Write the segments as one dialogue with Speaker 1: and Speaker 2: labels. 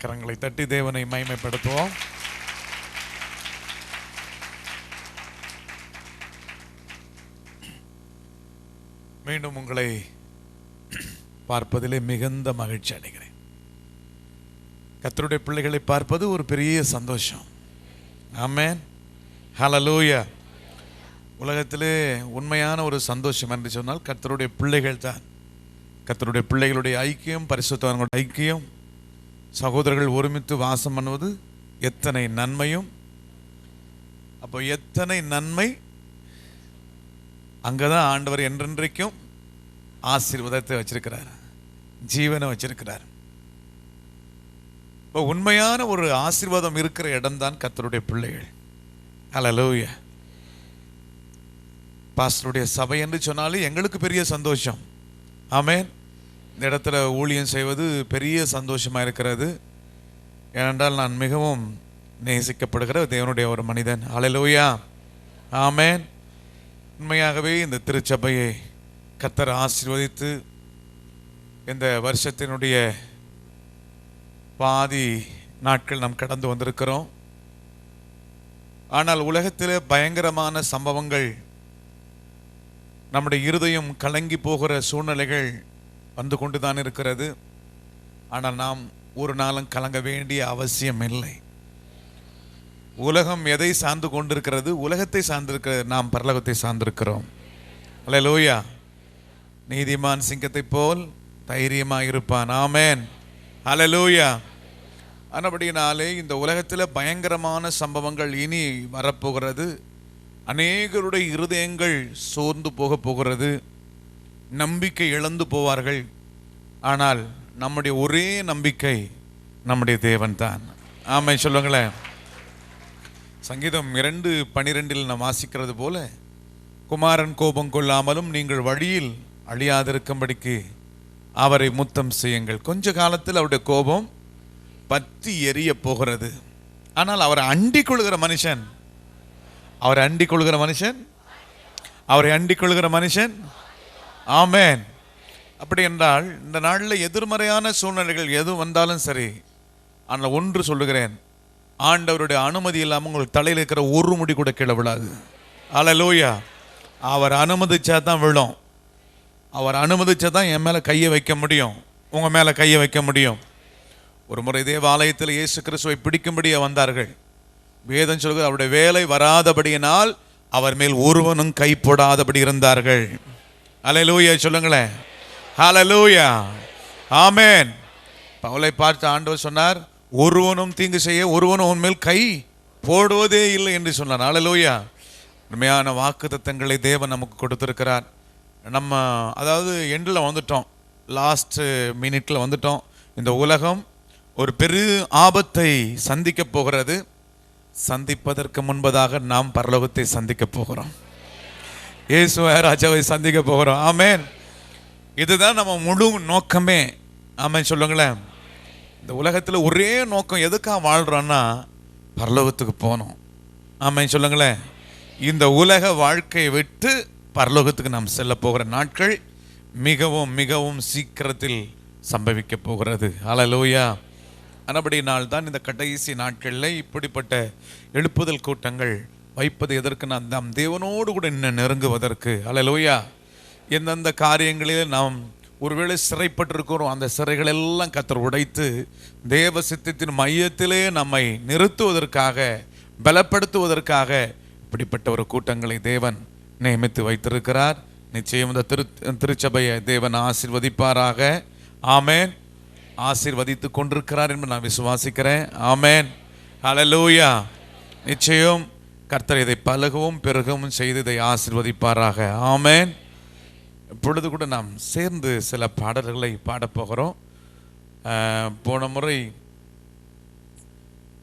Speaker 1: கரங்களை தட்டி தேவனை மகிமைப்படுத்துவோம். மீண்டும் உங்களை பார்ப்பதிலே மிகுந்த மகிழ்ச்சி அடைகிறேன். கர்த்தருடைய பிள்ளைகளை பார்ப்பது ஒரு பெரிய சந்தோஷம். ஆமென், ஹல்லேலூயா. உலகத்திலே உண்மையான ஒரு சந்தோஷம் என்று சொன்னால் கர்த்தருடைய பிள்ளைகள் தான். கர்த்தருடைய பிள்ளைகளுடைய ஐக்கியம், பரிசுத்தவான்களுடைய ஐக்கியம், சகோதரர்கள் ஒருமித்து வாசம் பண்ணுவது எத்தனை நன்மையும். அப்போ எத்தனை நன்மை, அங்கதான் ஆண்டவர் என்றென்றைக்கும் ஆசீர்வாதத்தை வச்சிருக்கிறார், ஜீவனை வச்சிருக்கிறார். இப்போ உண்மையான ஒரு ஆசீர்வாதம் இருக்கிற இடம்தான் கர்த்தருடைய பிள்ளைகள். ஹல்லேலூயா. பாஸ்டருடைய சபை என்று சொன்னாலே எங்களுக்கு பெரிய சந்தோஷம். ஆமென். இந்த இடத்துல ஊழியம் செய்வது பெரிய சந்தோஷமாக இருக்கிறது. ஏனென்றால் நான் மிகவும் நேசிக்கப்படுகிற தேவனுடைய ஒரு மனிதன். ஹல்லேலூயா, ஆமென். உண்மையாகவே இந்த திருச்சபையை கர்த்தர் ஆசீர்வதித்து இந்த வருஷத்தினுடைய பாதி நாட்கள் நாம் கடந்து வந்திருக்கிறோம். ஆனால் உலகத்தில் பயங்கரமான சம்பவங்கள், நம்முடைய இருதயம் கலங்கி போகிற சூழ்நிலைகள் வந்து கொண்டு தான் இருக்கிறது. ஆனால் நாம் ஒரு நாளும் கலங்க வேண்டிய அவசியம் இல்லை. உலகம் எதை சார்ந்து கொண்டிருக்கிறது? உலகத்தை சார்ந்திருக்கிறது. நாம் பரலோகத்தை சார்ந்திருக்கிறோம். ஹல்லேலூயா. நீதிமான் சிங்கத்தை போல் தைரியமாக இருப்பான். ஆமென், ஹல்லேலூயா. ஆனபடியினாலே இந்த உலகத்தில் பயங்கரமான சம்பவங்கள் இனி வரப்போகிறது. அநேகருடைய இருதயங்கள் சோர்ந்து போக போகிறது, நம்பிக்கை இழந்து போவார்கள். ஆனால் நம்முடைய ஒரே நம்பிக்கை நம்முடைய தேவன் தான். ஆமென் சொல்லுங்களேன். சங்கீதம் 2:12 நாம் வாசிக்கிறது போல, குமாரன் கோபம் கொள்ளாமலும் நீங்கள் வழியில் அழியாதிருக்கும்படிக்கு அவரை முத்தம் செய்யுங்கள். கொஞ்ச காலத்தில் அவருடைய கோபம் பற்றி எரிய போகிறது. ஆனால் அவரை அண்டிக் கொள்கிற மனுஷன், அவரை அண்டிக் கொள்கிற மனுஷன், அவரை அண்டிக் கொள்கிற மனுஷன். ஆமென். அப்படி என்றால் இந்த நாளில் எதிர்மறையான சூழ்நிலைகள் எது வந்தாலும் சரி, ஆனால் ஒன்று சொல்லுகிறேன், ஆண்டவருடைய அனுமதி இல்லாமல் உங்களுக்கு தலையில் இருக்கிற ஒரு முடி கூட கீழே விழாது. ஹல்லேலூயா. அவர் அனுமதிச்சா தான் விழும். அவர் அனுமதிச்சா தான் என் மேலே கையை வைக்க முடியும், உங்கள் மேலே கையை வைக்க முடியும். ஒரு முறை தேவாலயத்தில் இயேசு கிறிஸ்துவை பிடிக்கும்படியே வந்தார்கள். வேதம் சொல்கிறது அவருடைய வேலை வராதபடியினால் அவர் மேல் ஒருவனும் கை போடாதபடி இருந்தார்கள். ஹல்லேலூயா சொல்லுங்களேன். ஹல்லேலூயா, ஆமென். பவுலை பார்த்து ஆண்டவர் சொன்னார், ஒருவனும் தீங்கு செய்ய ஒருவனும் உன் மேல் கை போடுவதே இல்லை என்று சொன்னார். ஹல்லேலூயா. உண்மையான வாக்குத்தத்தங்களை தேவன் நமக்கு கொடுத்திருக்கிறார். நம்ம அதாவது எண்டில் வந்துட்டோம், லாஸ்ட் மினிட்ல வந்துட்டோம். இந்த உலகம் ஒரு பெரிய ஆபத்தை சந்திக்க போகிறது. சந்திப்பதற்கு முன்பதாக நாம் பரலோகத்தை சந்திக்க போகிறோம். இயேசுவை ராஜாவை சந்திக்க போகிறோம். ஆமென். இதுதான் நம்ம முழு நோக்கமே. ஆமென் சொல்லுங்களேன். இந்த உலகத்தில் ஒரே நோக்கம், எதுக்காக வாழ்கிறோன்னா பரலோகத்துக்கு போகணும். ஆமென் சொல்லுங்களேன். இந்த உலக வாழ்க்கையை விட்டு பரலோகத்துக்கு நாம் செல்ல போகிற நாட்கள் மிகவும் மிகவும் சீக்கிரத்தில் சம்பவிக்க போகிறது. ஹல்லேலூயா. ஆனபடியினால் தான் இந்த கடைசி நாட்களில் இப்படிப்பட்ட எழுப்புதல் கூட்டங்கள் வைப்பது எதற்கு? நாம் தேவனோடு கூட இன்னும் நெருங்குவதற்கு. ஹல்லேலூயா. எந்தெந்த காரியங்களில் நாம் ஒருவேளை சிறைப்பட்டிருக்கிறோம், அந்த சிறைகள் எல்லாம் கர்த்தர் உடைத்து தேவ சித்தத்தின் மையத்திலே நம்மை நிறுத்துவதற்காக, பலப்படுத்துவதற்காக இப்படிப்பட்ட ஒரு கூட்டங்களை தேவன் நியமித்து வைத்திருக்கிறார். நிச்சயம் இந்த திருச்சபையை தேவன் ஆசீர்வதிப்பாராக. ஆமென். ஆசீர்வதித்து கொண்டிருக்கிறார் என்று நான் விசுவாசிக்கிறேன். ஆமென், ஹல்லேலூயா. நிச்சயம் கர்த்தர் இதை பலகவும் பெருகவும் செய்து இதை ஆசீர்வதிப்பாராக. ஆமென். இப்பொழுது கூட நாம் சேர்ந்து சில பாடல்களை பாடப்போகிறோம். போன முறை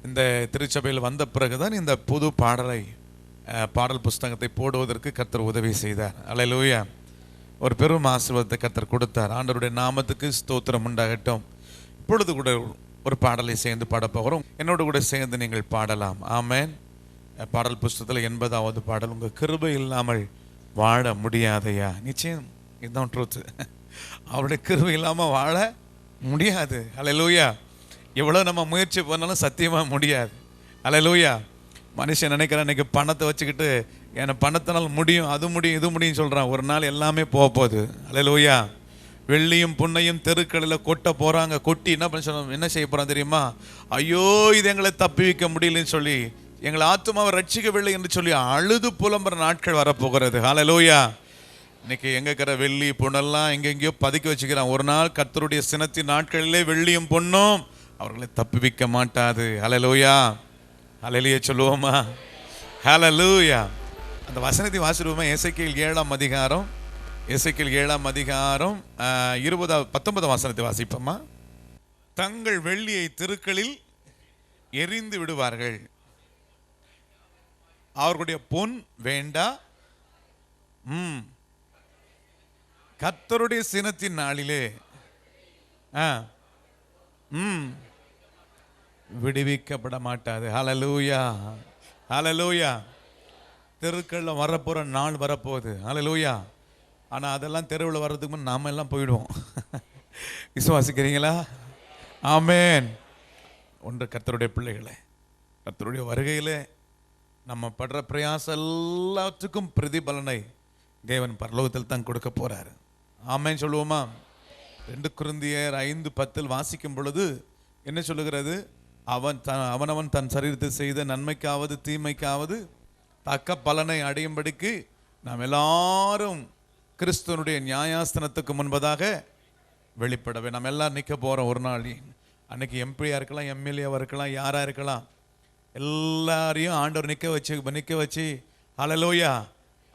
Speaker 1: இந்த திருச்சபையில் வந்த பிறகுதான் இந்த புது பாடல் புஸ்தகத்தை போடுவதற்கு கர்த்தர் உதவி செய்தார். ஹல்லேலூயா. ஒரு பெரும் ஆசீர்வாதத்தை கர்த்தர் கொடுத்தார். ஆண்டவருடைய நாமத்துக்கு ஸ்தோத்திரம் உண்டாகட்டும். இப்பொழுது கூட ஒரு பாடலை சேர்ந்து பாடப்போகிறோம். என்னோடு கூட சேர்ந்து நீங்கள் பாடலாம். ஆமென். பாடல் புஸ்தகத்தில் 80வது பாடல், உங்கள் கிருபை இல்லாமல் வாழ முடியாதையா. நிச்சயம் இதுதான் ட்ரூத். அவருடைய கிருபை இல்லாமல் வாழ முடியாது. ஹல்லேலூயா. எவ்வளோ நம்ம முயற்சி பண்ணாலும் சத்தியமாக முடியாது. அல்லேலூயா. மனுஷன் நினைக்கிறான் இன்னைக்கு பணத்தை வச்சுக்கிட்டு எனக்கு பணத்தினால் முடியும், அது முடியும், இது முடியும் சொல்கிறான். ஒரு நாள் எல்லாமே போகுது. அல்லேலூயா. வெள்ளியும் புண்ணையும் தெருக்களில் கொட்ட போகிறாங்க. கொட்டி என்ன செய்ய போகிறான் தெரியுமா? ஐயோ, இது எங்களை தப்பி வைக்க முடியலன்னு சொல்லி, எங்களை ஆத்துமாவை ரட்சிக்கவில்லை என்று சொல்லி அழுது புலம்புற நாட்கள் வரப்போகிறது. அல்லேலூயா. இன்னைக்கு எங்கே இருக்கிற வெள்ளி பொண்ணெல்லாம் எங்கெங்கேயோ பதுக்கி வச்சுக்கிறான். ஒரு நாள் கர்த்தருடைய சினத்தின் நாட்களிலே வெள்ளியும் பொண்ணும் அவர்களை தப்பி வைக்க மாட்டாது. அல்லேலூயா. அல்லேலூயா சொல்லுவோமா? ஹல்லேலூயா. அந்த வசனத்தை வாசிடுவோமா? எசேக்கியேல் 7ஆம் அதிகாரம், எசேக்கியேல் 7ஆம் அதிகாரம் 19 வசனத்தை வாசிப்போமா? தங்கள் வெள்ளியை தெருக்களில் எரிந்து விடுவார்கள், அவர்களுடைய பொன் வேண்டா, கர்த்தருடைய சினத்தின் நாளிலே விடுவிக்கப்பட மாட்டாது. ஹல்லேலூயா. ஹல்லேலூயா. தெருக்களில் வரப்போகிற நாள் வரப்போகுது. ஹல்லேலூயா. ஆனால் அதெல்லாம் தெருவில் வர்றதுக்கு முன் நாம எல்லாம் போயிடுவோம். விசுவாசிக்கிறீங்களா? ஆமேன். ஒன்று கர்த்தருடைய பிள்ளைகளே, கர்த்தருடைய வருகையிலே நம்ம படுற பிரயாசம் எல்லாத்துக்கும் பிரதிபலனை தேவன் பரலோகத்தில் தான் கொடுக்க போறாரு. ஆமேன் சொல்லுவோமா? 2 கொரிந்தியர் 5:10 வாசிக்கும் பொழுது என்ன சொல்லுகிறது? அவனவன் தன் சரீரத்தை செய்த நன்மைக்காவது தீமைக்காவது தக்க பலனை அடையும்படிக்கு நாம் எல்லாரும் கிறிஸ்துவனுடைய நியாயாஸ்தனத்துக்கு முன்பதாக வெளிப்படவே நம்ம எல்லாம் நிற்க போகிறோம். ஒரு நாள் அன்னைக்கு எம்பியாக இருக்கலாம், எம்எல்ஏவாக இருக்கலாம், யாராக இருக்கலாம், எல்லாரையும் ஆண்டவர் நிற்க வச்சு ஹல்லேலூயா.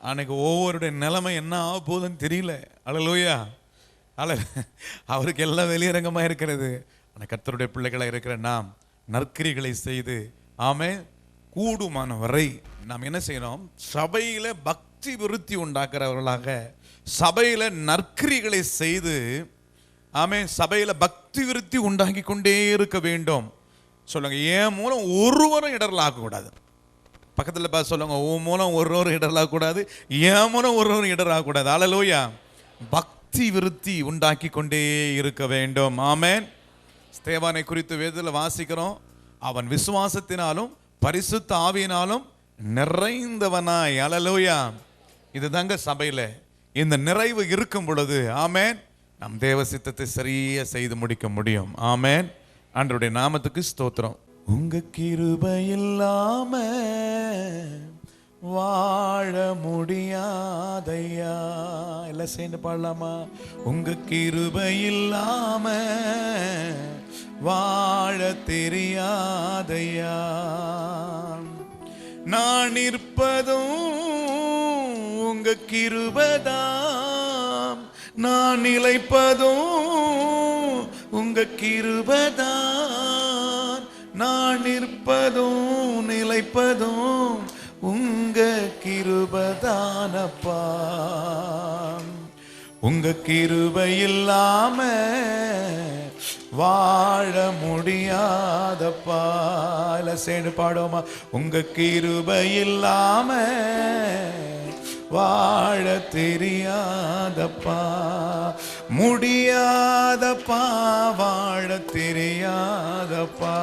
Speaker 1: அன்னைக்கு ஒவ்வொருடைய நிலைமை என்ன ஆக போகுதுன்னு தெரியல. ஹல்லேலூயா. அவருக்கு எல்லாம் வெளியரங்கமாக இருக்கிறது. ஆனால் கர்த்தருடைய பிள்ளைகளாக இருக்கிற நாம் நற்கிரிகளை செய்து கூடுமான வரை நாம் என்ன செய்யணும்? சபையில பக்தி விருத்தி உண்டாக்குறவர்களாக சபையில நற்கிரிகளை செய்து சபையில பக்தி விருத்தி உண்டாக்கி கொண்டே இருக்க வேண்டும். சொல்லுங்க, என் மூலம் ஒருவரும் இடரல் ஆகக்கூடாது. பக்கத்தில் பார்த்து சொல்லுங்க, உன் மூலம் ஒருவரும் இடரல் ஆகக்கூடாது, என் மூலம் ஒருவரும் இடரல் ஆகக்கூடாது. அல்லேலூயா. பக்தி விருத்தி உண்டாக்கி கொண்டே இருக்க வேண்டும். ஆமென். ஸ்தேவானை குறித்து வேதத்தில் வாசிக்கிறோம். அவன் விசுவாசத்தினாலும் பரிசுத்த ஆவியினாலும் நிறைந்தவனாய். அல்லேலூயா. இதுதாங்க சபையில இந்த நிறைவு இருக்கும் பொழுது ஆமென், நம் தேவ சித்தத்தை சரியா செய்து முடிக்க முடியும். ஆமென். ஆண்டவருடைய நாமத்துக்கு ஸ்தோத்திரம். உங்க கிருபை இல்லாம வாழ முடியாதையா. எல்லாம் சேர்ந்து பாடலாமா? உங்க கிருபை இல்லாம வாழ தெரியாதையா. நான் இருப்பதும் உங்க கிருபைதான், நான் நிலைப்பதும் உங்க கிருபைதான், நான் நிற்பதும் நிலைப்பதும் உங்க கிருபைதானப்பா. உங்க கிருபை இல்லாம வாழ முடியாதப்பா. சேர்ந்து பாடுமா? உங்க கிருபை இல்லாம வாழ தெரியாதப்பா, முடியாதப்பா, வாழ தெரியாதப்பா,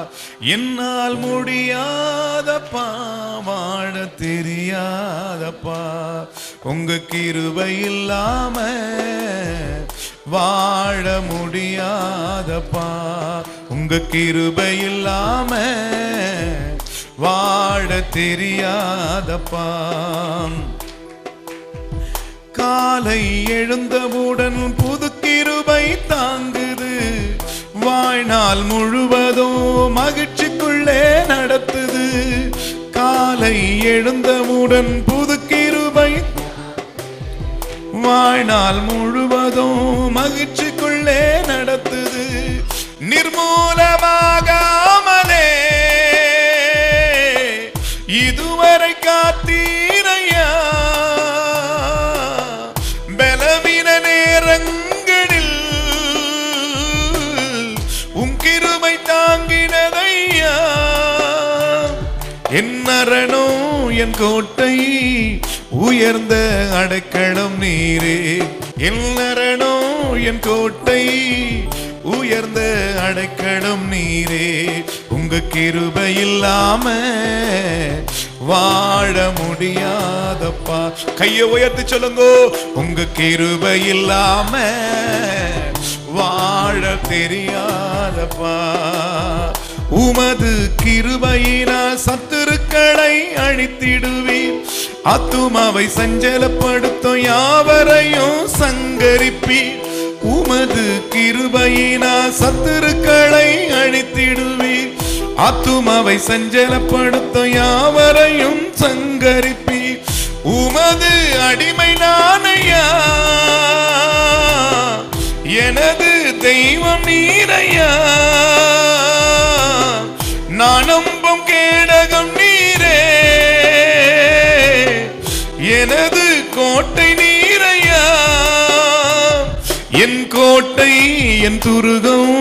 Speaker 1: என்னால் முடியாதப்பா, வாழ தெரியாதப்பா. உங்க கிருபை இல்லாம வாழ முடியாதப்பா, உங்க கிருபை இல்லாம வாழ தெரியாதப்பா. காலை எழுந்தவுடன் புது கிருபை தாங்குது, வாழ்நாள் முழுவதும் மகிழ்ச்சிக்குள்ளே நடத்துது. காலை எழுந்தவுடன் புது கிருபை வாழ்நாள் முழுவதும் மகிழ்ச்சிக்குள்ளே நடத்துது. நிர்மூலமாகாமலே இதுவரை காத்தீரையா, பலவீன நேரங்களில் உன் கிருபை தாங்கினதையா. என் அரணோ என் கோட்டை உயர்ந்த அடைக்கலம் நீரே, என் அரணோ என் கோட்டை உயர்ந்த அடைக்கலம் நீரே. உங்க கிருபை இல்லாம வாழ முடியாதப்பா. கையை உயர்த்தி சொல்லுங்க, உங்க கிருபை இல்லாம வாழ தெரியாதப்பா. உமது கிருபையினால் சத்துருக்களை அழித்திடுவீர். ஆத்துமாவை சஞ்சலப்படுத்தும் யாவரையும் சங்கரிப்பீர். உமது கிருபையினால் சத்துருக்களை அழித்திடுவீர். ஆத்துமாவை சஞ்சலப்படுத்தும் யாவரையும் சங்கரிப்பீர். உமது அடிமை நானையா, எனது தெய்வம் நீரையா. நான் நம்பும் கேடகம் நீரே, எனது கோட்டை நீரையா. என் கோட்டை என் துருகம்,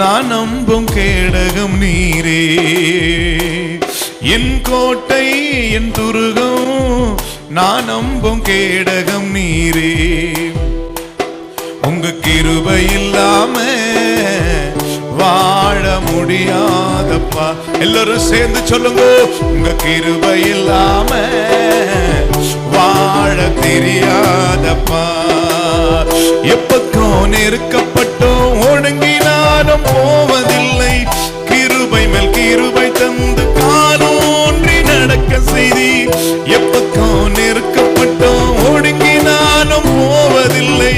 Speaker 1: நான் நம்பும் கேடகம் நீரே. என் கோட்டை என் துருகம், நான் நம்பும் கேடகம் நீரே. உங்க கிருபை இல்லாம வாழ முடியாதப்பா. எல்லாரும் சேர்ந்து சொல்லுங்க, உங்க கிருபை இல்லாம வாழ தெரியாதப்பா. எப்பக்கம் நெருக்கப்பட்டோம் ஒடுங்கினாலும் போவதில்லை. கிருபை மேல் கிருபை தந்து காலூன்றி நடக்க செய்தி. எப்பக்கம் நெருக்கப்பட்டோம் ஒடுங்கினாலும் போவதில்லை.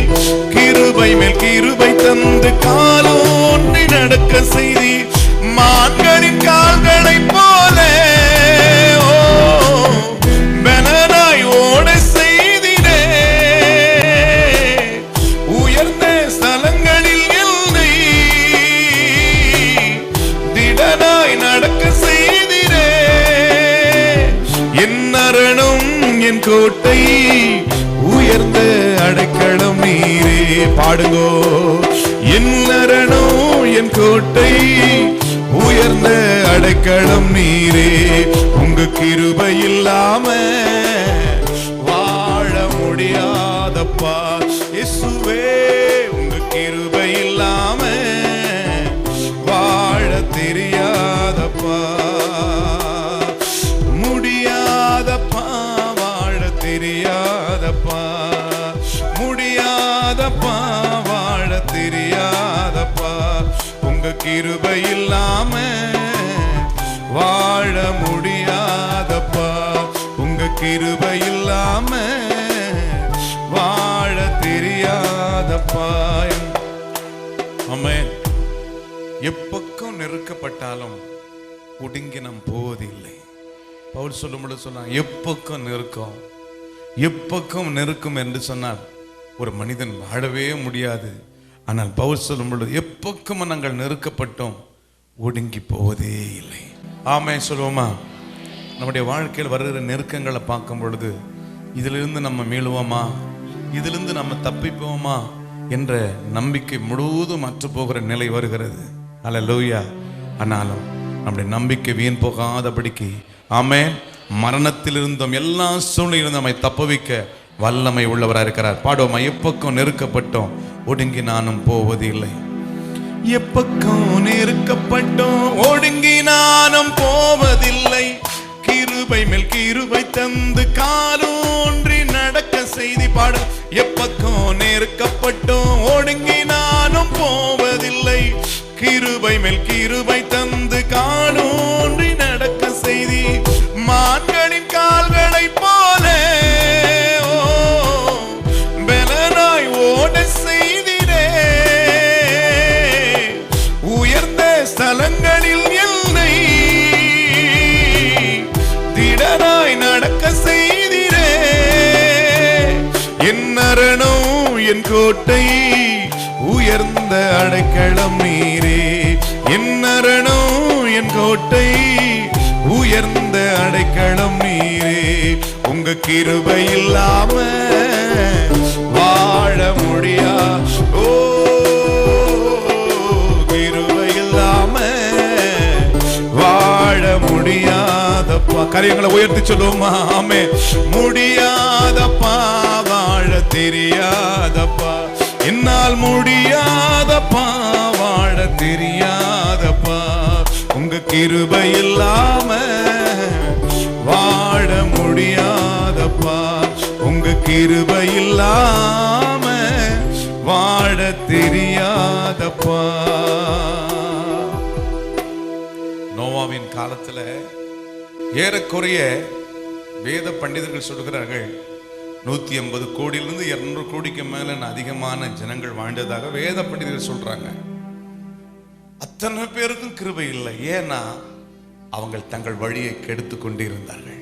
Speaker 1: கிருபை மேல் கிருபை தந்து காலூன்றி நடக்க செய்தி. மான்களின் கால்களை போல பலனாய் ஓட செய்தினே. உயர்ந்த ஸ்தலங்களில் என்னை திடனாய் நடக்க செய்தினே. என் அரணும் என் கோட்டை, உயர்ந்த அடைக்கலம் நீரே. பாடுங்கோ, என் அரணும் என் கோட்டை, உயர்ந்த அடைக்கலம் நீரே. உங்க கிருபை இல்லாம வாழ முடியாதப்பா. இயேசுவே, உங்க கிருபை இல்லாம வாழ தெரியாதப்பா. முடியாதப்பா, வாழ தெரியாதப்பா. முடியாதப்பா, வாழ தெரியாதப்பா. உங்க கிருபை இல்லாம வாழ முடியாதப்பா. உங்க கிருபை இல்லாம வாழ தெரியாதப்பா. ஆமென். எப்பக்கம் நெருக்கப்பட்டாலும் ஒடுங்கி நாம் போவதில்லை. பவுல் சொல்லும்போது சொன்னான், எப்பக்கம் நெருக்கம், எப்பக்கம் நெருக்கம் என்று சொன்னால் ஒரு மனிதன் வாழவே முடியாது. ஆனால் பவுல் சொல்லும் பொழுது எப்பக்கம் நாங்கள் நெருக்கப்பட்டோம், ஒடுங்கி போவதே இல்லை. ஆமென் சொல்லுவோமா? நம்முடைய வாழ்க்கையில் வருகிற நெருக்கங்களை பார்க்கும் பொழுது இதிலிருந்து நம்ம மீளுவோமா, இதிலிருந்து நம்ம தப்பிப்போமா என்ற நம்பிக்கை முழுவதும் அற்று போகிற நிலை வருகிறது. அல்லேலூயா. ஆனாலும் நம்முடைய நம்பிக்கை வீண் போகாதபடிக்கு ஆமென், மரணத்திலிருந்தும் எல்லா சூழ்நிலையிலும் நம்மை தப்புவிக்க வல்லமை உள்ளவராக இருக்கிறார். பாடுவோமா? எப்பக்கம் நெருக்கப்பட்டோம், ஒடுங்கி நானும் போவதில்லை. எப்பக்கம் நெருக்கப்பட்டோம், ஒடுங்கி நானும் போவதில்லை. கிருபை மேல் கிருபை தந்து காலூன்றி நடக்க செய்தி. பாடு. எப்பக்கம் நெருக்கப்பட்டோம், ஒடுங்கி நானும் போவதில்லை. கிருபை மேல் கிருபை தந்து காலூன்றி நடக்க செய்தி. மான்களின் கால்களை போல பலனாய் ஓட செய்தினே. உயர்ந்த ஸ்தலங்களில் என்னை திடனாய் நடக்க செய்தினே. என் அரணும் என் கோட்டை, உயர்ந்த அடைக்கலம் நீரே. என் அரணும் என் கோட்டை, உயர்ந்த அடைக்கலம் நீரே. உங்க கிருபை இல்லாம வாழ முடியா. ஓ, கிருபை இல்லாம வாழ முடியாதப்பா. கரியங்களை உயர்த்தி சொல்லுவோமா? ஆமென். முடியாதப்பா, வாழ தெரியாதப்பா. என்னால் முடியாதப்பா, உங்க கிருபை இல்லாம வாழ முடியாதப்பா. உங்க கிருபை இல்லாம வாழ தெரியாதப்பா. நோவாவின் காலத்துல ஏறக்குறைய வேத பண்டிதர்கள் சொல்கிறார்கள் 150 கோடியிலிருந்து 200 கோடிக்கு மேல அதிகமான ஜனங்கள் வாழ்ந்ததாக வேத பண்டிதர்கள் சொல்றாங்க. அத்தனை பேருக்கும் கிருபை இல்லை. ஏன்னா அவங்க தங்கள் வழியை கெடுத்து கொண்டிருந்தார்கள்.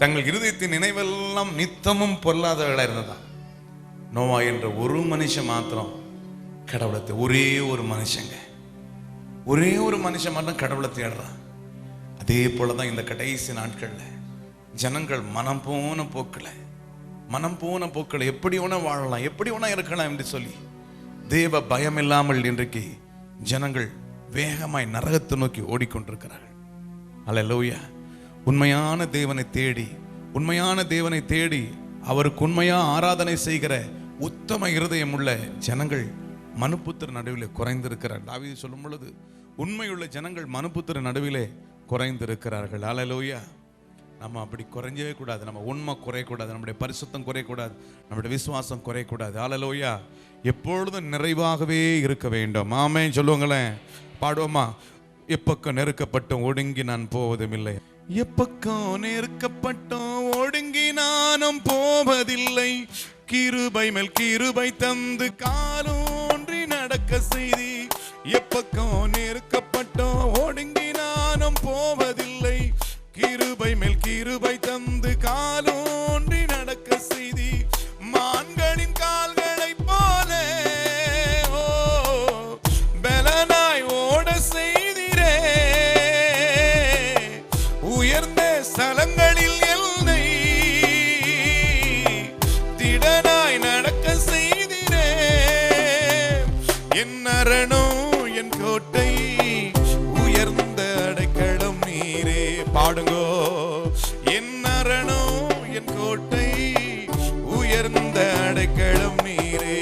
Speaker 1: தங்கள் இருதயத்தின் நினைவெல்லாம் நித்தமும் பொல்லாதவர்களா இருந்ததா. நோவா என்ற ஒரு மனுஷன் மாத்திரம் கடவுளத்தை, ஒரே ஒரு மனுஷன் மட்டும் கடவுளை தேடுறான். அதே போலதான் இந்த கடைசி நாட்கள்ல ஜனங்கள் மனம் போன போக்களை எப்படி வேணா வாழலாம், எப்படி வேணா இருக்கலாம் என்று சொல்லி தேவ பயம் இல்லாமல் இன்றைக்கு ஜனங்கள் வேகமாய் நரகத்தை நோக்கி ஓடிக்கொண்டிருக்கிறார்கள். அல்லேலூயா. உண்மையான தேவனை தேடி அவருக்கு உண்மையா ஆராதனை செய்கிற உத்தம இருதயம் உள்ள ஜனங்கள் மனுபுத்திர நடுவிலே குறைந்திருக்கிறார். தாவீது சொல்லும் பொழுது உண்மையுள்ள ஜனங்கள் மனுபுத்திர நடுவிலே குறைந்திருக்கிறார்கள். அல்லேலூயா. நம்ம அப்படி குறைஞ்சவே கூடாது. நம்ம உண்மை குறையக்கூடாது, நம்முடைய பரிசுத்தம் குறையக்கூடாது, நம்முடைய விசுவாசம் குறையக்கூடாது. அல்லேலூயா. எப்பொழுதும் நிறைவாகவே இருக்க வேண்டும். ஆமென் சொல்லுங்களேன், பாடுவோமா? எப்பக்கம் நெருக்கப்பட்டும் ஒடுங்கி நான் போவதும் இல்லை. எப்பக்கம் நெருக்கப்பட்டும் ஒடுங்கி நானும் போவதில்லை. கிருபை மேல் கிருபை தந்து காலூன்றி நடக்க செய்தி. எப்பக்கம் நெருக்கப்பட்டும் ஒடுங்கி நானும் போவதில்லை. கிருபை மேல் கிருபை தந்து காலூன்றி நடக்க செய்தி. மான்களின் கால்களை போல பலனாய் ஓட செய்திரே. உயர்ந்த ஸ்தலங்களில் என்னை திடனாய் நடக்க செய்திரே. என் அரணும் என் கோட்டை உயர்ந்த அடைக்கலம் நீரே. பாடுங்கோ. என் அரணும் என் கோட்டை உயர்ந்த அடைக்கலம் நீரே.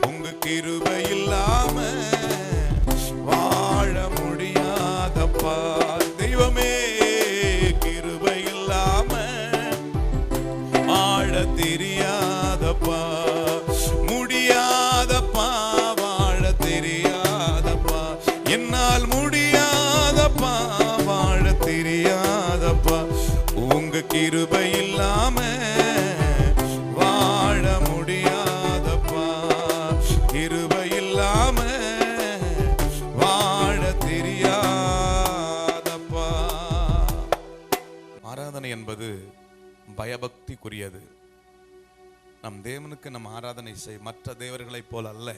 Speaker 1: உங்க கிருபை இல்லாம வாழ முடியாதப்பா. தெய்வமே, கிருபை இல்லாம வாழ தெரியாதப்பா. முடியாதப்பா, வாழ தெரியாதப்பா. என்னால் முடியாதப்பா, வாழ தெரியாதப்பா. உங்க கிருபை இல்லாம வாழ முடியாதப்பா. கிருபை இல்லாம வாழ தெரியாதப்பா. ஆராதனை என்பது பயபக்திக்குரியது. நம் தேவனுக்கு நம் ஆராதனை மற்ற தேவர்களைப் போல அல்ல.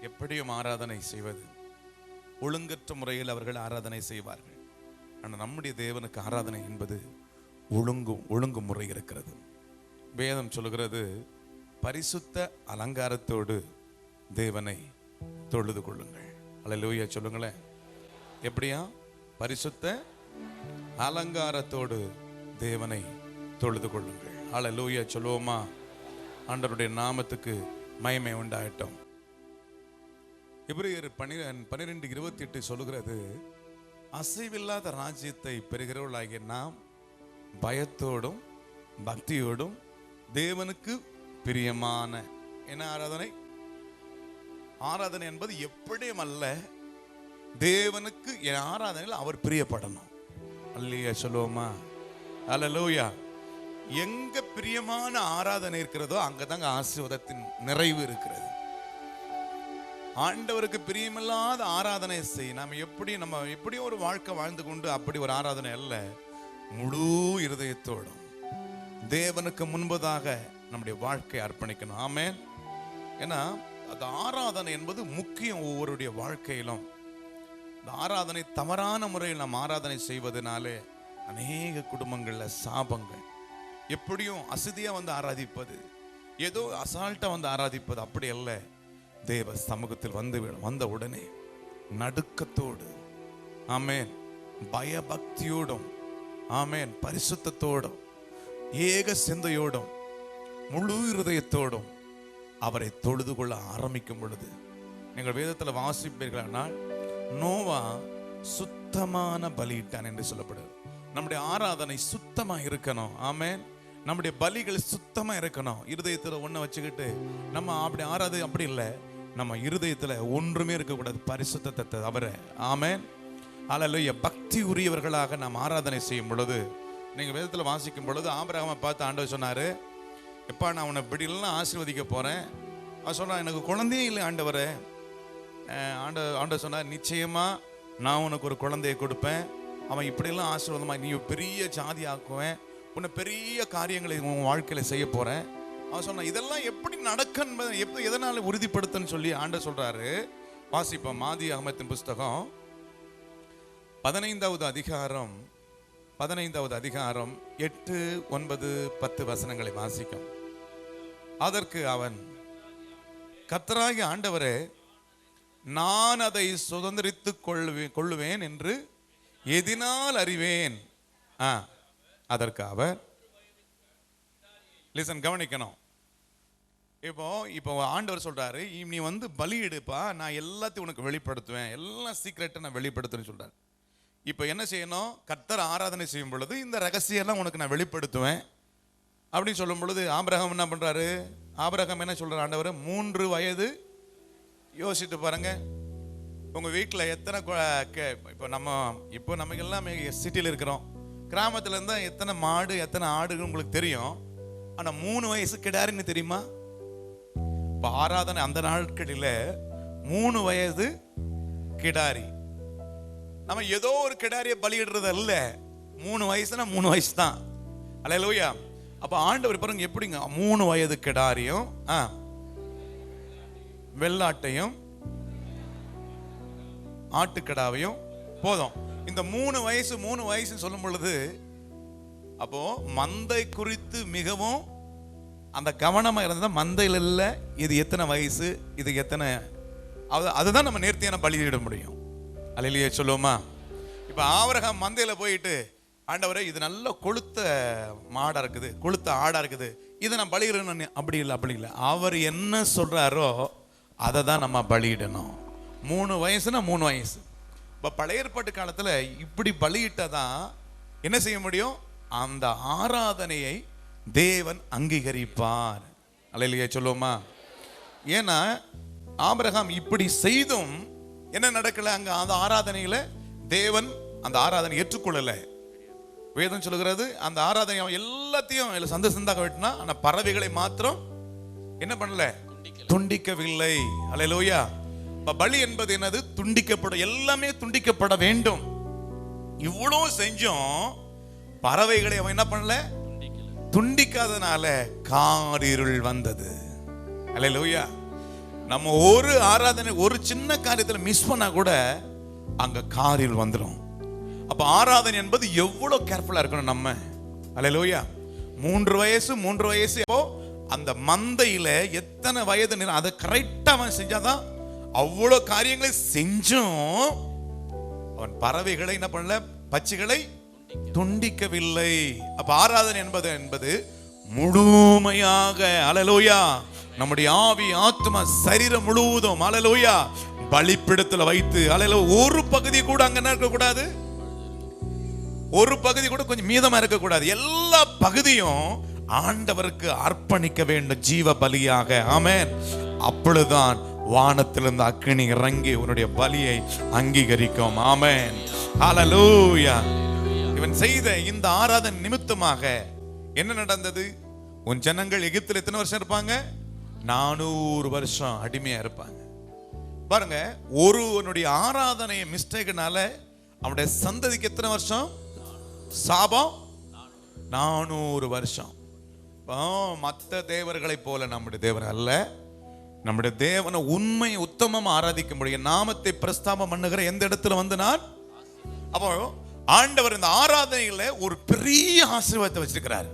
Speaker 1: எப்படியும் ஆராதனை செய்வது ஒழுங்கற்ற முறையில் அவர்கள் ஆராதனை செய்வார்கள். ஆனால் நம்முடைய தேவனுக்கு ஆராதனை என்பது ஒழுங்கு முறை இருக்கிறது. வேதம் சொல்லுகிறது, பரிசுத்த அலங்காரத்தோடு தேவனை தொழுது கொள்ளுங்கள். அல்லேலூயா சொல்லுங்களேன். எப்படியா? பரிசுத்த அலங்காரத்தோடு தேவனை தொழுது கொள்ளுங்கள். அல்லேலூயா சொல்லுவோமா? ஆண்டவருடைய நாமத்துக்கு மகிமை உண்டாகட்டும். எபிரேயர் 12:28 சொல்லுகிறது, அசைவில்லாத ராஜ்யத்தை பெறுகிறவர்களாகிய நாம் பயத்தோடும் பக்தியோடும் தேவனுக்கு பிரியமான என்ன ஆராதனை என்பது எப்படியும் அல்ல, தேவனுக்கு என் ஆராதனையில் அவர் பிரியப்படணும். அல்லேலூயா சொல்லுவோமா? அல்லேலூயா. எங்க பிரியமான ஆராதனை இருக்கிறதோ அங்கதாங்க ஆசீர்வாதத்தின் நிறைவு இருக்கிறது. ஆண்டவருக்கு பிரியமில்லாத ஆராதனை நம்ம எப்படி ஒரு வாழ்க்கை வாழ்ந்து கொண்டு அப்படி ஒரு ஆராதனை அல்ல. முழு இருதயத்தோடும் தேவனுக்கு முன்பதாக நம்முடைய வாழ்க்கையை அர்ப்பணிக்கணும். ஆமென். ஏன்னா அந்த ஆராதனை என்பது முக்கியம் ஒவ்வொருடைய வாழ்க்கையிலும். இந்த ஆராதனை தவறான முறையில் நாம் ஆராதனை செய்வதனாலே அநேக குடும்பங்கள்ல சாபங்கள். எப்படியும் அசதியா வந்து ஆராதிப்பது, ஏதோ அசால்ட்டா வந்து ஆராதிப்பது அப்படி அல்ல. தேவ சமூகத்தில் வந்த உடனே நடுக்கத்தோடு, ஆமென், பயபக்தியோடும், ஆமென், பரிசுத்தத்தோடும், ஏக சிந்தையோடும், முழு இருதயத்தோடும் அவரை தொழுது கொள்ள ஆரம்பிக்கும் பொழுது நீங்கள் வேதத்தில் வாசிப்பீர்களானால் நோவா சுத்தமான பலியிட்டான் என்று சொல்லப்படுது. நம்முடைய ஆராதனை சுத்தமா இருக்கணும். ஆமென். நம்முடைய பலிகள் சுத்தமா இருக்கணும். இருதயத்துல ஒண்ணு வச்சுக்கிட்டு நம்ம அப்படி ஆராது அப்படி இல்லை. நம்ம இருதயத்துல ஒன்றுமே இருக்கக்கூடாது, பரிசுத்தத்தை தவிர. ஆமென். அல்லேலூயா. பக்தி உரியவர்களாக நாம் ஆராதனை செய்யும் பொழுது, நீங்க வேதத்துல வாசிக்கும் பொழுது ஆபிரகாமை பார்த்து ஆண்டவர் சொன்னாரு, எப்பா நான் உன்னை இப்படிலாம் ஆசீர்வதிக்க போறேன். அவன் சொன்னான், எனக்கு குழந்தையே இல்லை ஆண்டவரே. ஆண்டவர் சொன்னார், நிச்சயமா நான் உனக்கு ஒரு குழந்தையை கொடுப்பேன். அவன் இப்படியெல்லாம் ஆசீர்வாதமா நீ பெரிய ஜாதி ஆக்குவேன், உன்னை பெரிய காரியங்களை உன் வாழ்க்கையில செய்ய போறேன். அவன் சொன்னான், இதெல்லாம் எப்படி நடக்கும், எதனால உறுதிப்படுத்துன்னு சொல்லி ஆண்டவர் சொல்றாரு. வாசிப்போம் ஆதியாகமத்தின் புஸ்தகம் 15வது அதிகாரம் 8, 9, 10 வசனங்களை வாசிக்கும். அதற்கு அவன், கர்த்தராகிய ஆண்டவரே, நான் அதை சுதந்திரித்துக் கொள்ளுவேன் என்று எதினால் அறிவேன்? அதற்கு அவர், லிசன், கவனிக்கணும். இப்போ ஆண்டவர் சொல்றாரு, நீ வந்து பலி எடுப்பா, நான் எல்லாத்தையும் உனக்கு வெளிப்படுத்துவேன், எல்லாம் சீக்கிரட்டை நான் வெளிப்படுத்துவேன்னு சொல்றாரு. இப்போ என்ன செய்யணும்? கர்த்தர் ஆராதனை செய்யும் பொழுது இந்த ரகசியெல்லாம் உனக்கு நான் வெளிப்படுத்துவேன் அப்படின்னு சொல்லும் பொழுது ஆபிரகாம் என்ன பண்றாரு? ஆபிரகாம் என்ன சொல்றாரு? ஆண்டவர் 3 வயது. யோசித்து பாருங்க, உங்க வீட்டில் எத்தனை இப்போ நமக்கு எல்லாம் சிட்டியில் இருக்கிறோம், கிராமத்துல இருந்தா எத்தனை மாடு எத்தனை ஆடுகள் உங்களுக்கு தெரியும். ஆனா 3 வயசு கிடாரின்னு தெரியுமா? இப்போ ஆராதனை அந்த நாட்களில் 3 வயது கிடாரி. நம்ம ஏதோ ஒரு கிடாரிய பலியிடுறது அல்ல, 3 வயசுனா 3 வயசு தான். அல்லேலூயா. அப்ப ஆண்டவர் பாருங்க எப்படிங்க, 3 வயது கிடாரியும் வெள்ளாட்டையும் ஆட்டுக்கடாவையும் போதும். இந்த 3 வயசு சொல்லும் பொழுது, அப்போ மந்தை குறித்து மிகவும் அந்த கவனமா இருந்ததா, மந்தையில் இல்ல இது எத்தனை வயசு, இது எத்தனை, அதுதான் நம்ம நேர்த்தியான பலியிட முடியும். அல்லேலூயா சொல்லுவோமா? இப்ப ஆபிரகாம் மந்தையில போயிட்டு, ஆண்டவரே இது நல்ல கொளுத்த மாடா இருக்குது, கொளுத்த ஆடா இருக்குது, இதை நான் பலியிடணும். அப்படி இல்லை. அவர் என்ன சொல்றாரோ அதை தான் நம்ம பலியிடணும். 3 வயசுனா 3 வயசு. இப்ப பழைய ஏற்பாட்டு காலத்துல இப்படி பலியிட்டதான் என்ன செய்ய முடியும்? அந்த ஆராதனையை தேவன் அங்கீகரிப்பார். அல்லேலூயா சொல்லுவோமா? ஏன்னா ஆபிரகாம் இப்படி செய்தும் என்ன நடக்கல? அங்க அந்த ஆராதனையில தேவன் அந்த ஆராதனை ஏற்றுக்கொள்ளல. வேதம் சொல்லுகிறது, அந்த ஆராதனை எல்லாத்தையும் சந்த சந்தாக வெட்டினா, ஆனா பறவைகளை மாத்திரம் என்ன பண்ணல? துண்டிக்கவில்லை. அல்லேலூயா. பலி என்பது என்னது? துண்டிக்கப்படும், எல்லாமே துண்டிக்கப்பட வேண்டும். இவ்வளவு செஞ்சும் பறவைகளை அவன் என்ன பண்ணல? துண்டிக்காதனால காரிருள் வந்தது. அல்லேலூயா. நம்ம ஒரு ஆராதனை ஒரு சின்ன காரியத்துல மிஸ் பண்ணா கூட அங்க காரில் வந்துடும். அப்ப ஆராதனை என்பது எவ்வளவு கேர்ஃபுல்லா இருக்கணும் நம்ம. அல்லேலூயா. 3 வயசு அப்போ அந்த மந்தையில எத்தனை வயது அதை கரெக்டா அவன் செஞ்சாதான், அவ்வளவு காரியங்களை செஞ்சும் அவன் பறவைகளை என்ன பண்ணல? பட்சிகளை துண்டிக்கவில்லை. அப்ப ஆராதனை என்பது முழுமையாக, அல்லேலூயா, நம்முடைய ஆவி ஆத்மா சரீரம் முழுவதும், அல்லேலூயா, பலிபீடத்துல வைத்து, அல்லேலூயா, ஒரு பகுதி கூட அங்க இருக்க கூடாது, ஒரு பகுதி கூட கொஞ்சம் மீதமா இருக்க கூடாது, எல்லா பகுதியும் ஆண்டவருக்கு அர்ப்பணிக்க வேண்டும் ஜீவ பலியாக. ஆமென். அப்பொழுதுதான் வானத்திலிருந்து அக்கினி இறங்கி உன்னுடைய பலியை அங்கீகரிக்கும். ஆமென். ஹல்லேலூயா. இவன் செய்த இந்த ஆராதனை நிமித்தமாக என்ன நடந்தது? உன் ஜனங்கள் எகிப்தில் எத்தனை வருஷம் இருப்பாங்க? 400 வருஷம் அடிமையா இருப்பாங்க. பாருங்க, ஒருவனுடைய ஆராதனை மிஸ்டேக்னால அவனுடைய சந்ததிக்கு எத்தனை வருஷம் சாபம்? 400 வருஷம். மற்ற தேவர்களை போல நம்முடைய தேவர் அல்ல. நம்முடைய தேவனை உண்மை உத்தமமா ஆராதிக்க முடியும். நாமத்தை பிரஸ்தாபம் பண்ணுகிற எந்த இடத்துல வந்து நான், அப்போ ஆண்டவர் இந்த ஆராதனையில ஒரு பெரிய ஆசீர்வாதத்தை வச்சிருக்கிறார்.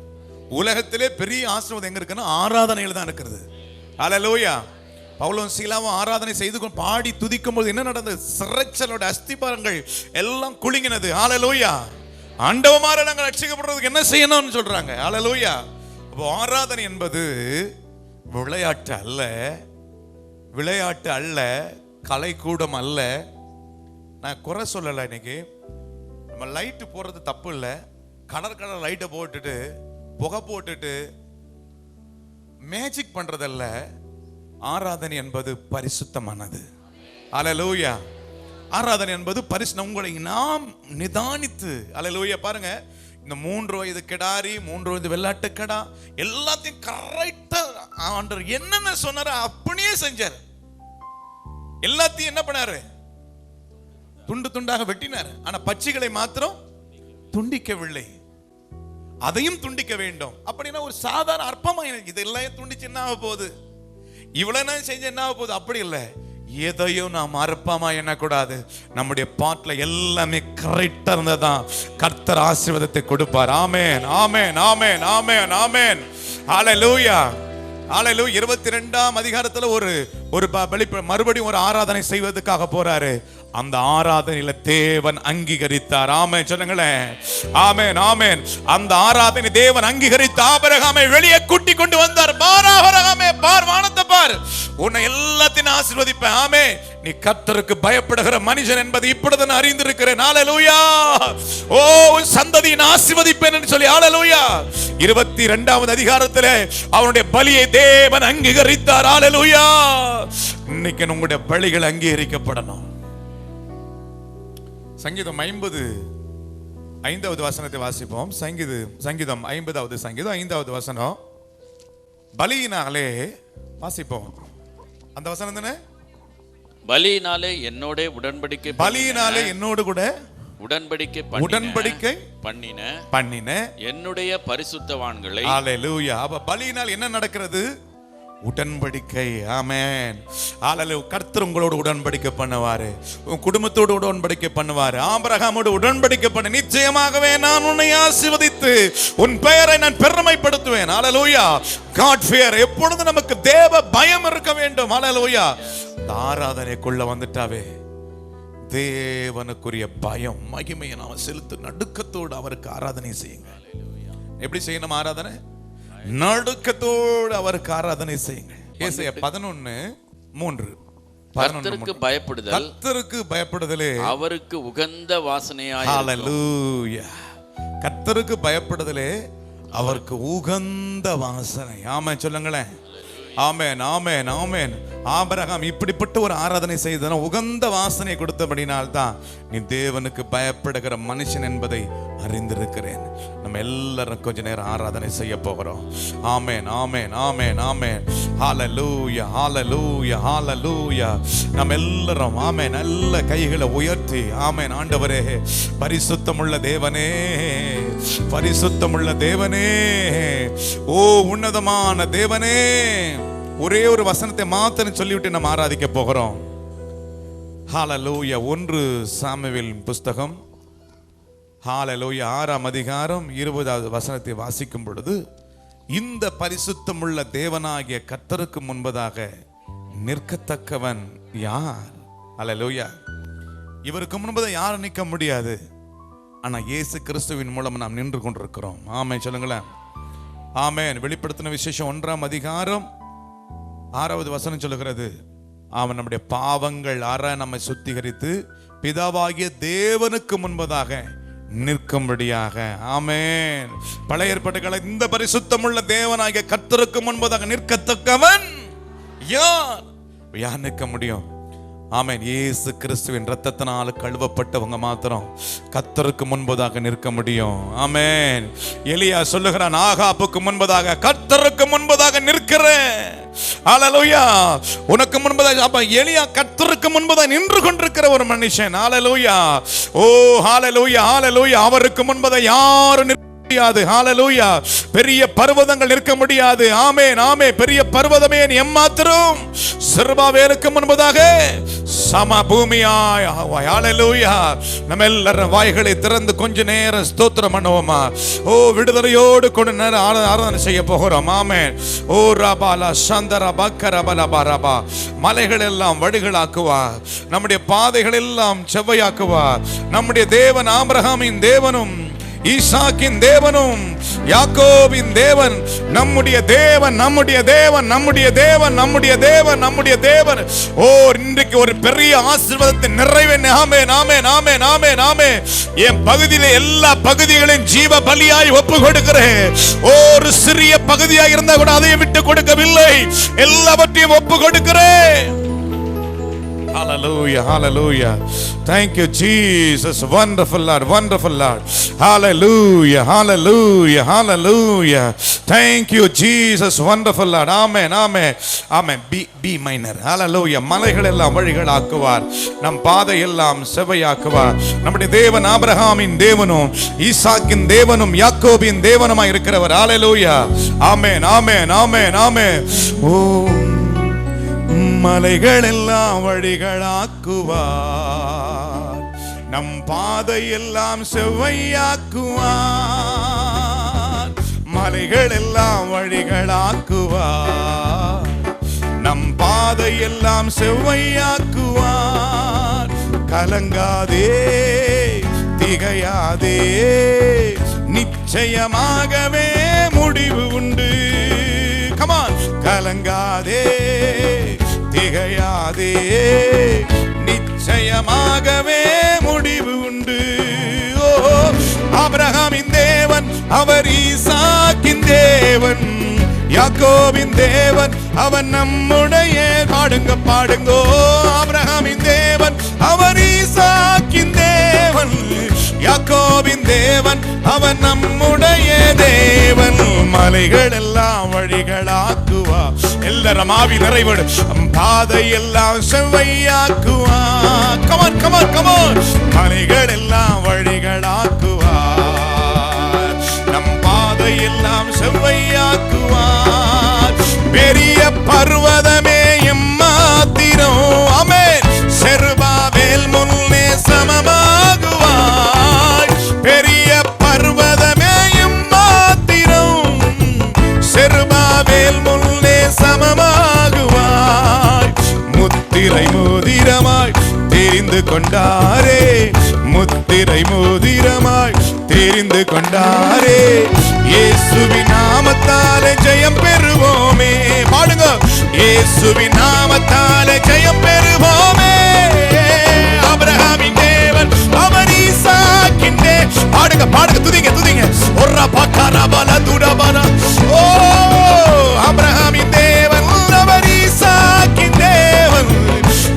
Speaker 1: உலகத்திலே பெரிய ஆசீர்வாதம் எங்க இருக்குன்னா ஆராதனையில தான் இருக்கிறது. அல்லேலூயா. பவுலும் சீலாவும் ஆராதனை செய்து பாடி துதிக்கும் போது என்ன நடந்தது? சிறைச்சலோட அஸ்திபாரங்கள் எல்லாம் குலுங்கினது. அல்லேலூயா. ஆண்டவமார நாங்கள் ரட்சிக்கப்படுறதுக்கு என்ன செய்யணும்னு சொல்றாங்க. அல்லேலூயா. அப்போ ஆராதனை என்பது விளையாட்டு அல்ல, கலைக்கூடம் அல்ல, நான் குறை சொல்லலை. இன்னைக்கு நம்ம லைட்டு போடுறது தப்பு இல்லை. கலர் லைட்டை போட்டுட்டு புகை போட்டுட்டு மேஜிக் பண்றதல்ல. ஆராதனை என்பது பரிசுத்தமானது. அல்லேலூயா. ஆராதனை என்பது உங்களை நாம் நிதானித்து. அல்லேலூயா. பாருங்க, இந்த 3 வயது கிடாரி, 3 வயது வெள்ளாட்டு கடா எல்லாத்தையும் கரெக்டா ஆண்டவர் என்னென்ன சொன்னாரோ அப்படியே செஞ்சார். எல்லாத்தையும் என்ன பண்ணாரு? துண்டு துண்டாக வெட்டினார். ஆனா பட்சிகளை மாத்திரம் துண்டிக்கவில்லை. அதையும் துண்டிக்க வேண்டும். அப்படின்னா ஒரு சாதாரண அற்பமா இதெல்லாம் துண்டிச்சு என்ன ஆக போகுது, இவ்வளவு செஞ்சு என்ன ஆக போகுது? அப்படி இல்லை. எதையும் நாம் அற்பமா எண்ணக்கூடாது. நம்முடைய பாட்டுல எல்லாமே கரெக்டா இருந்ததான் கர்த்தர் ஆசீர்வாதத்தை கொடுப்பார். ஆமென், ஆமென், ஆமென், ஆமென், ஆமென். ஹல்லேலூயா, ஹல்லேலூயா. 22ஆம் அதிகாரத்துல ஒரு மறுபடியும் ஒரு ஆராதனை செய்வதற்காக போறாரு. அந்த ஆராதனையில தேவன் அங்கீகரித்தார். ஆமென் சொல்லுங்களேன். ஆமென், ஆமென். அந்த ஆராதனை தேவன் அங்கீகரித்த ஆபிரகாமை வெளியே கூட்டி கொண்டு வந்தார். பார் ஆபிரகாமே, பார் வானத்தை பார், உன்னை எல்லாத்தையும் ஆசீர்வதிப்பேன். ஆமென். நீ கர்த்தருக்கு பயப்படுகிற மனுஷன் என்பதை இப்பொழுது நான் அறிந்திருக்கிறேன். ஹல்லேலூயா. ஓ, உன் சந்ததியை ஆசீர்வதிப்பேன் என்று சொல்லி. ஹல்லேலூயா. 22ஆவது அதிகாரத்திலே அவனுடைய பலியை தேவன் அங்கீகரித்தார். ஹல்லேலூயா. இன்னைக்கு உங்களுடைய பலிகள் அங்கீகரிக்கப்படணும். சங்கீதம் 50:5 வசனத்தை வாசிப்போம். சங்கீதம் 50வது சங்கீதம் 5வது வசனம். பலியினாலே வாசிப்போம். அந்த வசனம் தானே?
Speaker 2: பலியினாலே என்னோட உடன்படிக்கை,
Speaker 1: பலியினாலே என்னோடு கூட
Speaker 2: உடன்படிக்கை பண்ணின என்னுடைய பரிசுத்தவான்களை.
Speaker 1: ஹல்லேலூயா. அப்ப பலியினால் என்ன நடக்கிறது? உடன்படிக்கை. ஆமென். ஹல்லேலூயா. கர்த்தர் உங்களோடு உடன்படிக்கை பண்ணுவாரு, உன் குடும்பத்தோடு உடன்படிக்கை பண்ணுவாரு. ஆபிரகாமோடு உடன்படிக்கை பண்ண, நிச்சயமாகவே நான் உன்னை ஆசீர்வதித்து உன் பெயரை நான் பெருமைப்படுத்துவேன். ஹல்லேலூயா. God fear. எப்பொழுது நமக்கு தேவ பயம் இருக்க வேண்டும். ஹல்லேலூயா. ஆராதனைக்குள்ள வந்துட்டாவே தேவனுக்குரிய பயம், மகிமையை நாம செலுத்து நடுக்கத்தோடு அவருக்கு ஆராதனை செய்யுங்க. எப்படி செய்யணும் ஆராதனை? நடுக்கத்தோடு அவருக்கு ஆராதனை செய்யுங்க. ஏசாயா 11:3.
Speaker 2: கர்த்தருக்கு பயப்படுதல்,
Speaker 1: கர்த்தருக்கு பயப்படுதலே
Speaker 2: அவருக்கு உகந்த வாசனையாய்.
Speaker 1: ஹல்லேலூயா. கர்த்தருக்கு பயப்படுதலே அவருக்கு உகந்த வாசனை. ஆமென் சொல்லுங்களேன். ஆமென், ஆமென், ஆமென். ஆபிரகாம் இப்படிப்பட்ட ஒரு ஆராதனை செய்தன உகந்த வாசனை கொடுத்தபடினால் தான் நீ தேவனுக்கு பயப்படுகிற மனுஷன் என்பதை அறிந்திருக்கிறேன். நம்ம எல்லாரும் கொஞ்ச நேரம் ஆராதனை செய்ய போகிறோம். ஆமென், ஆமென், ஆமென், ஆமென். ஹல்லேலூயா, ஹல்லேலூயா, ஹல்லேலூயா. நம்ம எல்லாரும் ஆமென் நல்ல கைகளை உயர்த்தி ஆமென். ஆண்டவரே, பரிசுத்தமுள்ள தேவனே, பரிசுத்தமுள்ள தேவனே, ஓ உன்னதமான தேவனே. ஒரே ஒரு வசனத்தை மாத்திரம் சொல்லிவிட்டு நம்ம ஆராதிக்க போகிறோம். ஹல்லேலூயா. 1 சாமுவேல் புஸ்தகம், ஹல்லேலூயா, 6ஆம் அதிகாரம் 20வது வசனத்தை வாசிக்கும் பொழுது, இந்த பரிசுத்தமுள்ள தேவனாகிய கர்த்தருக்கு முன்பதாக நிற்கத்தக்கவன் யார்? ஹல்லேலூயா. இவருக்கு முன்பதாக யாரும் நிற்க முடியாது. ஆனா இயேசு கிறிஸ்துவின் மூலம் நாம் நின்று கொண்டிருக்கிறோம். ஆமென் சொல்லுங்களேன். ஆமென். வெளிப்படுத்தின விசேஷம் 1ஆம் அதிகாரம் 6வது வசனம் சொல்லுகிறது, அவன் நம்முடைய பாவங்கள் நம்மை சுத்திகரித்து பிதாவாகிய தேவனுக்கு முன்பதாக நிற்கும்படியாக. ஆமென். பழைய ஏற்பாட்டுகளை இந்த பரிசுத்தமுள்ள தேவனாகிய கர்த்தருக்கு முன்பதாக நிற்கத்தக்கவன் யார்? யார் நிற்க முடியும்? ஆமென். இயேசு கிறிஸ்துவின் இரத்தத்தினால் கழுவப்பட்டவங்க மாத்திரம் கர்த்தருக்கு முன்பதாக நிற்க முடியும். ஆமென். எலியா சொல்லுகிறான், ஆகாபுக்கு முன்பதாக கர்த்தருக்கு முன்பதாக நிற்கிறேன். ஹல்லேலூயா. உனக்கு முன்பதாக. அப்ப எலியா கர்த்தருக்கு முன்பதாக நின்று கொண்டிருக்கிற ஒரு மனுஷன். ஹல்லேலூயா. ஓ ஹல்லேலூயா, ஹல்லேலூயா. அவருக்கு முன்பதாக யாரும் நிற்க முடியாது. ஹல்லேலூயா. பெரிய பர்வதங்கள் நிற்க முடியாது. ஆமென், ஆமென். பெரிய பர்வதமே நீ எம்மாத்திரம் செருபாபேலுக்கு முன்பதாக சம பூமியாய். ஹல்லேலூயா. நம்ம எல்லாரும் வாய்களை திறந்து கொஞ்ச நேரம் ஸ்தோத்திரம் பண்ணுவோமா? ஓ விடுதலையோடு கொண்டு நேரம் ஆராதனை செய்ய போகிறோம். ஆமென். ஓ ரபாலா சந்தரா பக்கரபலா பரபா. மலைகள் எல்லாம் வடிகளாக்குவா, நம்முடைய பாதைகள் எல்லாம் செவ்வையாக்குவா. நம்முடைய தேவன் ஆபிரகாமின் தேவனும் ஈசாக்கின் தேவனும் யாக்கோபின் தேவன் நம்முடைய தேவன், நம்முடைய தேவன், நம்முடைய தேவன், நம்முடைய தேவன், நம்முடைய தேவன். ஓ, இன்றைக்கு ஒரு பெரிய ஆசீர்வாதத்தின் நிறைவே. ஆமென், ஆமென், ஆமென், ஆமென், ஆமென். என் பகுதியில எல்லா பகுதிகளையும் ஜீவ பலியாய் ஒப்பு கொடுக்கிறேன். ஒரு சிறிய பகுதியாக இருந்தா கூட அதையும் விட்டு கொடுக்கவில்லை, எல்லாவற்றையும் ஒப்பு கொடுக்கிறேன். Hallelujah, hallelujah. Thank you, Jesus. Wonderful Lord, wonderful Lord. Hallelujah, hallelujah, hallelujah. Thank you, Jesus. Wonderful Lord. Amen, amen, amen. B minor. Hallelujah. மலைகள் எல்லாம் வழிகளாக்குவார், நம் பாதை எல்லாம் செவ்வையாக்குவார். நம்முடைய தேவன் ஆபிரகாமின் தேவனும் ஈசாக்கின் தேவனும் யாக்கோபின் தேவனுமாய் இருக்கிறவர். Hallelujah. Amen, amen, amen, amen. Oh, மலைகள் எல்லாம் வழிகளாக்குவார், நம் பாதை எல்லாம் செவ்வையாக்குவார். மலைகள் எல்லாம் வழிகளாக்குவார், நம் பாதை எல்லாம் செவ்வையாக்குவார். கலங்காதே, திகையாதே, நிச்சயமாகவே முடிவு உண்டு. கமான், கலங்காதே, திகையாதே, நிச்சயமாகவே முடிவு உண்டு. ஓ, ஆபிரகாமின் தேவன் அவர் ஈசாக்கின் தேவன், யாக்கோபின் தேவன் அவன் நம்முடைய. பாடுங்க பாடுங்கோ. ஆபிரகாமின் தேவன் அவர் ஈசாக்கின் தேவன், யாக்கோபின் தேவன் அவன் நம்முடைய தேவன். மலைகள் எல்லாம் வழிகளாக்குவா, எல்லாரும் ஆவி நிறைவடு, பாதை எல்லாம் செவ்வையாக்குவா. Come on come on come on. மலைகள் எல்லாம் வழிகளாக்குவா, நம் பாதை எல்லாம் செவ்வையாக்குவா. பெரிய பர்வதமே எம்மாத்திரம், ஆமென், செருபாபேல் முன்னே சமமாகுவாய். பெரிய பர்வதமே எம்மாத்திரம், செருபாபேல் முன்னே சமமாகுவாய். முத்திரை மோதிரமாய் தெரிந்து கொண்டாரே, முத்திரை மோதிரமாய் தெரிந்து கொண்டாரே. இயேசுவின் நாமத்தாலே ஜெயம் பெறுவோமே. பாடுங்க, இயேசுவின் நாமத்தாலே ஜெயம் பெறுவோமே. ஆபிரகாமின் தேவன் அவர் ஈசாக்கின் தேவன். பாடுங்க பாடுங்க, துதிங்க துதிங்க. ஒரா பாக்காரா பாலா துடா பாலா. ஓ, ஆபிரகாமின் தேவன் அவர் ஈசாக்கின் தேவன்,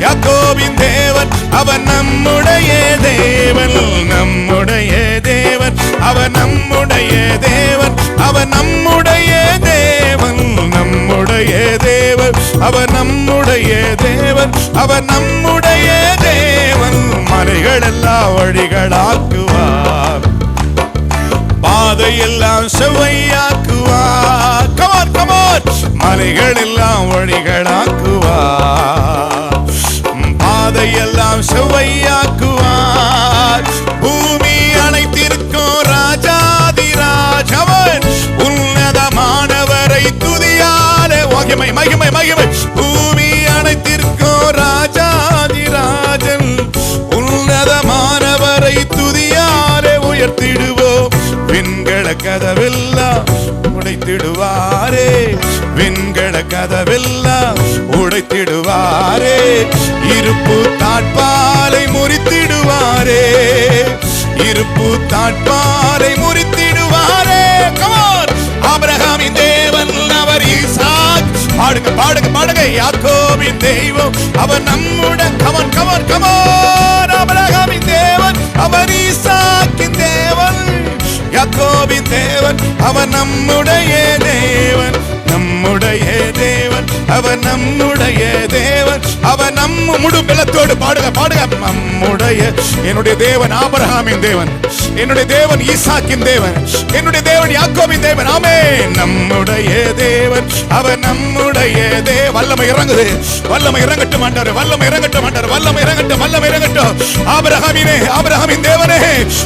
Speaker 1: யாக்கோபின் தேவன் அவன் நம்முடைய தேவன், நம்முடைய தேவன் அவன் நம்முடைய தேவன், அவன் நம்முடைய தேவன், நம்முடைய தேவன் அவன் நம்முடைய தேவன், அவன் நம்முடைய தேவன். மலைகள் எல்லாம் வழிகளாக்குவார், பாதை எல்லாம் செவ்வையாக்குவார். Come on come on. மலைகள் எல்லாம் வழிகளாக்குவார், பாதை எல்லாம் செவ்வையாக்குவார். பூமி அனைத்திற்கும் ராஜாதிராஜவன், உன்னதமானவரை துதியாலே. மகிமை மகிமை மகிமை. பூமி அனைத்திற்கும் ராஜாதிராஜன், உன்னதமானவரை துதியாலே உயர்த்திடுவோம். விண்கள கதவெல்லாம் உடைத்திடுவாரே, விண்கள கதவெல்லாம் உடைத்திடுவாரே. இருப்பு தாட்பாலை முறித்திடுவாரே, இருப்பு தாட்பாலை முறித்திடுவாரே. கமான். ஆபிரகாமின் தேவன் அவர் ஈசாக். பாடுங்க பாடுங்க பாடுங்க. யாக்கோபின் தெய்வம் அவன் நம்முடன். Come on come on come on. ஆபிரகாமின் தேவன் அவர் ஈசாக்கின் தேவன், யாக்கோபின் தேவன் அவன் நம்முடைய தேவன், நம்முடைய தேவன் அவன் நம்முடைய தேவன், அவன் நம்ம முழு பலத்தோடு. பாடுங்க பாடுங்க. நம்முடைய, என்னுடைய தேவன் ஆபிரகாமின் தேவன், என்னுடைய தேவன் ஈசாக்கின் தேவன், என்னுடைய தேவன் யாக்கோபின் தேவன். ஆமென். நம்முடைய தேவன் அவன் நம்முடைய தேவன். வல்லமை இறங்குது, வல்லமை இறங்கட்டும் ஆண்டவரே, வல்லமை இறங்கட்டும் ஆண்டவரே, வல்லமை இறங்கட்டும், வல்லமை இறங்கட்டும். ஆபிரகாமினே, ஆபிரகாமின் தேவனே,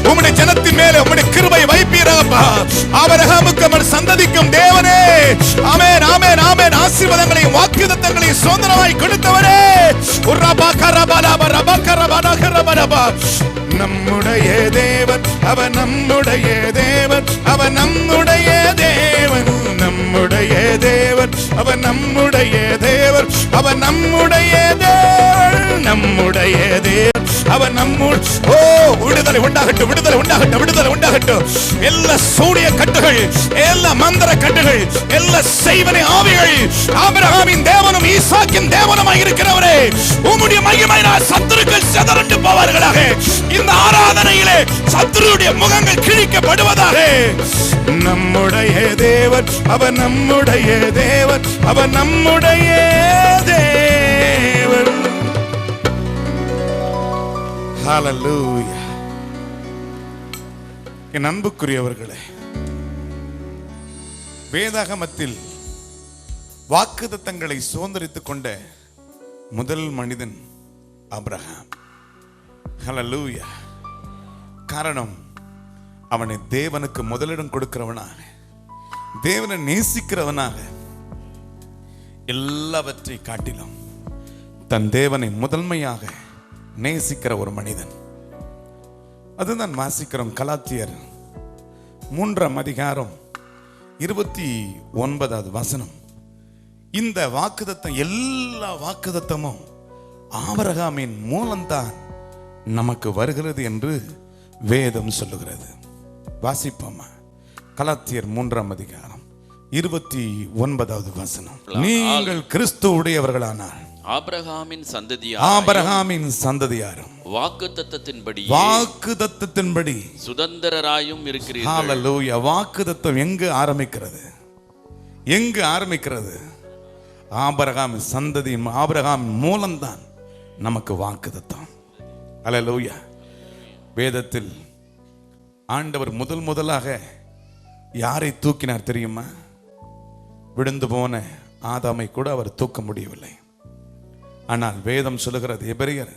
Speaker 1: உம்முடைய ஜனத்தின் மேலே உம்முடைய கிருபை வைப்பீராப்பா. ஆபிரகாமுக்கு அவர் சந்ததிக்கும் தேவனே. ஆமென் ஆமென் ஆமென். ஆசீர்வாதங்களையும் வாக்குத்தத்தங்களையும் சுதந்திரமாய் கொடுத்தவரே. உர்ரபா கரபலப ரப கரபன கரபனபா. நம்முடைய தேவன், அவர் நம்முடைய தேவன், அவர் நம்முடைய தேவன், நம்முடைய தேவன், அவர் நம்முடைய தேவன், அவர் நம்முடைய தேவன், நம்முடைய தேவன், அவர் நம்முடைய. ஓ, விடுதலை உண்டாகட்டும், விடுதலை உண்டாகட்டும், விடுதலை உண்டாகட்டும். எல்லா சூரிய கட்டுகள், எல்லா மந்திர கட்டுகள், எல்லா செய்வனை ஆவிகள், ஆபிரகாமின் தேவனும் ஈசாக்கின் தேவனுமாய் இருக்கிறவரே, உம்முடைய மகிமையினால் சத்துருக்கள் சிதறண்டு போவார்களாக. இந்த ஆராதனையிலே சத்துருடைய முகங்கள் கிழிக்கப்படுவதாக. நம்முடைய தேவன், அவர் நம்முடைய தேவன், அவர் நம்முடைய தேவன். ஹல்லேலூயா. என் அன்புக்குரியவர்களே, வேதாகமத்தில் வாக்குத்தத்தங்களை சுதந்தரித்துக் கொண்ட முதல் மனிதன் ஆபிரகாம். ஹல்லேலூயா. காரணம், அவனை தேவனுக்கு முதலிடம் கொடுக்கிறவனாக, தேவனை நேசிக்கிறவனாக, எல்லாவற்றை காட்டிலும் தன் தேவனை முதன்மையாக நேசிக்கிற ஒரு மனிதன். அதுதான் வாசிக்கிறோம். கலாத்தியர் 3:29 இந்த வாக்குத்தத்தம், எல்லா வாக்குத்தத்தமும் ஆபிரகாமின் மூலம்தான் நமக்கு வருகிறது என்று வேதம் சொல்லுகிறது. வாசிப்போமா? கலாத்தியர் 3:29. நீங்கள் கிறிஸ்துவுடையவர்களானால்
Speaker 2: ஆபிரகாமின் சந்ததியாரும் வாக்குத்தத்தத்தின்படி சுதந்திரராயும் இருக்கிறீர்கள்.
Speaker 1: ஹல்லேலூயா. வாக்குத்தத்தம் எங்கு ஆரம்பிக்கிறது? எங்கு ஆரம்பிக்கிறது? ஆபிரகாமின் சந்ததி, ஆபிரகாமின் மூலம்தான் நமக்கு வாக்குத்தத்தம். ஹல்லேலூயா. வேதத்தில் ஆண்டவர் முதலாக யாரை தூக்கினார் தெரியுமா? விழுந்து போன ஆதாமை கூட அவர் தூக்க முடியவில்லை. ஆனால் வேதம் சொல்லுகிறது, எபிரெயர்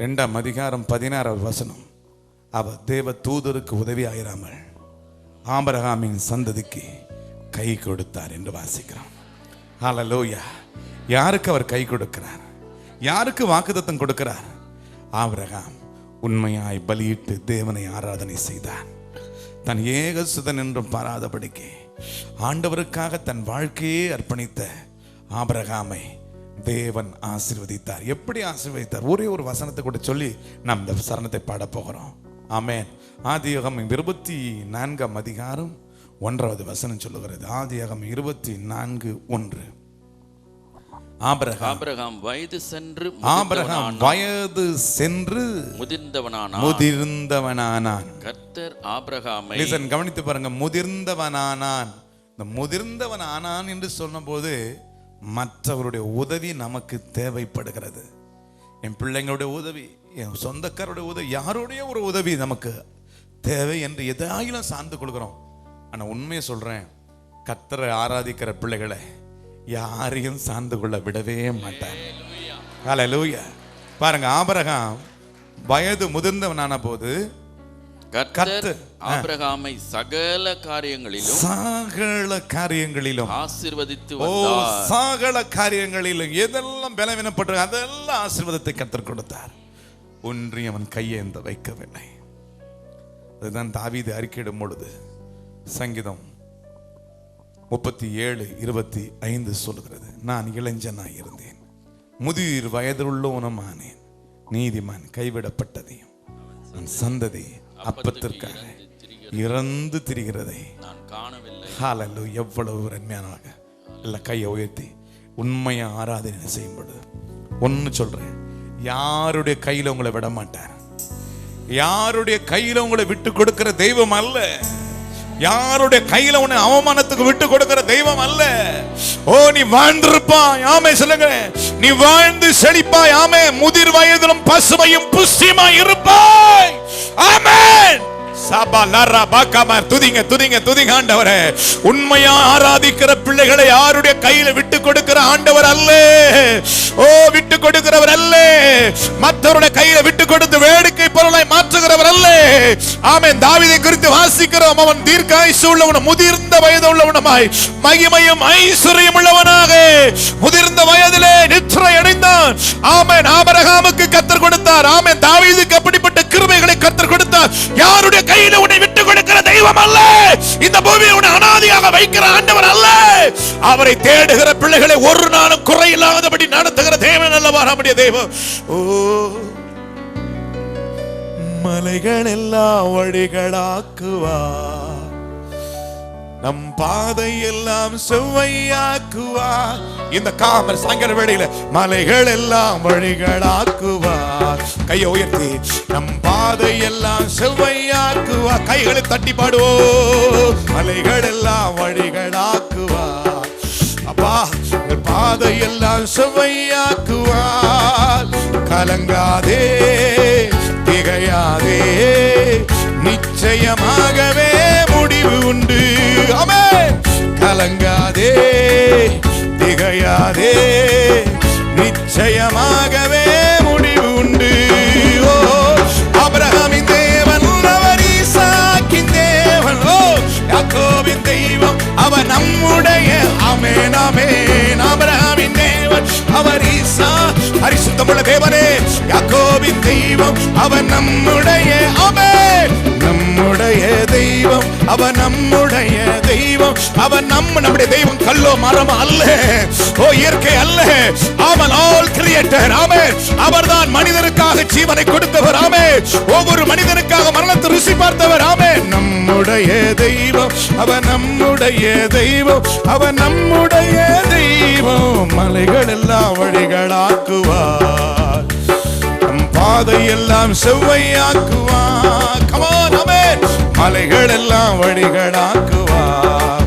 Speaker 1: 2:16 அவர் தேவ தூதருக்கு உதவி ஆயிராமல் ஆபிரகாமின் சந்ததிக்கு கை கொடுத்தார் என்று வாசிக்கிறோம். ஹல்லேலூயா. யாருக்கு அவர் கை கொடுக்கிறார்? யாருக்கு வாக்குத்தத்தம் கொடுக்கிறார்? ஆபிரகாம் உண்மையாய் பலியிட்டு தேவனை ஆராதனை செய்தார். தன் ஏகசுதன் என்றும் பாராதபடிக்கு ஆண்டவருக்காக தன் வாழ்க்கையே அர்ப்பணித்த ஆபிரகாமை தேவன் ஆசீர்வதித்தார். எப்படி ஆசீர்வதித்தார்? ஒரே ஒரு வசனத்தை கூட சொல்லி நாம் இந்த சரணத்தை பாட போகிறோம். ஆமென். ஆதியாகமம் 24:1 சொல்லுகிறது. ஆதியாகமம் 24:1.
Speaker 2: ஆபிரகாம் வயது சென்று முதிர்ந்தவனானான். கர்த்தர் ஆபிரகாமை,
Speaker 1: கவனித்து பாருங்க, முதிர்ந்தவனானான். இந்த முதிர்ந்தவனானான் என்று சொன்னபோது மற்றவருடைய உதவி நமக்கு தேவைப்படுகிறது. என் பிள்ளைங்களுடைய உதவி, என் சொந்தக்காரோட உதவி, யாருடைய ஒரு உதவி நமக்கு தேவை என்று எதாயிலும் சார்ந்து கொள்கிறோம். ஆனா உண்மையை சொல்றேன், கர்த்தரை ஆராதிக்கிற பிள்ளைகளை யாரையும் சார்ந்து கொள்ள விடவே மாட்டார். ஹல்லேலூயா. பாருங்க, ஆபிரகாம் வயது முதிர்ந்தவனான போது
Speaker 2: கர்த்தர் ஆபிரகாமை சகல காரியங்களிலும் ஆசீர்வதித்து வந்தார்.
Speaker 1: சகல காரியங்களிலும் எதெல்லாம் பலவீனப்பட்டு அதெல்லாம் ஆசீர்வாதத்தை கர்த்தர் கொடுத்தார். ஒன்றி அவன் கையேந்த வைக்கவில்லை. அதுதான் தாவீது அறிக்கையிடும் பொழுது சங்கீதம் 37:25 சொல்லுகிறது, நான் இளைஞனாய் இருந்தேன், முதிர் வயதுள்ளவனுமானேன், நீதிமான் கைவிடப்பட்டதையும் நான் சந்ததி அப்பத்திற்காக இறந்து திரிகிறதை
Speaker 2: நான் காணவில்லை.
Speaker 1: ஹல்லேலூயா. எவ்வளவு அருமையானவங்க. எல்லாம் கையை உயர்த்தி உண்மையா ஆராதனை செய்யும் பொழுது ஒன்னு சொல்றேன், யாருடைய கையில உங்களை விட மாட்டார். யாருடைய கையில உங்களை விட்டு கொடுக்கிற தெய்வம் அல்ல. யாருடைய கையில உன்னை அவமானத்துக்கு விட்டு கொடுக்கிற தெய்வம் அல்ல. ஓ, நீ வாழ்ந்திருப்பாய். ஆமே சொல்லுங்க. நீ வாழ்ந்து செழிப்பாய். ஆமே. முதிர் வயதிலும் பசுமையும் புஷ்டியுமாய் இருப்பாய். ஆமென். துதிங்க ஆண்டவரே. உண்மையா ஆராதிக்கிற பிள்ளைகளை யாருடைய கையில விட்டு கொடுக்கிற ஆண்டவர் அல்ல. ஓ, விட்டு கொடுக்கிறவர் அல்ல. மற்றவருடைய கையில விட்டு கொடுத்து வேடிக்கை பொருளை மாற்றுகிறவர் அல்ல. ஆமென். தாவீதை குறித்து வாசிக்கிறோம், அவன் தீர்க்காயுசு உள்ளவனும் முதிர்ந்த வயது உள்ளவனுமாய் மகிமையும் ஐஸ்வர்யம் உள்ளவனாக முதிர்ந்த வயதிலே நித்திரை அடைந்தான். ஆமென். ஆபிரகாமுக்கு கர்த்தர் கொடுத்தார். ஆமென். தாவீதுக்கு அப்படிப்பட்ட இருக்கிறார். யாருடைய கையில உன்னை விட்டு கொடுக்கிற தெய்வம் அல்ல. இந்த பூமியை உன்னை அனாதையாக வைக்கிற ஆண்டவர் அல்ல. அவரை தேடுகிற பிள்ளைகளை ஒரு நாளும் குறையில்லாதபடி நடத்துகிற தேவன் அல்லவா நம்முடைய தெய்வம். ஓ, மலைகள் எல்லாம் வழிகளாக்குவார், நம் பாதை எல்லாம் செவ்வையாக்குவார். இந்த காமர் சாயங்கால வேளையில மலைகள் எல்லாம் வழிகளாக்குவார். கையை உயர்த்தி நம் பாதை எல்லாம் செவ்வையாக்குவார். கைகளை தட்டி பாடுவோம். மலைகள் எல்லாம் வழிகளாக்குவார். அப்பா, பாதை எல்லாம் செவ்வையாக்குவார். கலங்காதே, திகையாதே, நிச்சயமாகவே முடிவு உண்டு. ஆமென். கலங்காதே, திகையாதே, நிச்சயமாகவே முடிவு உண்டு. ஓ, ஆபிரகாமின் தேவன் அவர், ஈசாக்கின் தேவன், ஓ யாக்கோபின் தெய்வம் அவர் நம்முடைய. ஆமென், ஆமென். ஆபிரகாமின் தேவன் அவர், ஈசா பரிசுத்தமுள்ள தேவனே. யாக்கோபின் தெய்வம் அவர் நம்முடைய. ஆமென். நம்முடைய தெய்வம் அவர், நம்முடைய தெய்வம் அவர். நம்முடைய தெய்வம் கல்லோ மரமோ அல்ல, ஓ இயற்கை அல்ல. அவன் ஆல் கிரியேட்டர். ஆமென். அவர்தான் மனிதனுக்காக ஜீவனை கொடுத்தவர். ஆமென். ஒவ்வொரு மனிதனுக்காக மரணத்தை ருசி பார்த்தவர். ஆமென். நம்முடைய தெய்வம் அவர், நம்முடைய தெய்வம் அவர், நம்முடைய தெய்வம். மலைகள் எல்லாம் வழிகளாக்குவார், நம் பாதை எல்லாம் செவ்வையாக்குவார். Come on, ஆமென். மலைகள் எல்லாம் வழிகளாக்குவார்,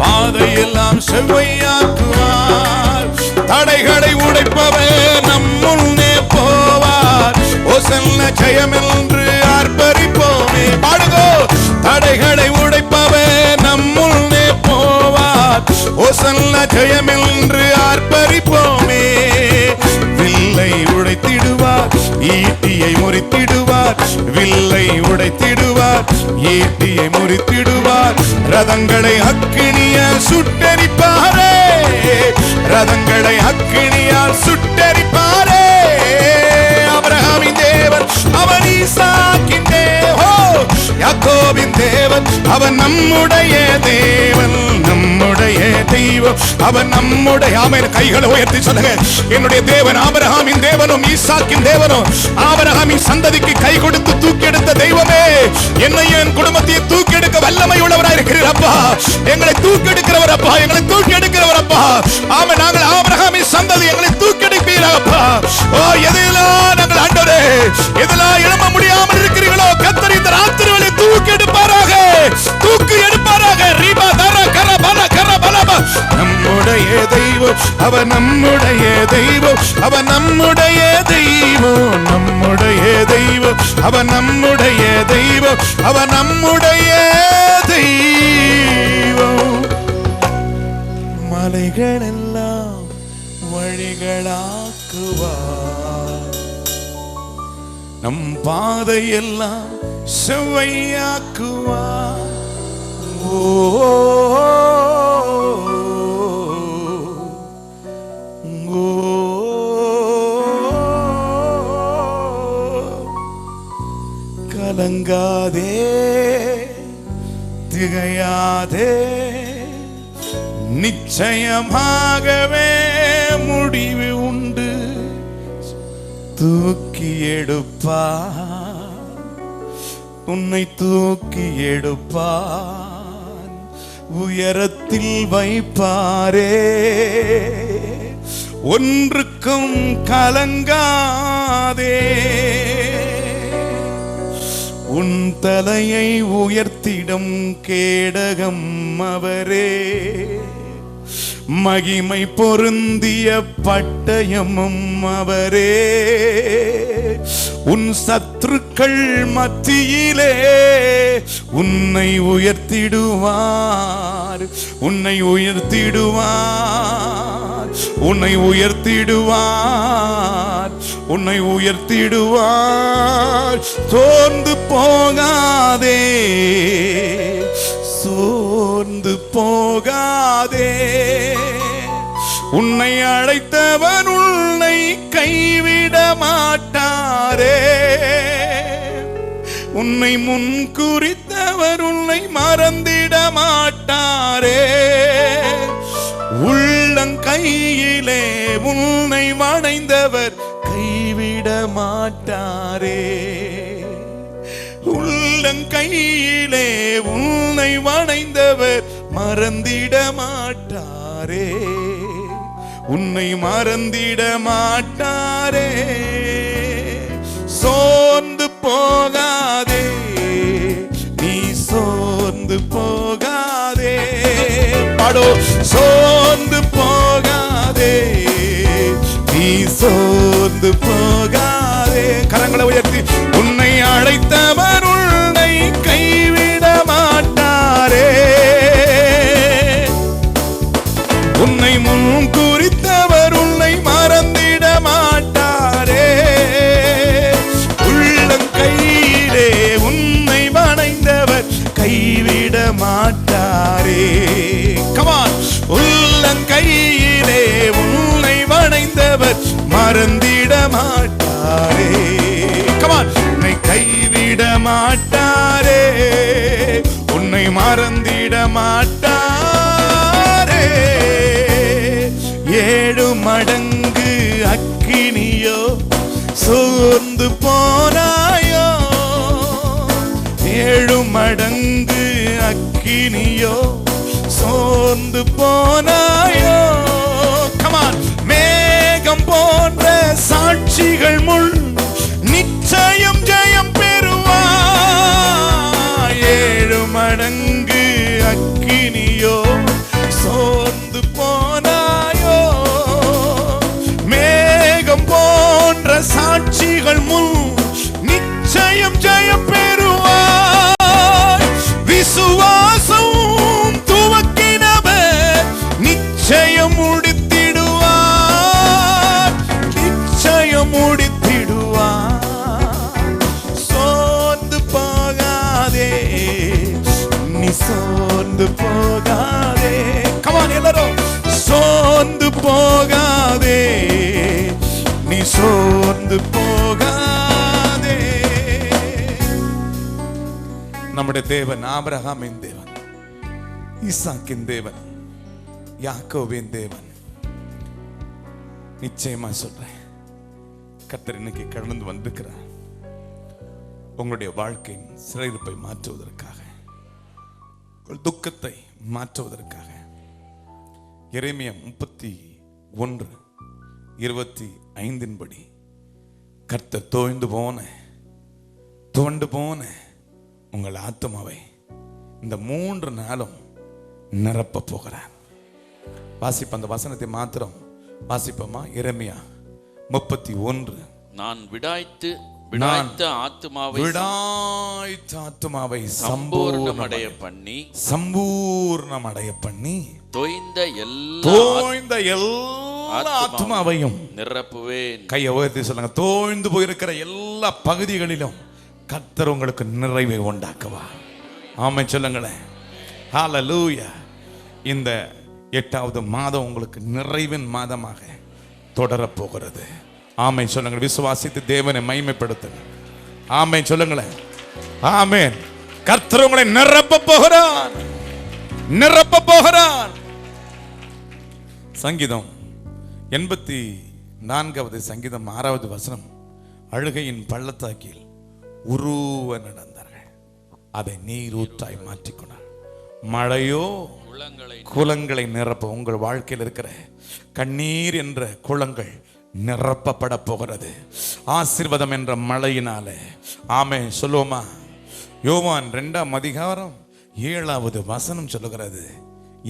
Speaker 1: பாதை எல்லாம் செவ்வையாக்குவார். தடைகளை உடைப்பவர் நம் முன்னே போவார். ஓசன்ன ஜெயம் என்று ஆர்ப்பரிப்போமே. பாடுகோ. தடைகளை உடைப்பவர் நம் முன்னே போவார். ஓசன்ன ஜெயம் என்று ஆர்ப்பரிப்போமே. வில்லை உடைத்திடுவார், ஈட்டியை முறித்திடுவார். வில்லை உடைத்திடுவார், ஈட்டியை முறித்திடுவார். ரதங்களை அக்கினிய சுட்டெரிப்பாரே, ரதங்களை அக்கினியால் சுட்டெரிப்பாரே. ஆபிரகாமின் தேவன் அவர், ஈசாக்கின் தேவன், யாக்கோபின் தேவன் அவர், நம்முடைய தேவன். நம்முடைய தெய்வம் அவர், நம்முடைய. ஆமென். கைகளை உயர்த்தி சொல்லுங்க. என்னுடைய தேவன் ஆபிரகாமின் தேவனும் ஈசாக்கின் தேவனும், ஆபிரகாமின் சந்ததிக்கு கை கொடுத்து தூக்கி எடுத்த தெய்வமே, என்னையும் என் குடும்பத்தையும் தூக்கி எடுக்க வல்லமை உள்ளவராக இருக்கிறீர் அப்பா. எங்களை தூக்கி எடுக்கிறவர் அப்பா, எங்களை தூக்கி எடுக்கிறவர் அப்பா. ஆமென். நாங்கள் ஆபிரகாமின் சந்ததி, எங்களை தூக்கி எடுப்பீராப்பா. ஓ, எதெல்லாம் நாங்கள் ஆண்டவரே, எதெல்லாம் எழும்ப முடியாமல் இருக்கிறீர்களோ கர்த்தர் இந்த ராத்திரிகளை தூக்கி எடுப்பாராக, தூக்கி எடுப்பாராக. ரீபா தர கர பல கர பலபா. நம்முடைய தெய்வம் அவர், நம்முடைய தெய்வம் அவர், நம்முடைய தெய்வம். நம்முடைய தெய்வம் அவர், நம்முடைய தெய்வம் அவர், நம்முடைய தெய்வம். மலைகள் எல்லாம் வழிகளாக்குவார், நம் பாதை எல்லாம் செவ்வையாக்குவார். ஓ, கலங்காதே, திகையாதே, நிச்சயமாகவே முடிவு உண்டு. தூக்கி எடுப்பார், உன்னை தூக்கி எடுப்பார், உயரத்தில் வைப்பாரே. ஒன்றுக்கும் கலங்காதே, உன் தலையை உயர்த்திடும் கேடகம் அவரே. மகிமை பொருந்திய பட்டயமும் அவரே. உன் சத்துருக்கள் மத்தியிலே உன்னை உயர்த்திடுவார், உன்னை உயர்த்திடுவார், உன்னை உயர்த்திடுவார், உன்னை உயர்த்திடுவார். சோர்ந்து போகாதே, சோர்ந்து போகாதே. உன்னை அழைத்தவன் உன்னை கைவிட மாட்டாரே. உன்னை முன் குறித்தவர் உன்னை மறந்திட மாட்டாரே. உள்ளங்கையிலே உன்னை வணைந்தவர் கைவிட மாட்டாரே. உள்ளங்கையிலே உன்னை வணைந்தவர் மறந்திட மாட்டாரே. உன்னை மறந்திட மாட்டாரே. சோர்ந்து போகாதே, நீ சோர்ந்து போகாதே. பாடோ, சோர்ந்து போகாதே, நீ சோர்ந்து போகாதே. கரங்களை உயர்த்தி, உன்னை அழைத்தவர் உன்னை கைவிட மாட்டாரே. உன்னை முன் குறித்தவர் உன்னை மறந்திட மாட்டாரே. உள்ளங்கையிலே உன்னை வணைந்தவர் கைவிட மாட்டாரே. கமான், உள்ளங்கையிலே உன்னை வணைந்தவர் மறந்திட மாட்டாரே. கமான், உன்னை கைவிட மாட்டாரே. உன்னை மறந்திட மாட்டாரே. 7 மடங்கு அக்கினியோ சோர்ந்து போனாயோ. 7 மடங்கு அக்கினியோ சோர்ந்து போனாயோ. கமான், மேகம் போன்ற சாட்சிகள் முன் நிச்சயம் ஜெயம் பெறுவாய். 7 மடங்கு அக்கினியோ சோர்ந்து போனாயோ. மேகம் போன்ற சாட்சிகள் முன் நிச்சயம் ஜெயம் பெறுவாய். விசுவாசம் துவக்கினவர் நிச்சயம் முடித்திடுவார். நிச்சயம் முடித்திடுவார். சோர்ந்து போகாதே, நீ சோர்ந்து போகாதே. கமான் எல்லாரும், சோர்ந்து போகாதே, நீ சோர்ந்து போகாதே. நம்முடைய தேவன் ஆபிரகாமின் தேவன், ஈசாக்கின் தேவன், யாக்கோபின் தேவன். நிச்சயமா சொல்றேன், கர்த்தர் இன்னைக்கு கடந்து வந்திருக்கிறார் உங்களுடைய வாழ்க்கையின் சிறையிருப்பை மாற்றுவதற்காக, துக்கத்தை மாற்றுவதற்காக. எரேமியா 31:25 படி கர்த்தர் துவண்டு போன உங்கள் ஆத்துமாவை இந்த 3 நாளும் நிரப்ப போகிறார். வாசிப்ப அந்த வசனத்தை மாத்திரம் வாசிப்போமா? எரேமியா 31.
Speaker 2: நான் விடாய்த்த ஆத்துமாவை சம்பூர்ணமடைய பண்ணி தோய்ந்த எல்லா ஆத்துமாவையும் நிரப்புவேன்.
Speaker 1: கையை உயர்த்தி சொல்லுங்க, தோய்ந்து போயிருக்கிற எல்லா பகுதிகளிலும் கர்த்தர் உங்களுக்கு நிறைவை உண்டாக்குவா. ஆமென் சொல்லுங்களேன். ஹல்லேலூயா. இந்த 8வது மாதம் உங்களுக்கு நிறைவின் மாதமாக தொடரப் போகிறது. ஆமென் சொல்லுங்கள். விசுவாசித்து தேவனை மகிமைப்படுத்துங்க. ஆமென் சொல்லுங்களேன். ஆமென். கர்த்தர் உங்களை நிரப்ப போகிறார். சங்கீதம் 84வது சங்கீதம் 6வது வசனம், அழுகையின் பள்ளத்தாக்கில் உருவ நடந்தார்கள், அதை நீர் ஊற்றாய் மாற்றிக்கொண்டார். மழையோ குளங்களை நிரப்ப. உங்கள் வாழ்க்கையில் இருக்கிற கண்ணீர் என்ற குளங்கள் நிரப்பப்பட போகிறது ஆசீர்வாதம் என்ற மழையினாலே. ஆமென் சொல்லுவோமா? யோவான் 2:7வது வசனம் சொல்லுகிறது.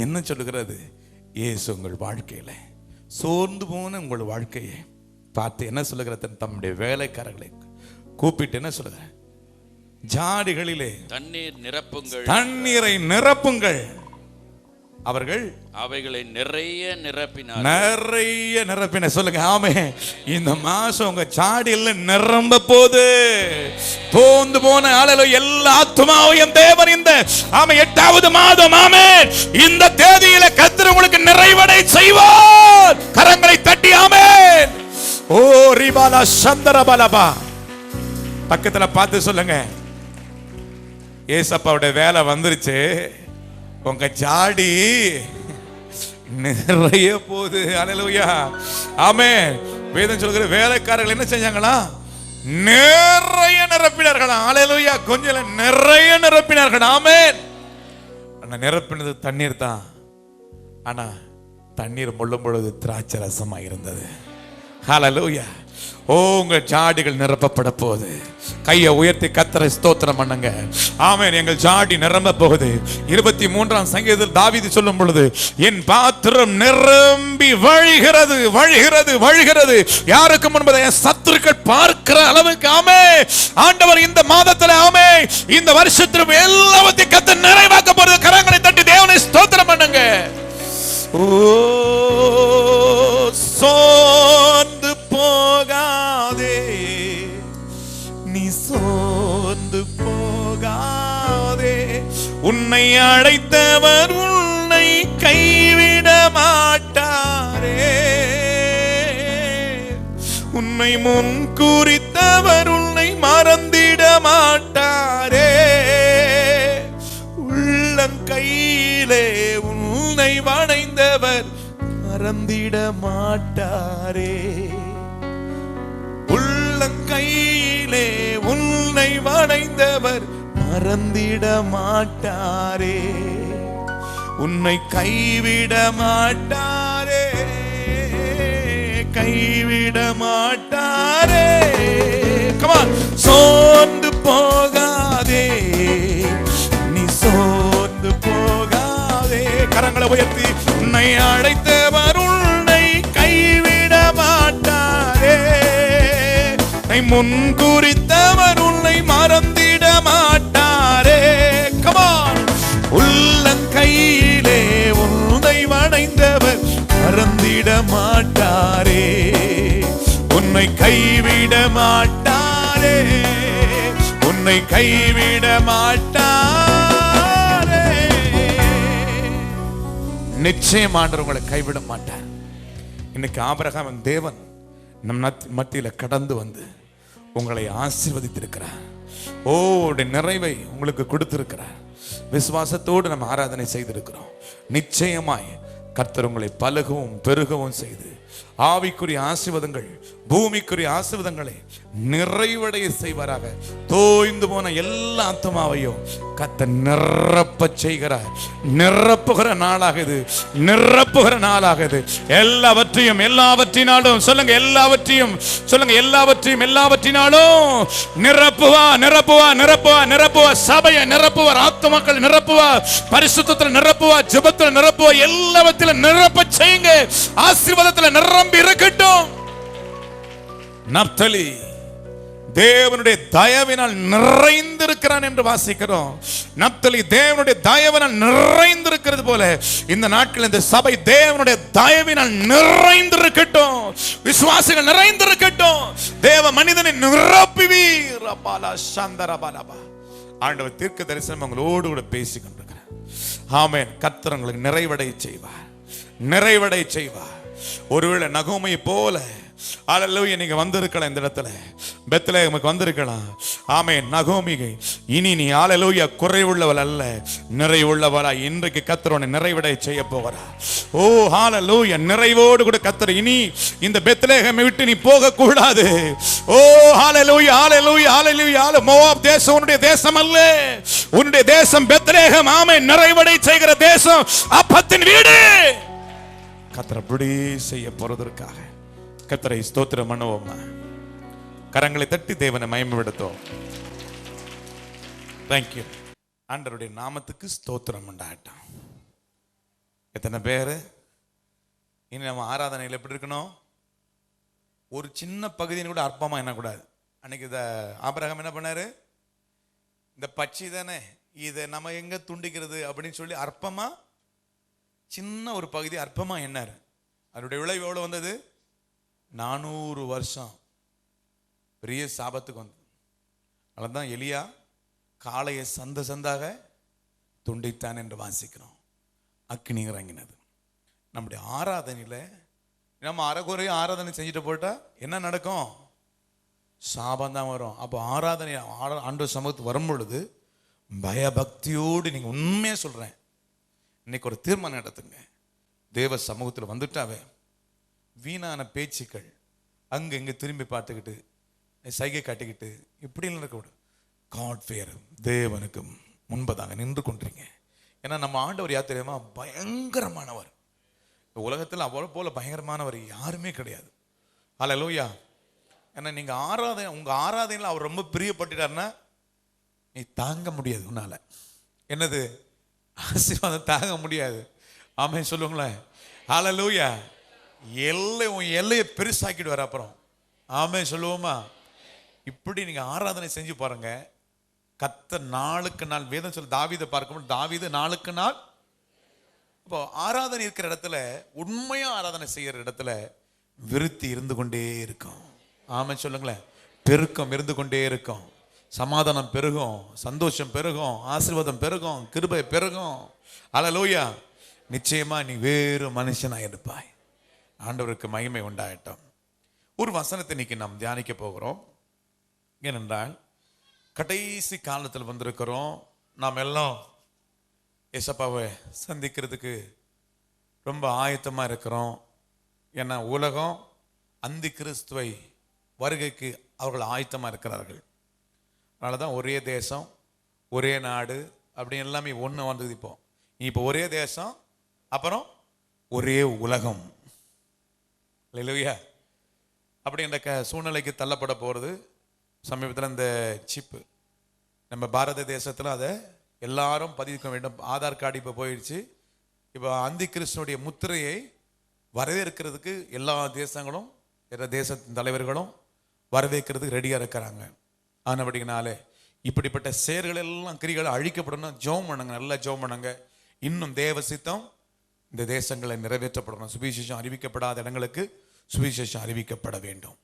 Speaker 1: என்ன சொல்லுகிறது? இயேசு உங்கள் வாழ்க்கையில சோர்ந்து போன உங்கள் வாழ்க்கையை பார்த்து என்ன சொல்லுகிறது? தம்முடைய வேலைக்காரர்களை கூப்பிட்டு என்ன சொல்லுகிற? ஜாடிகளிலே தண்ணீரை நிரப்புங்கள். அவர்கள் அவைகளை நிறைய நிரப்பின. சொல்லுங்க ஆமென். இந்த மாசம் உங்க சாடியில் நிரம்ப போது தோந்து போன எல்லா ஆத்துமாவையும் தேவன் இந்த 8வது மாதம் இந்த தேதியில கர்த்தர் உங்களுக்கு நிறைவடை செய்வார். கரங்களை தட்டி ஆமென். ஓ ரிபாலா சந்தரபலபா. பக்கத்துல பார்த்து சொல்லுங்க, ஏசப்பாவுடைய வேலை வந்துருச்சு. உங்க ஜாடி நிறைய போகுது. அல்லேலூயா, ஆமென். வேதம் சொல்கிற வேலைக்காரர்கள் என்ன செஞ்சாங்களா? நிறைய நிரப்பினார்களாம். அல்லேலூயா, கொஞ்சம் நிறைய நிரப்பினார்கள். ஆமென். ஆனா நிரப்பினது தண்ணீர் தான். ஆனா தண்ணீர் முள்ளும் பொழுது திராட்சை ரசமா இருந்தது. ஹல்லேலூயா. ஓ, உங்க ஜாடிகள் நிரப்பப்பட போகுது. கையை உயர்த்தி கர்த்தரை ஸ்தோத்திரம் பண்ணுங்க. ஆமென். எங்கள் ஜாடி நிரம்ப போகுது. 23ஆம் சங்கீதத்தில் தாவீது சொல்லும் பொழுது, என் பாத்திரம் நிரம்பி வழிகிறது வழிகிறது வழிகிறது, யாருக்கு முன்பதை என் சத்துருக்கள் பார்க்கிற அளவுக்கு. ஆமென். ஆண்டவர் இந்த மாதத்தில், ஆமென், இந்த வருஷத்தில் எல்லாவற்றையும் கர்த்தர் நிறைவாக்க போறது. கரங்களை தட்டி தேவனை ஸ்தோத்திரம் பண்ணுங்க. ஓ, சோர்ந்து போகாதே, நீ சோர்ந்து போகாதே, உன்னை அழைத்தவர் உன்னை கைவிட மாட்டாரே, உன்னை முன் குறித்தவர் உன்னை மறந்திட மாட்டாரே, உள்ளங்கையிலே உன்னை வணைந்தவர் மறந்திட மாட்டாரே, உள்ளங்கையிலே உன்னை வணைந்தவர் மறந்திட மாட்டாரே, உன்னை கைவிட மாட்டாரே, கைவிட மாட்டாரே. Come on. சோர்ந்து போகாதே, நீ சோர்ந்து போகாதே. கரங்களை உயர்த்தி, உன்னை அழைத்தவர் உன்னை கைவிட மாட்டாரே, உன்னை முன் குறித்தவர் உன்னை மறந்திட மாட்டாரே. Come on. உள்ளங்கையிலே உன்னை வணைந்தவர் மறந்திட மாட்டாரே, உன்னை கைவிட மாட்டாரே, உன்னை கைவிட மாட்டாரே. நிச்சயம் ஆண்டவர் உங்களை கைவிட மாட்டார். இன்னைக்கு ஆபிரகாம் தேவன் நம் மத்தியில கடந்து வந்து உங்களை ஆசீர்வதித்திருக்கிறார். ஓ, நிறைவை உங்களுக்கு கொடுத்திருக்கிறார். விசுவாசத்தோடு நம்ம ஆராதனை செய்திருக்கிறோம். நிச்சயமாய் கர்த்தர் உங்களை பலகவும் பெருகவும் செய்து ஆவிக்குரிய ஆசீர்வாதங்கள், பூமிக்குரிய ஆசீர்வாதங்களை நிறைவடைய செய்வாராக. தோய்ந்து போன எல்லா ஆத்துமாவையும் கர்த்தர் நிரப்ப செய்கிறார். நிரப்புகிற நாளாக இது, நிரப்புகிற நாளாக இது. எல்லாவற்றையும் எல்லாவற்றினாலும் சொல்லுங்க, எல்லாவற்றையும் சொல்லுங்க, எல்லாவற்றையும் எல்லாவற்றினாலும் நிரப்புவா நிரப்புவா நிரப்புவா நிரப்புவா. சபையை நிரப்புவார், ஆத்துமாக்கள் நிரப்புவார், பரிசுத்தத்தில் நிரப்புவார், ஜெபத்தில் நிரப்புவார். எல்லாவற்றிலும் நிரப்ப செய்யுங்க. ஆசீர்வாதத்தில் நிரம்பி இருக்கட்டும். நப்தலி தேவனுடைய தயவினால் நிறைந்திருக்கிறான் என்று வாசிக்கிறோம். நப்தலி தேவனுடைய தயவினால் நிறைந்திருக்கிறது போல இந்த நாட்கள் இந்த சபை தேவனுடைய தயவினால் நிறைந்திருக்கட்டும். விசுவாசிகள் நிறைந்திருக்கட்டும். தேவ மனிதனை நிரப்புவீர். ஆண்டவர் தீர்க்க தரிசனம் உங்களோடு கூட பேசிக் கொண்டிருக்கிறார். ஆமென். கர்த்தர் உங்களுக்கு நிறைவடை செய்வார், நிறைவடை செய்வார். ஒருவேளை நகோமியை போல அல்லேலூயா நீங்க வந்திருக்கலாம், இந்த இடத்துல பெத்லகேமுக்கு வந்திருக்கலாம். ஆமென். நகோமிகை இனி நீ அல்லேலூயா குறைவுள்ளவள் அல்ல, நிறைவுள்ளவளா இன்றைக்கு கர்த்தர் உன்னை நிறைவடை செய்ய போகிறார். ஓ ஹalleluya, நிறைவோடு கூட கர்த்தர் இனி இந்த பெத்லகேமை விட்டு நீ போக கூடாது. ஓ ஹalleluya ஹalleluya ஹalleluya. மோவாப் தேசம் உன்னுடைய தேசம் அல்ல, உன்னுடைய தேசம் பெத்லகேம். ஆமென். நிறைவடை செய்கிற தேசம், அப்பத்தின் வீடு. கர்த்தர் அப்படி செய்ய போறதற்காக கர்த்தரை ஸ்தோத்திரம் பண்ணுவோமா? கரங்களை தட்டி தேவனை மகிமைப்படுத்துவோம். தேங்க்யூ. ஆண்டவருடைய நாமத்துக்கு ஸ்தோத்திரம் உண்டாகட்டும். எத்தனை பேர் இனி நம்ம ஆராதனையில் எப்படி இருக்கணும்? ஒரு சின்ன பகுதின்னு கூட அற்பமா எண்ணக்கூடாது. அன்னைக்கு இதை ஆபிரகாம் என்ன பண்ணாரு? இந்த பட்சி தானே, இதை நம்ம எங்க துண்டிக்கிறது அப்படின்னு சொல்லி அற்பமா சின்ன ஒரு பகுதி அற்பமா எண்ணாரு. அதனுடைய விளைவு எவ்வளவு வந்தது? 400 வருஷம் பெரிய சாபத்துக்கு வந்தது. அதனால்தான் எலியா காளையை சந்த சந்தாக துண்டித்தான் என்று வாசிக்கிறோம். அக்கினி இறங்கினது. நம்முடைய ஆராதனையில் நம்ம அரைகுறையும் ஆராதனை செஞ்சுட்டு போட்டா என்ன நடக்கும்? சாபம் தான் வரும். அப்போ ஆராதனை ஆண்டு சமூகத்துக்கு வரும் பொழுது பயபக்தியோடு நீங்கள் உண்மையாக சொல்கிறேன், இன்னைக்கு ஒரு தீர்மானம் எடுத்துங்க. தேவ சமூகத்தில் வந்துட்டாவே வீணான பேச்சுக்கள் அங்கே இங்கே திரும்பி பார்த்துக்கிட்டு சைகை காட்டிக்கிட்டு இப்படிலாம் இருக்கக்கூடாது. காட் ஃபியர், தேவனுக்கு முன்பதாக நின்று கொண்டிருங்க. ஏன்னா நம்ம ஆண்டவர் யார் தெரியுமா? பயங்கரமானவர். உலகத்தில் அவ்வளோ போல பயங்கரமானவர் யாருமே கிடையாது. ஹல்லேலூயா. ஏன்னா நீங்கள் உங்கள் ஆராதனையில் அவர் ரொம்ப பிரியப்பட்டுட்டாருன்னா நீ தாங்க முடியாது. உன்னால என்னது ஆசீர்வாதம் தாங்க முடியாது. ஆமென் சொல்லுங்களேன். ஹல்லேலூயா. உன் எல்லையை பெருசாக்கிடுவார். அப்புறம் ஆமென் சொல்லுவோமா? இப்படி நீங்கள் ஆராதனை செஞ்சு பாருங்க. கர்த்தர் நாளுக்கு நாள், வேதம் சொல்ல தாவீதை பார்க்கும்போது தாவீது நாளுக்கு நாள், இப்போ ஆராதனை இருக்கிற இடத்துல, உண்மையாக ஆராதனை செய்கிற இடத்துல விருத்தி இருந்து கொண்டே இருக்கும். ஆமென் சொல்லுங்களேன். பெருக்கம் இருந்து கொண்டே இருக்கும். சமாதானம் பெருகும், சந்தோஷம் பெருகும், ஆசீர்வாதம் பெருகும், கிருபை பெருகும். ஹல்லேலூயா. நிச்சயமா நீ வேறு மனுஷனாக இருப்பாய். ஆண்டவருக்கு மகிமை உண்டாயிட்டோம். ஒரு வசனத்தை இன்னைக்கு நாம் தியானிக்க போகிறோம். ஏனென்றால் கடைசி காலத்தில் வந்திருக்கிறோம். நாம் எல்லாம் ஏசப்பாவை சந்திக்கிறதுக்கு ரொம்ப ஆயத்தமாக இருக்கிறோம். ஏன்னா உலகம் அந்தி கிறிஸ்துவை வருகைக்கு அவர்கள் ஆயத்தமாக இருக்கிறார்கள். அதனால தான் ஒரே தேசம் ஒரே நாடு அப்படி எல்லாமே ஒன்று வந்தது. இப்போ ஒரே தேசம், அப்புறம் ஒரே உலகம். இல்லையா? அப்படி இந்த சூழ்நிலைக்கு தள்ளப்பட போகிறது. சமீபத்தில் இந்த சிப்பு நம்ம பாரத தேசத்தில் அதை எல்லாரும் பதிவிக்க வேண்டும். ஆதார் கார்டு இப்போ போயிடுச்சு. இப்போ அந்தி கிறிஸ்துனுடைய முத்திரையை வரவேற்கிறதுக்கு எல்லா தேசங்களும், எல்லா தேசத்தின் தலைவர்களும் வரவேற்கிறதுக்கு ரெடியாக இருக்கிறாங்க. ஆனபடினாலே இப்படிப்பட்ட செயல்கள் எல்லாம் கிரிகளை அழிக்கப்படணும். ஜெபம் பண்ணுங்க, நல்லா ஜெபம் பண்ணுங்க. இன்னும் தேவ சித்தம் இந்த தேசங்களை நிறைவேற்றப்படணும். சுவிசேஷம் அறிவிக்கப்படாத இடங்களுக்கு சுவிசேஷம் அறிவிக்கப்பட வேண்டும்.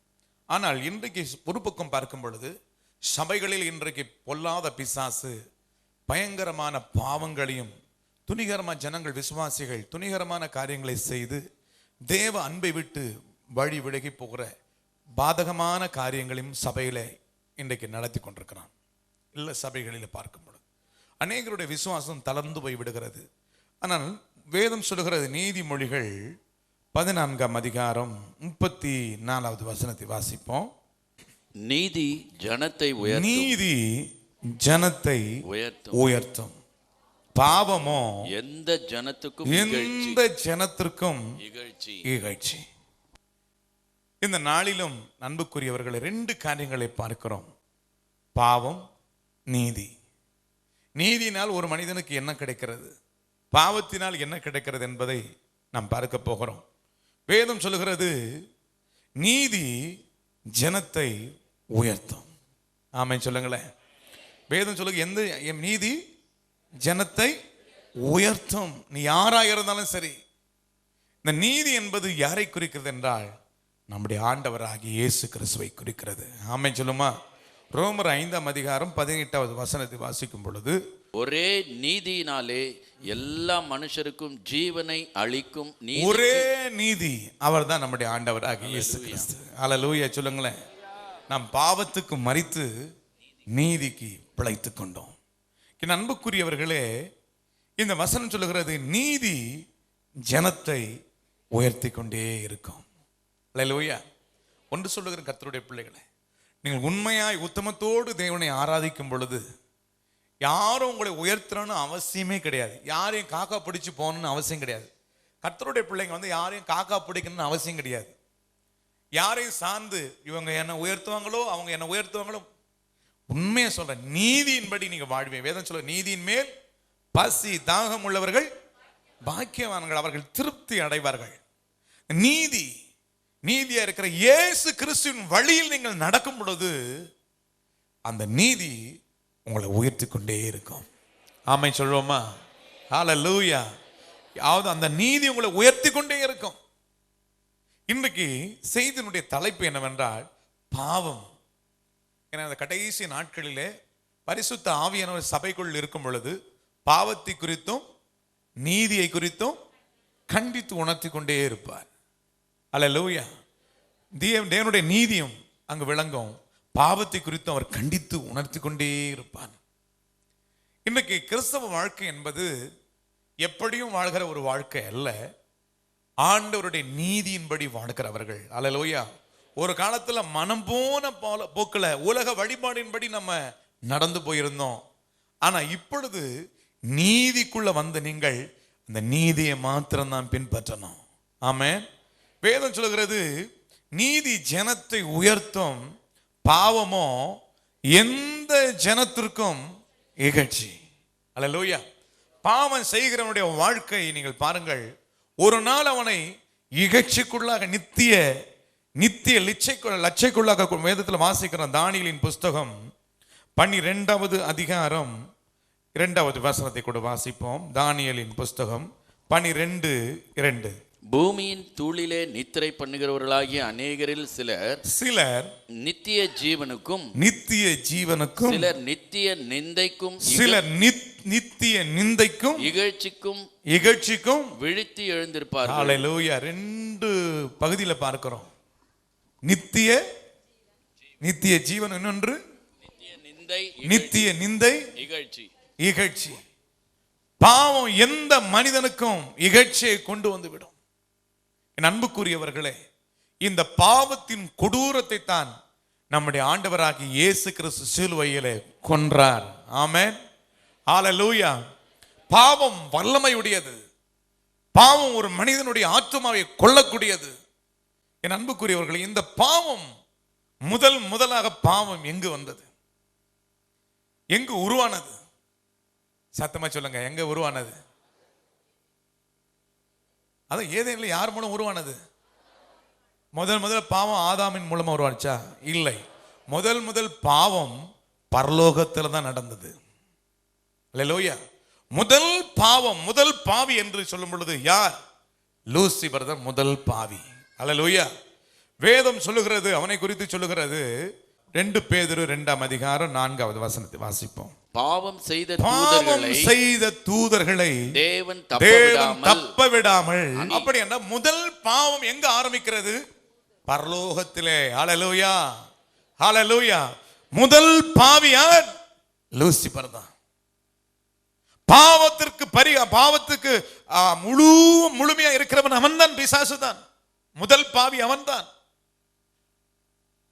Speaker 1: ஆனால் இன்றைக்கு ஒரு பக்கம் பார்க்கும் பொழுது சபைகளில் இன்றைக்கு பொல்லாத பிசாசு பயங்கரமான பாவங்களையும், துணிகரமான ஜனங்கள், விசுவாசிகள் துணிகரமான காரியங்களை செய்து தேவ அன்பை விட்டு வழி விலகி போகிற பாதகமான காரியங்களையும் சபையில இன்றைக்கு நடத்தி கொண்டிருக்கிறான். இல்லை, சபைகளில் பார்க்கும் பொழுது அநேகருடைய விசுவாசம் தளர்ந்து போய் விடுகிறது. ஆனால் வேதம் சொல்லுகிறது, நீதிமொழிகள் 14ஆம் அதிகாரம் 34வது வசனத்தை வாசிப்போம்.
Speaker 2: நீதி ஜனத்தை உயர்த்தும்,
Speaker 1: பாவமோ
Speaker 2: எந்த ஜனத்திற்கும் இகழ்ச்சி. இந்த நாளிலும் அன்புக்குரியவர்களை 2 காரியங்களை பார்க்கிறோம். பாவம், நீதி. நீதியினால் ஒரு மனிதனுக்கு என்ன கிடைக்கிறது, பாவத்தினால் என்ன கிடைக்கிறது என்பதை நாம் பார்க்க போகிறோம். வேதம் சொல்லுகிறது, நீதி ஜனத்தை உயர்த்தும். ஆமென் சொல்லுங்களேன். வேதம் சொல்லுங்க, எந்த நீதி ஜனத்தை உயர்த்தும். நீ யாராக இருந்தாலும் சரி. இந்த நீதி என்பது யாரை குறிக்கிறது என்றால் நம்முடைய ஆண்டவராகிய இயேசு கிறிஸ்துவை குறிக்கிறது. ஆமென் சொல்லுமா? ரோமர் 5ஆம் அதிகாரம் 18வது வசனத்தை வாசிக்கும் பொழுது, ஒரே நீதியினாலே எல்லா மனுஷருக்கும் ஜீவனை அளிக்கும்
Speaker 1: ஒரே நீதி, அவர் தான் நம்முடைய ஆண்டவராகிய இயேசு கிறிஸ்து. ஹல்லேலூயா சொல்லுங்களேன். நாம் பாவத்துக்கு மரித்து நீதிக்கு பிழைத்து கொண்டோம். என் அன்புக்குரியவர்களே, இந்த வசனம் சொல்லுகிறது, நீதி ஜனத்தை உயர்த்தி கொண்டே இருக்கும். ஹல்லேலூயா. ஒன்று சொல்லுகிற கர்த்தருடைய பிள்ளைகளே, நீங்கள் உண்மையாய் உத்தமத்தோடு தேவனை ஆராதிக்கும் பொழுது யாரும் உங்களை உயர்த்தணும்னு அவசியமே கிடையாது. யாரையும் காக்கா பிடிச்சு போகணும்னு அவசியம் கிடையாது. கர்த்தருடைய பிள்ளைங்க யாரையும் காக்கா பிடிக்கணும்னு அவசியம் கிடையாது. யாரையும் சார்ந்து இவங்க என்ன உயர்த்துவாங்களோ அவங்க என்ன உயர்த்துவாங்களோ, உண்மையை சொல்றேன், நீதியின்படி நீங்க வாழ்வீங்க. வேதம் சொல்ல, நீதியின் மேல் பசி தாகம் உள்ளவர்கள் பாக்கியவான்கள், அவர்கள் திருப்தி அடைவார்கள். நீதியா இருக்கிற இயேசு கிறிஸ்துவின் வழியில் நீங்கள் நடக்கும் பொழுது அந்த நீதி உங்களை உயர்த்தி கொண்டே இருக்கும். ஆமென் சொல்லுவோமா? ஹல்லேலூயா. யாவது அந்த நீதி உங்களை உயர்த்தி கொண்டே இருக்கும். இன்றைக்கு செய்தியினுடைய தலைப்பு என்னவென்றால் பாவம். ஏன்னா அந்த கடைசி நாட்களிலே பரிசுத்த ஆவியானவர் சபைக்குள் இருக்கும் பொழுது பாவத்தை குறித்தும் நீதியை குறித்தும் கண்டித்து உணர்த்தி கொண்டே இருப்பார். ஹல்லேலூயா. தேவனுடைய நீதியும் அங்கு விளங்கும், பாவத்தை குறித்து அவர் கண்டித்து உணர்த்தி கொண்டே இருப்பார்.
Speaker 2: இன்னைக்கு கிறிஸ்தவ வாழ்க்கை என்பது எப்படியும் வாழ்கிற ஒரு வாழ்க்கை அல்ல, ஆண்டவருடைய நீதியின்படி வாழ்கிறவர்கள். அல்லேலூயா. ஒரு காலத்துல மனம் போன போக்குல உலக வழிபாடின்படி நம்ம நடந்து போயிருந்தோம். ஆனா இப்பொழுது நீதிக்குள்ள வந்த நீங்கள் அந்த நீதியை மாத்திரம்தான் பின்பற்றணும். ஆமென். வேதம் சொல்கிறது, நீதி ஜனத்தை உயர்த்தும், பாவமோ எந்த ஜனத்திற்கும் இகழ்ச்சி. அல்லேலூயா. பாவம் செய்கிறவனுடைய வாழ்க்கை நீங்கள் பாருங்கள், ஒரு நாள் அவனை இகழ்ச்சிக்குள்ளாக நித்திய லட்சைக்குள்ளாக வேதத்தில் வாசிக்கிற தானியேலின் புஸ்தகம் 12வது அதிகாரம் 2வது வசனத்தை கூட வாசிப்போம். தானியேலின் புஸ்தகம் 12:2.
Speaker 3: பூமியின் தூளிலே நித்திரை பண்ணுகிறவர்களாகிய அநேகரில் சிலர் நித்திய ஜீவனுக்கும் சிலர் நித்திய நிந்தைக்கும்
Speaker 2: இகழ்ச்சிக்கும்
Speaker 3: விழித்து எழுந்திருப்பார்கள்.
Speaker 2: ஹல்லேலூயா. 2 பகுதியில் பார்க்கிறோம். நித்திய ஜீவன், இன்னொன்று நித்திய நிந்தை இகழ்ச்சி. பாவம் எந்த மனிதனுக்கும் இகழ்ச்சியை கொண்டு வந்துவிடும். என் அன்புக்குரியவர்களே, இந்த பாவத்தின் கொடூரத்தை தான் நம்முடைய ஆண்டவராகிய இயேசு கிறிஸ்து சிலுவையிலே கொன்றார். ஆமென். ஹல்லேலூயா. பாவம் வல்லமையுடையது. பாவம் ஒரு மனிதனுடைய ஆத்துமாவை கொல்லக்கூடியது. என் அன்புக்குரியவர்களே, இந்த பாவம் முதலாக பாவம் எங்கு வந்தது, எங்கு உருவானது? சத்தமா சொல்லுங்க, எங்க உருவானது? அதான் ஏதேனில் யார் மூலம் உருவானது? முதல் பாவம் ஆதாமின் மூலமா உருவாச்சா? இல்லை. முதல் பாவம் பரலோகத்தில் தான் நடந்தது. அல்லேலூயா. முதல் பாவி என்று சொல்லும் பொழுது யார்? லூசிபர் தான் முதல் பாவி. அல்லேலூயா. வேதம் சொல்லுகிறது, அவனை குறித்து சொல்லுகிறது. 2 பேதுரு 2ஆம் அதிகாரம் 4வது வசனத்தை வாசிப்போம்.
Speaker 3: பாவம் செய்த தூதர்களை தேவன்
Speaker 2: தப்ப விடாமல். அப்படி என்ன? முதல் பாவம் எங்க ஆரம்பிக்கிறது? பரலோகத்திலே. ஹல்லேலூயா. ஹல்லேலூயா. முதல் பாவியார் லூசிபர் தான். பாவத்துக்கு முழுமையா இருக்கிறவன் அவன்தான், பிசாசு தான். முதல் பாவி அவன்தான்.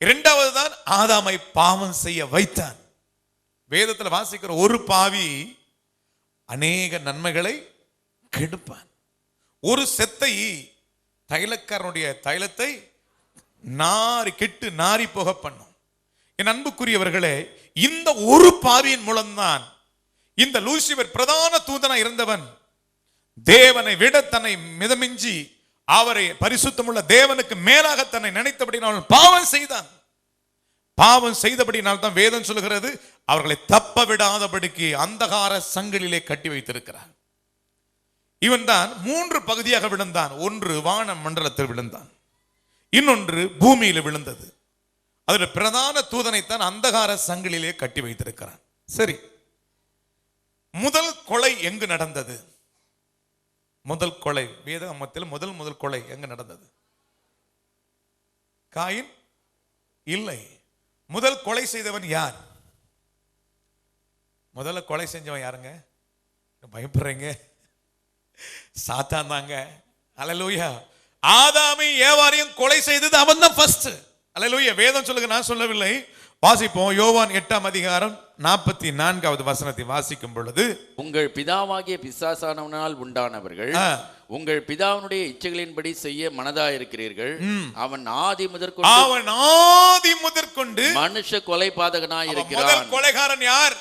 Speaker 2: 2வது தான் ஆதாமை பாவம் செய்ய வைத்தான். வேதத்தில் வாசிக்கிற ஒரு பாவி அநேக நன்மைகளை கெடுப்பான். ஒரு செத்தை தைலக்காரனுடைய தைலத்தை நாரி போக பண்ணும். என் அன்புக்குரியவர்களே, இந்த ஒரு பாவியின் மூலம்தான் இந்த லூசிபர் பிரதான தூதனா இருந்தவன் தேவனை விட தன்னை மிதமிஞ்சி அவரை பரிசுத்தமுள்ள தேவனுக்கு மேலாக தன்னை நினைத்தபடினால் பாவம் செய்தான். பாவம் செய்தபடினால் தான் வேதம் சொல்லுகிறது, அவர்களை தப்ப விடாதபடிக்கு அந்தகார சங்கிலிலே கட்டி வைத்திருக்கிறார். இவன் தான் 3 பகுதியாக விழுந்தான். ஒன்று வான மண்டலத்தில் விழுந்தான், இன்னொன்று பூமியில் விழுந்தது. அதில் பிரதான தூதனைத்தான் அந்தகார சங்கிலிலே கட்டி வைத்திருக்கிறான். சரி, முதல் கொலை எங்கு நடந்தது? முதல் கொலை வேதாகமத்தில் முதல் கொலை எங்க நடந்தது? காயின்? இல்லை. முதல் கொலை செய்தவன் யார்? முதல்ல கொலை செஞ்சவன் யாருங்க? பயப்படுறீங்க? சாத்தான் தாங்க. அல்லேலூயா. ஆதாமை ஏவாரையும் கொலை செய்தது அவன் தான் ஃபர்ஸ்ட். அல்லேலூயா. வேதம் சொல்லுங்க, நான் சொல்லவில்லை. வாசிப்போம். யோவான் 8ஆம் அதிகாரம் 44வது வசனத்தை வாசிக்கும் பொழுது,
Speaker 3: உங்கள் பிதாவாகிய பிசாசானவனால் உண்டானவர்கள் உங்கள் பிதாவினுடைய இச்சைகளின்படி செய்ய மனதாயிருக்கிறீர்கள். அவன் ஆதி முதற்கொண்டு மனுஷ கொலைபாதகனாய் இருக்கிறான்.
Speaker 2: முதல் கொலைகாரன் யார்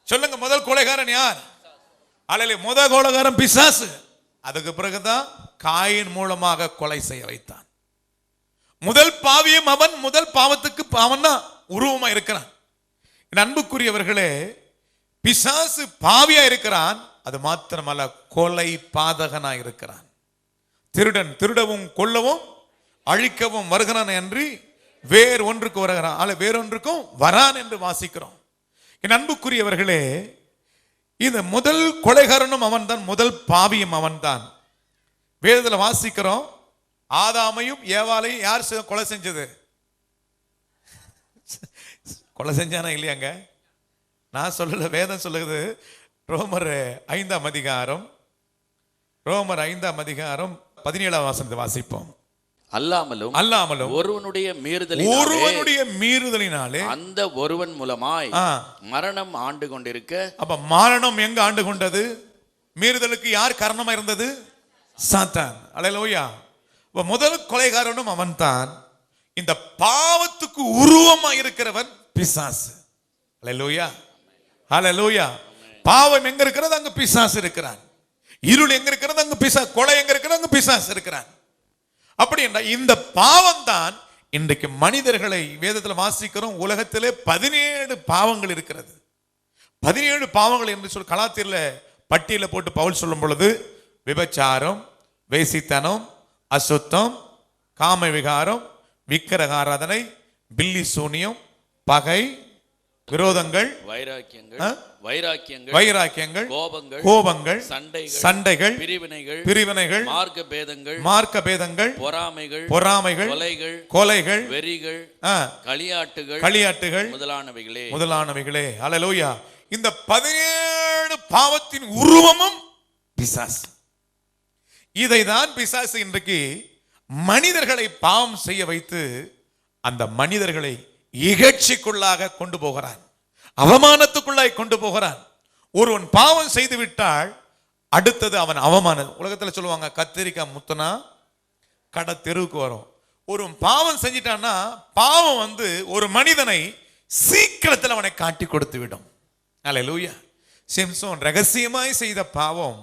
Speaker 2: சொல்லுங்க? முதல் கொலைகாரன் யார்? அல்லேலூயா. முதல் கொலைகாரன் பிசாசு. அதுக்கு பிறகுதான் காயின் மூலமாக கொலை செய்ய வைத்தான். முதல் பாவியும் அவன். முதல் பாவத்துக்கு அவன் தான் உருவமா இருக்கிறான். என் அன்புக்குரியவர்களே, பிசாசு பாவியா இருக்கிறான். அது மாத்திரமல்ல, கொலை பாதகனா இருக்கிறான். திருடவும் கொல்லவும் அழிக்கவும் வருகிறான் என்று வேறொன்றுக்கு வருகிறான், வேறொன்றுக்கும் வரான் என்று வாசிக்கிறோம். என் அன்புக்குரியவர்களே, இந்த முதல் கொலைகாரனும் அவன் தான், முதல் பாவியும் அவன் தான். வேதத்தில் வாசிக்கிறோம், ஆதாமையும் ஏவாளையும் யார் கொலை செஞ்சது? கொலை செஞ்சானா இல்லையாங்க?
Speaker 1: நான் சொல்லல, வேதம் சொல்லுது. ரோமர் 5ஆம் அதிகாரம் 17ஆம் வசனத்தை வாசிப்போம்.
Speaker 3: அல்லாமலும் ஒருவனுடைய
Speaker 1: மீறுதலினாலே
Speaker 3: அந்த ஒருவன் மூலமாய் மரணம் ஆண்டு கொண்டிருக்க.
Speaker 1: அப்ப மரணம் எங்க ஆண்டு கொண்டது? மீறுதலுக்கு யார் காரணமா இருந்தது? சாத்தான். அல்லேலூயா. முதல் கொலைகாரனும் அவன்தான். இந்த பாவத்துக்கு உருவமா இருக்கிறவன் பிசாசு. அல்லேலூயா, அல்லேலூயா. பாவம் எங்க இருக்கிறது அங்க பிசாசு இருக்கிறான். இருள் எங்க இருக்கிறது அங்க பிசாசு. கொலை எங்க இருக்கிறது அங்க பிசாசு இருக்கிறான். அப்படி என்றால் இந்த பாவம் தான் இன்றைக்கு மனிதர்களை, வேதத்தில் வாசிக்கிறோம், உலகத்திலே 17 பாவங்கள் இருக்கிறது. 17 பாவங்கள் என்று சொல்லி கலாத்தியர்ல பட்டியல போட்டு பவுல் சொல்லும் பொழுது, விபச்சாரம், வேசித்தனம், அசுத்தம், காம விகாரம், விக்கிரகாராதனை, பில்லி சூனியம், பகை, விரோதங்கள், வைராக்கியங்கள், கோபங்கள், சண்டைகள், பிரிவினைகள், மார்க்க பேதங்கள், பொறாமைகள், கொலைகள்,
Speaker 3: வெறிகள்,
Speaker 1: களியாட்டுகள் முதலானவைகளே. அல்லேலூயா. இந்த 17 பாவத்தின் உருவமும் பிசாசு. இதைதான் பிசாசு இன்றைக்கு மனிதர்களை பாவம் செய்ய வைத்து அந்த மனிதர்களை இகழ்ச்சிக்குள்ளாக கொண்டு போகிறான், அவமானத்துக்குள்ளாய் கொண்டு போகிறான். ஒருவன் பாவம் செய்து விட்டால் அடுத்தது அவன் அவமானம். உலகத்தில் சொல்லுவாங்க, கத்திரிக்காய் முத்தனா கடை தெருவுக்கு வரும். ஒருவன் பாவம் செஞ்சிட்டான்னா பாவம் ஒரு மனிதனை சீக்கிரத்தில் அவனை காட்டி கொடுத்து விடும். அல்லேலூயா. சிம்சோன் ரகசியமாய் செய்த பாவம்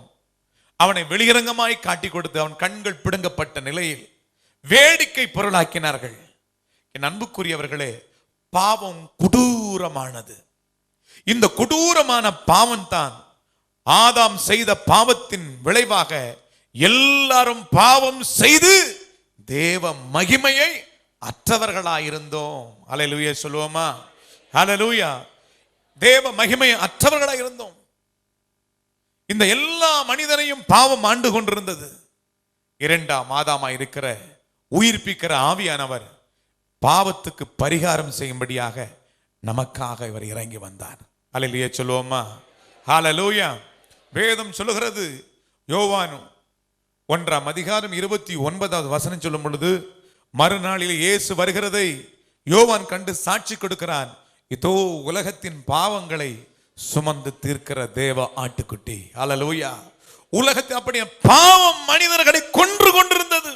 Speaker 1: அவனை வெளியரங்கமாய் காட்டி கொடுத்து அவன் கண்கள் பிடுங்கப்பட்ட நிலையில் வேடிக்கை பொருளாக்கினார்கள். என் அன்புக்குரியவர்களே, பாவம் கொடூரமானது. இந்த கொடூரமான பாவம் தான் ஆதாம் செய்த பாவத்தின் விளைவாக எல்லாரும் பாவம் செய்து தேவ மகிமையை அற்றவர்களாயிருந்தோம். அல்லேலூயா சொல்லுவோமா? அல்லேலூயா. தேவ மகிமையை அற்றவர்களாயிருந்தோம். இந்த எல்லா மனிதனையும் பாவம் ஆண்டு கொண்டிருந்தது. 2ஆம் ஆதாமா இருக்கிற உயிர்ப்பிக்கிற ஆவியானவர் பாவத்துக்கு பரிகாரம் செய்யும்படியாக நமக்காக இவர் இறங்கி வந்தார். அல்லேலூயா சொல்லுவோமா? ஹல்லேலூயா. வேதம் சொல்லுகிறது, யோவான் 1ஆம் அதிகாரம் 29வது வசனம் சொல்லும் பொழுது, மறுநாளில் இயேசு வருகிறதை யோவான் கண்டு சாட்சி கொடுக்கிறான். இதோ உலகத்தின் பாவங்களை சுமந்து தீர்க்கிற தேவ ஆட்டுக்குட்டி. ஹல்லேலூயா. உலகத்தில் அப்படியே பாவம் மனிதர்களை கொன்று கொண்டிருந்தது.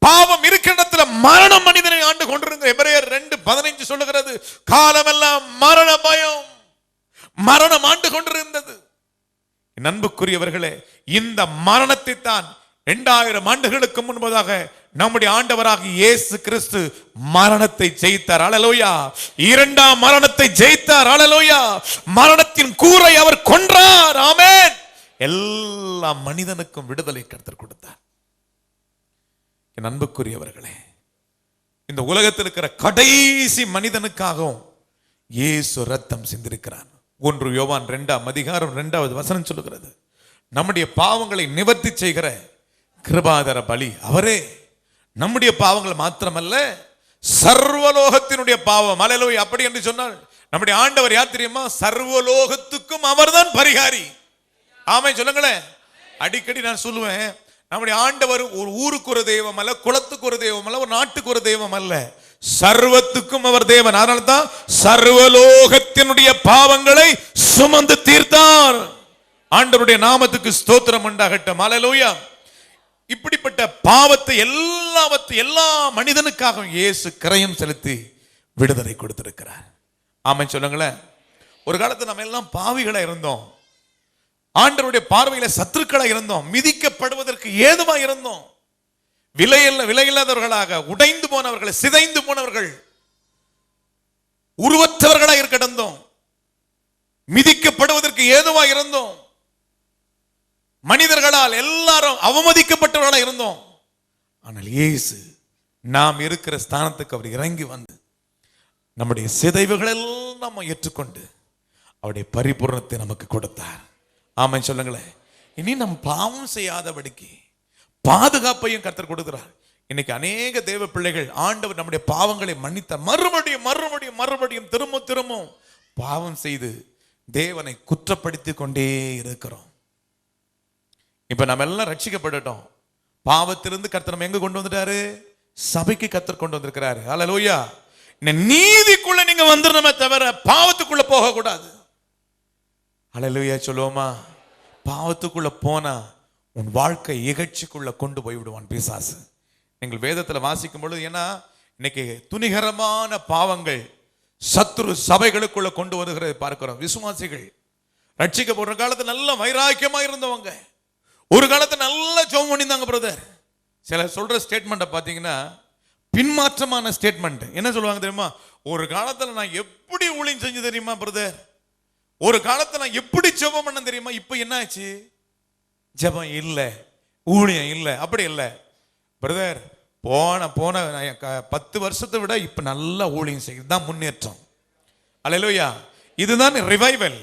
Speaker 1: பாவம் இருக்கிற இடத்துல மரணம் மனிதனை ஆண்டு கொண்டிருந்த எபிரேயர் 2:15 சொல்லுகிறது, காலமெல்லாம் மரண பயம், மரணம் ஆண்டு கொண்டிருந்தது. என் அன்புக்குரியவர்களே, இந்த மரணத்தை தான் 2000 ஆண்டுகளுக்கு முன்பதாக நம்முடைய ஆண்டவராக இயேசு கிறிஸ்து மரணத்தை ஜெயித்தார். அல்லேலூயா. 2ஆம் மரணத்தை ஜெயித்தார். அல்லேலூயா. மரணத்தின் கூரை அவர் கொன்றார். ஆமென். எல்லா மனிதனுக்கும் விடுதலை கர்த்தர் கொடுத்தார். என் அன்புக்குரியவர்களே, இந்த உலகத்தில் இருக்கிற கடைசி மனிதனுக்காகவும் இயேசு ரத்தம் சிந்திருக்கிறார். 1 யோவான் 2ஆம் அதிகாரம் 2வது வசனம் சொல்லுகிறது, நம்முடைய பாவங்களை நிவர்த்தி செய்கிற கிருபாதர பலி அவரே. நம்முடைய பாவங்கள் மாத்திரமல்ல, சர்வலோகத்தினுடைய பாவம். அல்லேலூயா. அப்படி என்று சொன்னால் நம்முடைய ஆண்டவர் யார் தெரியுமா? சர்வலோகத்துக்கும் அவர்தான் பரிகாரி. ஆமென் சொல்லுங்களேன். அடிக்கடி நான் சொல்லுவேன், நம்முடைய ஆண்டவர் ஒரு ஊருக்கு ஒரு தெய்வம் அல்ல, குலத்துக்கு ஒரு தெய்வம் அல்ல, ஒரு நாட்டுக்கு ஒரு தெய்வம் அல்ல, சர்வத்துக்கும் அவர் தேவன். அதனால தான் சர்வலோகத்தினுடைய பாவங்களை சுமந்து தீர்த்தார். ஆண்டவருடைய நாமத்துக்கு ஸ்தோத்திரம் உண்டாகட்டும். அல்லேலூயா. இப்படிப்பட்ட பாவத்தை எல்லா மனிதனுக்காக இயேசு கிரயம் செலுத்தி விடுதலை கொடுத்திருக்கிறார். ஆமென் சொல்லுங்களேன். ஒரு காலத்துல நம்ம எல்லாம் பாவிகளா இருந்தோம், ஆண்டவருடைய பார்வையில சத்துருக்களா இருந்தோம், மிதிக்கப்படுவதற்கு ஏதுவா இருந்தோம், விலையில்லாதவர்களாக, உடைந்து போனவர்கள், சிதைந்து போனவர்கள், உருவற்றவர்களாக கிடந்தோம், மிதிக்கப்படுவதற்கு ஏதுவா இருந்தோம், மனிதர்களால் எல்லாரும் அவமதிக்கப்பட்டவர்களாக இருந்தோம். ஆனால் இயேசு நாம் இருக்கிற ஸ்தானத்துக்கு அவர் இறங்கி வந்து நம்முடைய சிதைவுகள் எல்லாம் ஏற்றுக்கொண்டு அவருடைய பரிபூர்ணத்தை நமக்கு கொடுத்தார். ஆமென் சொல்லுங்களேன். இனி நம் பாவம் செய்யாதபடிக்கு பாதுகாப்பையும் கர்த்தர் கொடுக்கிறார். இன்னைக்கு அநேக தேவ பிள்ளைகள் ஆண்டவர் நம்முடைய பாவங்களை மன்னித்தார். மறுபடியும் திரும்ப
Speaker 2: பாவம் செய்து தேவனை குற்றப்படுத்தி கொண்டே இருக்கிறோம். இப்ப நம்ம எல்லாம் ரட்சிக்கப்பட்டுட்டோம். பாவத்திலிருந்து கர்த்தர் நம்ம எங்க கொண்டு வந்துட்டாரு? சபைக்கு கர்த்தர் கொண்டு வந்திருக்கிறாரு. ஹல்லேலூயா. நீதிக்குள்ள நீங்க வந்துடணுமே தவிர பாவத்துக்குள்ள போக கூடாது. ஹல்லேலூயா சொல்லுவோமா? பாவத்துக்குள்ள போனா உன் வாழ்க்கை இகழ்ச்சிக்குள்ள கொண்டு போய் விடுவான் பிசாசு. நீங்கள் வேதத்துல வாசிக்கும் பொழுது, ஏன்னா இன்னைக்கு துணிகரமான பாவங்கள் சத்துரு சபைகளுக்குள்ள கொண்டு வருகிறதை பார்க்கிறோம். விசுவாசிகள் ரட்சிக்கப்படுற காலத்துல நல்ல வைராக்கியமா இருந்தவங்க ஒரு காலத்துல நல்ல ஜெபம் பண்ணியிருந்தாங்க பிரதர். சில சொல்ற ஸ்டேட்மெண்ட்டை பார்த்தீங்கன்னா பின்மாற்றமான ஸ்டேட்மெண்ட். என்ன சொல்லுவாங்க தெரியுமா? ஒரு காலத்துல நான் எப்படி ஊழியம் செஞ்சு தெரியுமா பிரதர், ஒரு காலத்துல நான் எப்படி ஜெபம் பண்ண தெரியுமா, இப்ப என்ன ஆச்சு? ஜெபம் இல்லை, ஊழியம் இல்லை. அப்படி இல்லை பிரதர். போன 10 வருஷத்தை விட இப்ப நல்ல ஊழியம் செய்யுது தான் முன்னேற்றம். அல்லேலூயா. இதுதான் ரிவைவல்.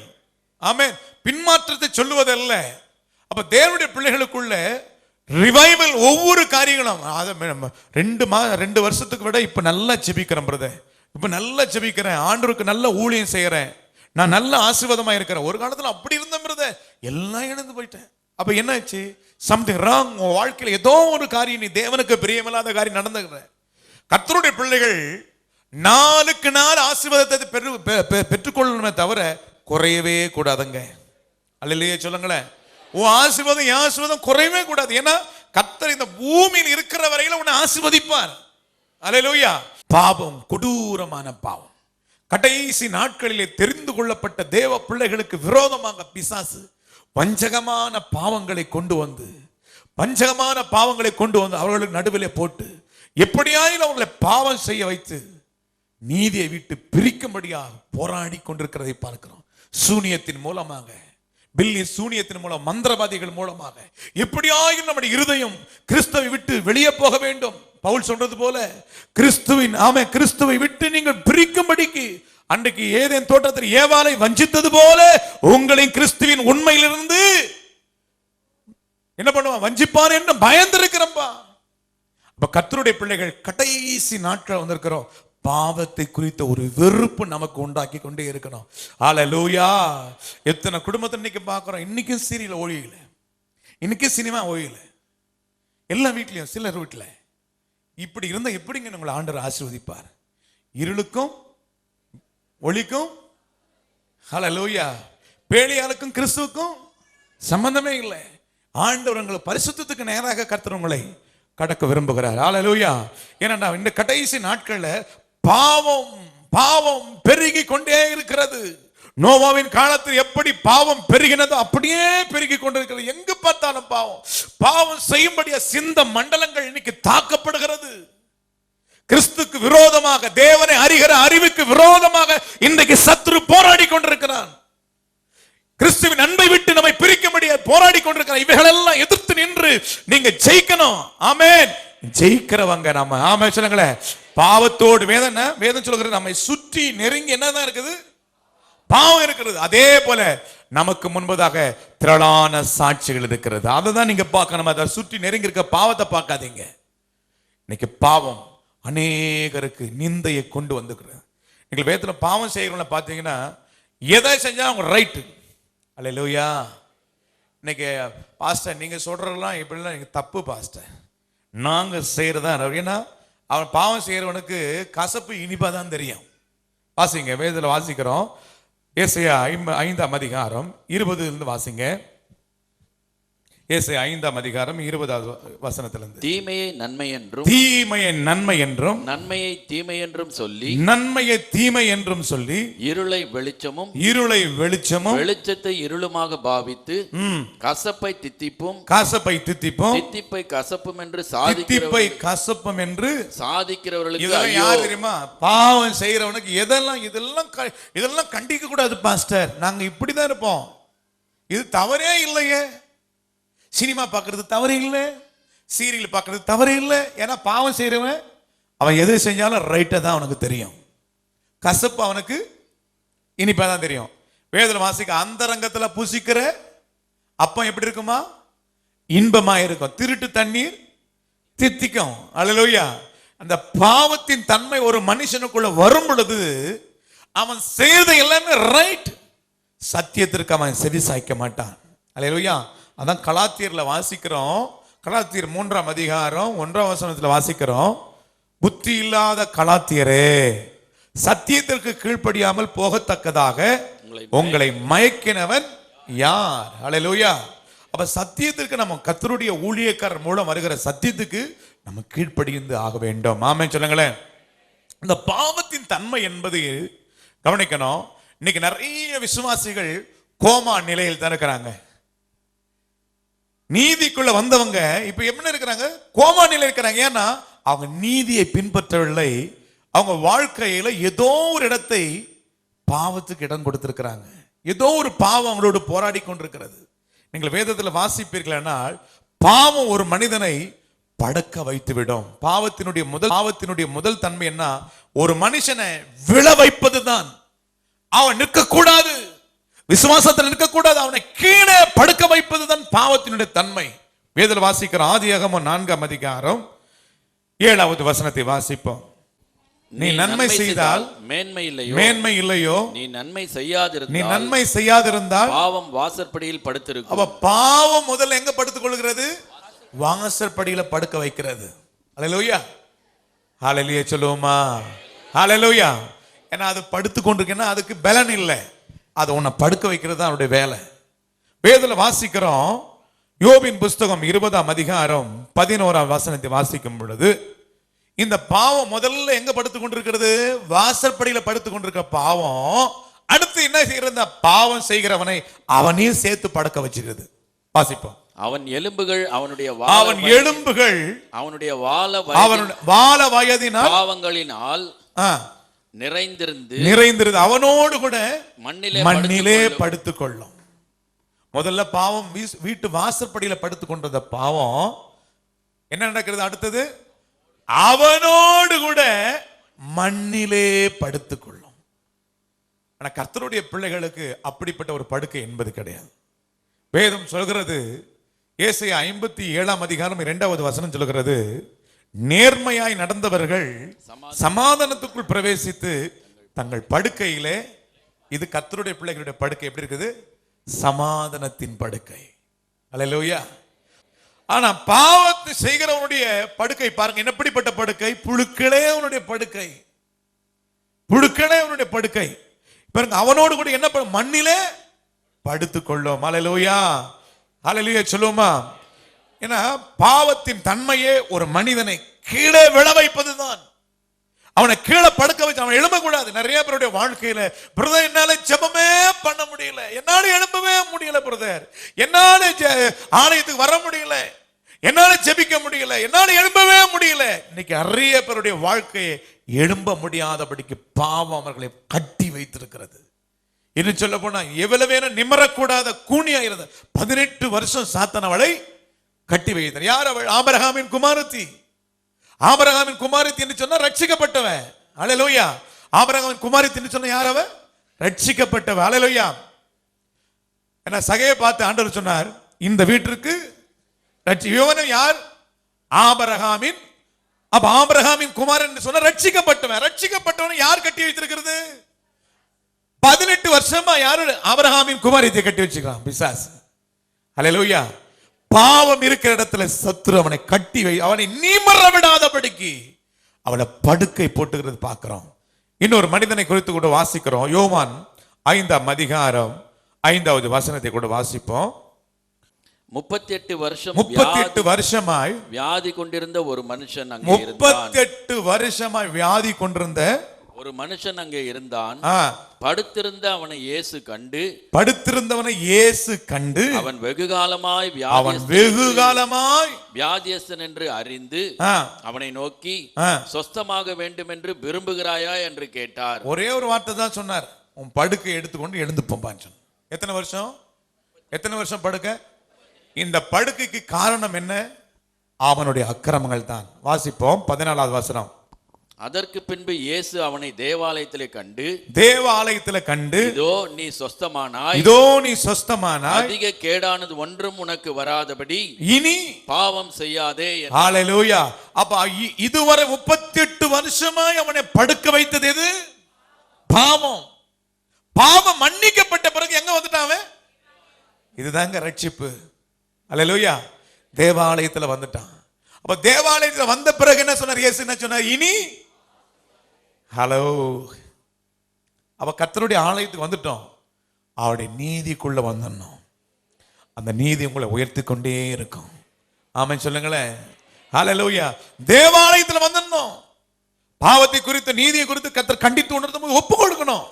Speaker 2: ஆமென். பின்மாற்றத்தை சொல்லுவதல்ல. அப்ப தேவனுடைய பிள்ளைகளுக்குள்ள ரிவைவல் ஒவ்வொரு காரியங்களும் 2 வருஷத்துக்கு விட இப்ப நல்லா ஜெபிக்கிறேன் பிரதர், இப்ப நல்லா ஜெபிக்கிறேன், ஆண்டவருக்கு நல்ல ஊழியம் செய்யறேன், நான் நல்ல ஆசீர்வாதமா இருக்கிறேன். ஒரு காலத்துல அப்படி இருந்தேன் பிரதர், எல்லாம் இழந்து போயிட்டேன். அப்ப என்னாச்சு? Something wrong. உன் வாழ்க்கையில் ஏதோ ஒரு காரியம், நீ தேவனுக்கு பிரியமில்லாத காரியம் நடந்துகிற. கர்த்தருடைய பிள்ளைகள் நாளுக்கு நாள் ஆசீர்வாதத்தை பெற்றுக்கொள்ளணுமே தவிர குறையவே கூடாதுங்க. அல்லேலூயா சொல்லுங்களேன். உன் ஆசீர்வாதம் என் ஆசீர்வாதம் குறையவே கூடாது. ஏன்னா கர்த்தர் இந்த பூமியில் இருக்கிற வரையில உன்னை ஆசீர்வதிப்பார். அல்லேலூயா. பாவம் கொடூரமான பாவம். கடைசி நாட்களிலே தெரிந்து கொள்ளப்பட்ட தேவ பிள்ளைகளுக்கு விரோதமாக பிசாசு வஞ்சகமான பாவங்களை கொண்டு வந்து அவர்களுக்கு நடுவிலே போட்டு எப்படியாயிலும் அவர்களை பாவம் செய்ய வைத்து நீதியை விட்டு பிரிக்கும்படியாக போராடி கொண்டிருக்கிறதை பார்க்கிறோம். சூனியத்தின் மூலமாக, பில்லி சூனியத்தின் மூலம், மந்திரவாதிகள் மூலமாக எப்படியாயிலும் நம்முடைய இருதயம் கிறிஸ்துவை விட்டு வெளியே போக வேண்டும். பவுல் சொல்றது போல கிறிஸ்துவை விட்டு நீங்கள் பிரிக்கும்படிக்கு அன்றைக்கு ஏதேன் தோட்டத்தில் ஏவாளை வஞ்சித்தது போல உங்களின் கிறிஸ்துவின் உண்மையிலிருந்து என்ன பண்ணுவான்? வஞ்சிப்பான் என்று பயந்திருக்கிறப்பா. அப்ப கர்த்தருடைய பிள்ளைகள் கடைசி நாட்கள் வந்திருக்கிறோம். பாவத்தை குறித்த ஒரு வெறுப்பு நமக்கு உண்டாக்கி கொண்டே இருக்கணும். ஹல்லேலூயா. எத்தனை குடும்பத்தை இன்னைக்கு பார்க்கிறோம், இன்னைக்கும் சீரியல் ஒழியல, இன்னைக்கும் சினிமா ஒழியல, எல்லா வீட்லயும் சிலர் வீட்டுல. இப்படி இருந்தா எப்படிங்க உங்களை ஆண்டவர் ஆசீர்வதிப்பார்? இருளுக்கும் ஒளிக்கும், ஹல்லேலூயா, பேலியாளுக்கும் கிறிஸ்துவுக்கும் சம்பந்தமே இல்லை. ஆண்டவர் உங்களை பரிசுத்தத்துக்கு நேராக கர்த்தர் உங்களை கடக்க விரும்புகிறார். ஹல்லேலூயா. ஏன்னா இந்த கடைசி நாட்கள்ல பாவம் பெருகி கொண்டே இருக்கிறது. நோவாவின் காலத்தில் எப்படி பாவம் பெருகினதோ அப்படியே பெருகி கொண்டிருக்கிறது. எங்கு பார்த்தாலும் பாவம் செய்யும்படியா சிந்த மண்டலங்கள் இன்னைக்கு தாக்கப்படுகிறது. கிறிஸ்துக்கு விரோதமாக, தேவனை அறிகிற அறிவுக்கு விரோதமாக இன்றைக்கு சத்துரு போராடி கொண்டிருக்கிறான். கிறிஸ்துவின் அன்பை விட்டு நம்மை பிரிக்க முடியாது போராடி கொண்டிருக்கிறான். இவைகளெல்லாம் எதிர்த்து நின்று நீங்க ஜெயிக்கணும். ஆமென். ஜெயிக்கிறவங்க நம்ம. ஆமென் சொல்லுங்களேன். பாவத்தோடு வேதம் சொல்லுகிறது, நம்மை சுற்றி நெருங்கி என்னதான் இருக்குது? பாவம் இருக்கிறது. அதே போல நமக்கு முன்பதாக திரளான சாட்சிகள் இருக்கிறது. அதை தான் நீங்க பார்க்கணும். அதை சுற்றி நெருங்கி இருக்க பாவத்தை பார்க்காதீங்க. இன்னைக்கு பாவம் அநேகருக்கு நிந்தையை கொண்டு வந்துக்கிறது. நீங்கள் வேதத்துல பாவம் செய்யறவங்கள பார்த்தீங்கன்னா எதை செஞ்சா அவங்க ரைட்டு. அல்லேலூயா. இன்னைக்கு பாஸ்டர் நீங்க சொல்றதெல்லாம் இப்படிலாம் நீங்க தப்பு பாஸ்டர், நாங்க செய்யறதா. ஏன்னா அவன் பாவம் செய்யறவனுக்கு கசப்பு இனிப்பா தான் தெரியும். வாசிங்க, வேதத்துல வாசிக்கிறோம். ஏசாயா 5ஆம் அதிகாரம் 20 வாசிங்க. ஏசாயா 5ஆம் அதிகாரம் 20வது வசனத்திலிருந்து.
Speaker 3: தீமையை நன்மை என்றும் நன்மையை தீமை என்றும் சொல்லி இருளை வெளிச்சமும் வெளிச்சத்தை இருளுமாக பாவித்து கசப்பை தித்திப்பும் தித்திப்பை கசப்பும் என்று சாதிக்கிறவர்களுக்கு
Speaker 2: யார் தெரியுமா? பாவம் செய்யறவனுக்கு இதெல்லாம் கண்டிக்க கூடாது பாஸ்டர், நாங்க இப்படிதான் இருப்போம், இது தவறே இல்லையே. சினிமா பார்க்கறது தவறு இல்லை, சீரியல் பார்க்கறது தவறு இல்லை. ஏன்னா பாவம் செய்யறவன் அவன் எது செஞ்சாலும் ரைட்டா தான் அவனுக்கு தெரியும், கசப்பு அவனுக்கு இனிப்பா தான் தெரியும். வேதத்துல வாசிக்க அந்தரங்கத்துல புசிக்கிற அப்பம் எப்படி இருக்குமா? இன்பமா இருக்கும். திருட்டு தண்ணீர் தித்திக்கும். அல்லேலூயா. அந்த பாவத்தின் தன்மை ஒரு மனுஷனுக்குள்ள வரும் பொழுது அவன் செய்த எல்லாமே ரைட், சத்தியத்திற்கு அவன் செவி சாய்க்க மாட்டான். அல்லேலூயா. அதான் கலாத்தியர்ல வாசிக்கிறோம், கலாத்தியர் 3ஆம் அதிகாரம் 1ஆம் வசனத்துல வாசிக்கிறோம், புத்தி இல்லாத கலாத்தியரே, சத்தியத்திற்கு கீழ்ப்படியாமல் போகத்தக்கதாக உங்களை மயக்கினவன் யார்? அல்லேலூயா. அப்ப சத்தியத்திற்கு நம்ம கர்த்தருடைய ஊழியக்காரர் மூலம் வருகிற சத்தியத்துக்கு நம்ம கீழ்ப்படிந்து ஆக வேண்டும். ஆமென் சொல்லுங்களேன். இந்த பாவத்தின் தன்மை என்பது கவனிக்கணும். இன்னைக்கு நிறைய விசுவாசிகள் கோமா நிலையில் தான் இருக்கிறாங்க. நீதிக்குள்ள வந்தவங்க இப்ப என்ன இருக்கிறாங்க? கோமா நிலையில் இருக்கிறாங்க. ஏன்னா அவங்க நீதியை பின்பற்றவில்லை. அவங்க வாழ்க்கையில ஏதோ ஒரு இடத்தை பாவத்துக்கு இடம் கொடுத்திருக்கிறாங்க. ஏதோ ஒரு பாவம் அவங்களோடு போராடி கொண்டிருக்கிறது. நீங்கள் வேதத்தில் வாசிப்பீர்களானால் பாவம் ஒரு மனிதனை படுக்க வைத்து விடும். பாவத்தினுடைய முதல் தன்மை என்ன? ஒரு மனுஷனை விழ வைப்பது தான். அவன் நிற்க கூடாது, விசுவாசத்தில் நிற்க கூடாது, அவனை கீழே படுக்க வைப்பது தான் பாவத்தினுடைய தன்மை. வேதத்தில் வாசிக்கிற ஆதியாகமம் 4ஆம் அதிகாரம் 7வது வசனத்தை வாசிப்போம். நீ நன்மை செய்தால் மேன்மை இல்லையோ, நீ நன்மை செய்யாதிருந்தால்
Speaker 3: பாவம் வாசற்படியில் படுத்திருக்கும்.
Speaker 2: அப்ப பாவம் முதல்ல எங்க படுத்துக் கொள்கிறது? வாசற்படியில படுக்க வைக்கிறது. ஹல்லேலூயா, ஹல்லேலூயா சொல்லுவோமா? ஹல்லேலூயா. ஏன்னா அது படுத்து கொண்டிருக்கேன்னா அதுக்கு பலன் இல்லை, அது உன்னை படுக்க வைக்கிறது தான் அவருடைய வேலை. வேதத்துல வாசிக்கிறோம், யோபின் புஸ்தகம் 20ஆம் அதிகாரம் 11ஆம் வசனத்தை வாசிக்கும் பொழுது, இந்த பாவம் முதல்ல எங்க படுத்துக் கொண்டிருக்கிறது? வாசற்படியில படுத்துக் கொண்டிருக்க பாவம் அடுத்து என்ன செய்யறது? பாவம் செய்கிறவனை அவனையும் சேர்த்து படுக்க வச்சிருக்கிறது. வாசிப்போம்.
Speaker 3: அவன் எலும்புகள் அவனுடைய
Speaker 2: வால வயதினால்
Speaker 3: பாவங்களினால் நிறைந்திருந்து
Speaker 2: அவனோடு கூட மண்ணிலே படுத்துக் கொள்ளும். முதல்ல பாவம் வீட்டு வாசற்படியில படுத்துக் கொண்டிருந்த பாவம் என்ன நடக்கிறது? அடுத்தது அவனோடு கூட மண்ணிலே படுத்துக் கொள்ளும். ஆனா கர்த்தருடைய பிள்ளைகளுக்கு அப்படிப்பட்ட ஒரு படுக்கை என்பது கிடையாது. வேதம் சொல்கிறது, ஏசாயா 57ஆம் அதிகாரம் 2வது வசனம் சொல்கிறது, நேர்மையாய் நடந்தவர்கள் சமாதானத்துக்குள் பிரவேசித்து தங்கள் படுக்கையிலே, இது கர்த்தருடைய பிள்ளைகளுடைய படுக்கை எப்படி இருக்குது? சமாதானத்தின் படுக்கை. அல்லேலூயா. ஆனா பாவத்தை செய்கிறவனுடைய படுக்கை பாருங்க, எப்படிப்பட்ட படுக்கை? புழுக்களே அவனுடைய படுக்கை, புழுக்களே அவனுடைய படுக்கை. பாருங்க, அவனோடு கூட என்ன மண்ணிலே படுத்துக் கொள்ளும். அல்லேலூயா, அல்லேலூயா சொல்லுமா? ஏன்னா பாவத்தின் தன்மையே ஒரு மனிதனை கீழே விழ வைப்பதுதான். அவனை கீழே படுக்க வச்சு அவன் எழும்பக்கூடாது. நிறைய பேருடைய வாழ்க்கையில, பிரதர் என்னால ஜெபமே பண்ண முடியல, என்னால எழும்பவே முடியல, பிரதர் என்னால ஆலயத்துக்கு வர முடியல, என்னால ஜெபிக்க முடியல, என்னால எழும்பவே முடியல. இன்னைக்கு நிறைய பேருடைய வாழ்க்கையை எழும்ப முடியாதபடிக்கு பாவம் அவர்களை கட்டி வைத்திருக்கிறது. இன்னும் சொல்ல போனா எவ்வளவு நிமரக்கூடாத கூனியா இருந்த 18 வருஷம் சாத்தான் அவளை கட்டி வைத்தார். யார் அவள்? ஆபிரகாமின் குமாரத்தி. ஆபிரகாமின் குமாரத்தி என்று சொன்னா ரட்சிக்கப்பட்டவன். அல்லேலூயா. ஆபிரகாமின் குமாரத்தி என்று சொன்ன யார்? அவ ரட்சிக்கப்பட்டவன். அல்லேலூயா. என்ன சகையை பார்த்து ஆண்டவர் சொன்னார், இந்த வீட்டிற்கு இவனும் யார்? ஆபிரகாமின். அப்ப ஆபிரகாமின் குமாரன் என்று சொன்ன ரட்சிக்கப்பட்டவன். ரட்சிக்கப்பட்டவன் யார் கட்டி வைத்திருக்கிறது? 18 வருஷமா யாரு ஆபிரகாமின் குமாரத்தை கட்டி வச்சுக்கிறான்? பிசாசு. அல்லேலூயா. பாவம் இருக்கிற இடத்துல சத்துரு அவனை கட்டி அவனை நிமிர விடாதபடிக்கு அவளை படுக்கை போட்டுகிறது பார்க்கிறோம். இன்னொரு மனிதனை குறித்து கூட வாசிக்கிறோம். யோவான் 5ஆம் அதிகாரம் 5வது வசனத்தை கூட வாசிப்போம்.
Speaker 3: 38
Speaker 2: வருஷமாய்
Speaker 3: வியாதி கொண்டிருந்த ஒரு மனுஷன் அங்கே இருந்தான்.
Speaker 2: 38 வருஷமாய் வியாதி கொண்டிருந்த
Speaker 3: ஒரு மனுஷன் அங்கே இருந்தான். படுத்திருந்த அவனை இயேசு கண்டு அவன் வெகுகாலமாய் வியாதியஸ்தன் என்று அறிந்து அவனை நோக்கி சொஸ்தமாக வேண்டும் என்று விரும்புகிறாயா என்று கேட்டார்.
Speaker 2: ஒரே ஒரு வார்த்தை தான் சொன்னார், உன் படுக்கை எடுத்துக்கொண்டு எழுந்து போம்பான்னு சொன்னார். எத்தனை வருஷம் படுக்க? இந்த படுக்கைக்கு காரணம் என்ன? அவனுடைய அக்கிரமங்கள் தான். வாசிப்போம் 14வது வசனம்.
Speaker 3: அதற்கு பின்பு இயேசு அவனை தேவாலயத்திலே கண்டு இதோ நீ சொஸ்தமானாய், அதிக கேடானது ஒன்றும் உனக்கு வராதபடி
Speaker 2: இனி
Speaker 3: பாவம் செய்யாதே.
Speaker 2: ஹல்லேலூயா. அப்ப இதுவரை 38 வருஷமாய் அவனை படுக்க வைத்தது எது? பாவம் பாவம் மன்னிக்கப்பட்ட பிறகு எங்க வந்துட்டான் அவன்? இதுதாங்க ரட்சிப்பு. அல்லேலூயா. தேவாலயத்துல வந்துட்டான். அப்ப தேவாலயத்துல வந்த பிறகு என்ன சொன்னார் இயேசு? என்ன சொன்னார்? இனி ஹலோ, அப்ப கர்த்தருடைய ஆலயத்துக்கு வந்துட்டோம், அவருடைய நீதிக்குள்ள வந்துடணும். அந்த நீதி உங்களை உயர்த்தி கொண்டே இருக்கும். ஆமென் சொல்லுங்களேன். ஹல்லேலூயா. தேவாலயத்துல வந்துடணும். பாவத்தை குறித்து நீதியை குறித்து கர்த்தர் கண்டித்து உணர்த்தும் போது ஒப்பு கொடுக்கணும்.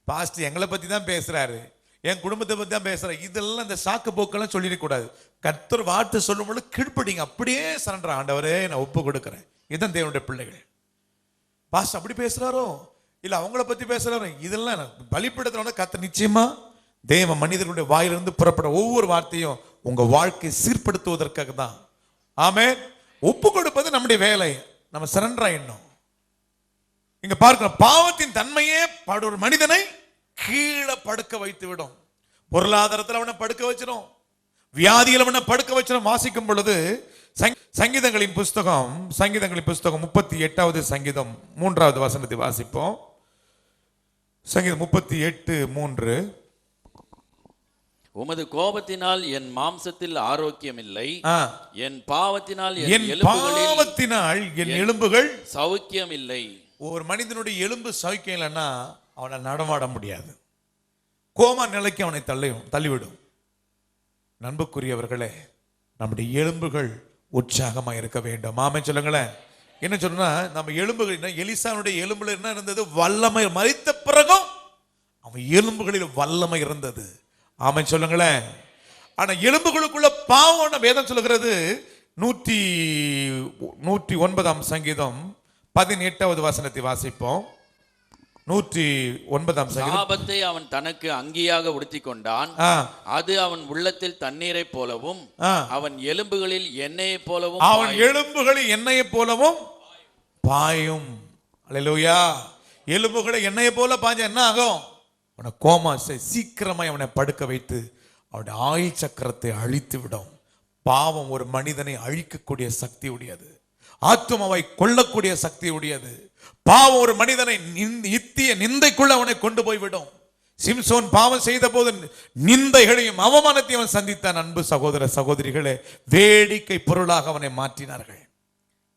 Speaker 2: பாஸ்டர் எங்களை பத்தி தான் பேசுறாரு, என் குடும்பத்தை பத்தி தான் பேசுறாரு, இதெல்லாம் இந்த சாக்கு போக்கெல்லாம் சொல்லிடக்கூடாது. கர்த்தர் வார்த்தை சொல்லும்போது கீழ்ப்படிங்க. அப்படியே சரண்டர், ஆண்டவரே நான் ஒப்பு கொடுக்கிறேன். இதுதான் தேவனுடைய பிள்ளைகள். பாஸ்டர் அப்படி பேசுறாரோ இல்ல அவங்கள பத்தி பேசுறாரோ, இதெல்லாம் பலிப்பீடத்துல கர்த்தர் நிச்சயமா தேவ மனிதர்களுடைய வாயிலிருந்து புறப்பட ஒவ்வொரு வார்த்தையும் உங்க வாழ்க்கையை சீர்படுத்துவதற்காக தான். ஆமென். ஒப்பு கொடுப்பது நம்முடைய வேலை. நம்ம சரண்டர் ஆயிடணும். இங்க பார்க்கிறோம், பாவத்தின் தன்மையே ஒரு மனிதனை கீழே படுக்க வைத்து விடும். பொருளாதாரத்தில் அவனை படுக்க வச்சிடும், வியாதியில் அவனை படுக்க வச்சிடும். வாசிக்கும் பொழுது சங்கீதங்களின் புஸ்தகம் 38வது சங்கீதம் 3வது வசனத்தை வாசிப்போம். சங்கீதம் 38:3.
Speaker 3: உமது கோபத்தினால் என் மாம்சத்தில் ஆரோக்கியம் இல்லை, என் பாவத்தினால்
Speaker 2: என் எலும்புகள்
Speaker 3: சௌக்கியம் இல்லை.
Speaker 2: ஒரு மனிதனுடைய எலும்பு சௌக்கியம் இல்லைன்னா அவனை நடமாட முடியாது. கோமா நிலைக்கு அவனை தள்ளிவிடும். நண்புக்குரியவர்களே, நம்முடைய எலும்புகள் உற்சாகமாக இருக்க வேண்டும். ஆமென் சொல்லுங்களேன். என்ன சொன்னா, நம்ம எலும்புகள், எலிசானுடைய எலும்புல என்ன இருந்தது? வல்லமை. மரித்த பிறகும் அவன் எலும்புகளில் வல்லமை இருந்தது. ஆமென் சொல்லுங்களேன். ஆனா எலும்புகளுக்குள்ள பாவம் வேதம் சொல்லுகிறது. 109ஆம் சங்கீதம் 18வது வசனத்தை வாசிப்போம். 109ஆம் சங்கீதம்.
Speaker 3: சாபத்தை அவன் தனக்கு அங்கியாக உடுத்திக் கொண்டான், அது அவன் உள்ளத்தில் தண்ணீரை போலவும் அவன் எலும்புகளில் எண்ணெயை போலவும்
Speaker 2: பாயும். அல்லேலூயா. எலும்புகளை எண்ணெயை போல பாஞ்ச என்ன ஆகும்? அவனை கோமா சீக்கிரமாய் அவனை படுக்க வைத்து அவனுடைய ஆயுள் சக்கரத்தை அழித்து விடும். பாவம் ஒரு மனிதனை அழிக்கக்கூடிய சக்தி உடையது, ஆத்துமாவை கொள்ளக்கூடிய சக்தி உடையது. பாவம் ஒரு மனிதனை நித்திய நிந்தைக்குள்ள அவனை கொண்டு போய்விடும். சிம்சோன் பாவம் செய்த போது நிந்தைகளையும் அவமானத்தையும் அவன் சந்தித்தான். அன்பு சகோதர சகோதரிகளே, வேடிக்கை பொருளாக அவனை மாற்றினார்கள்.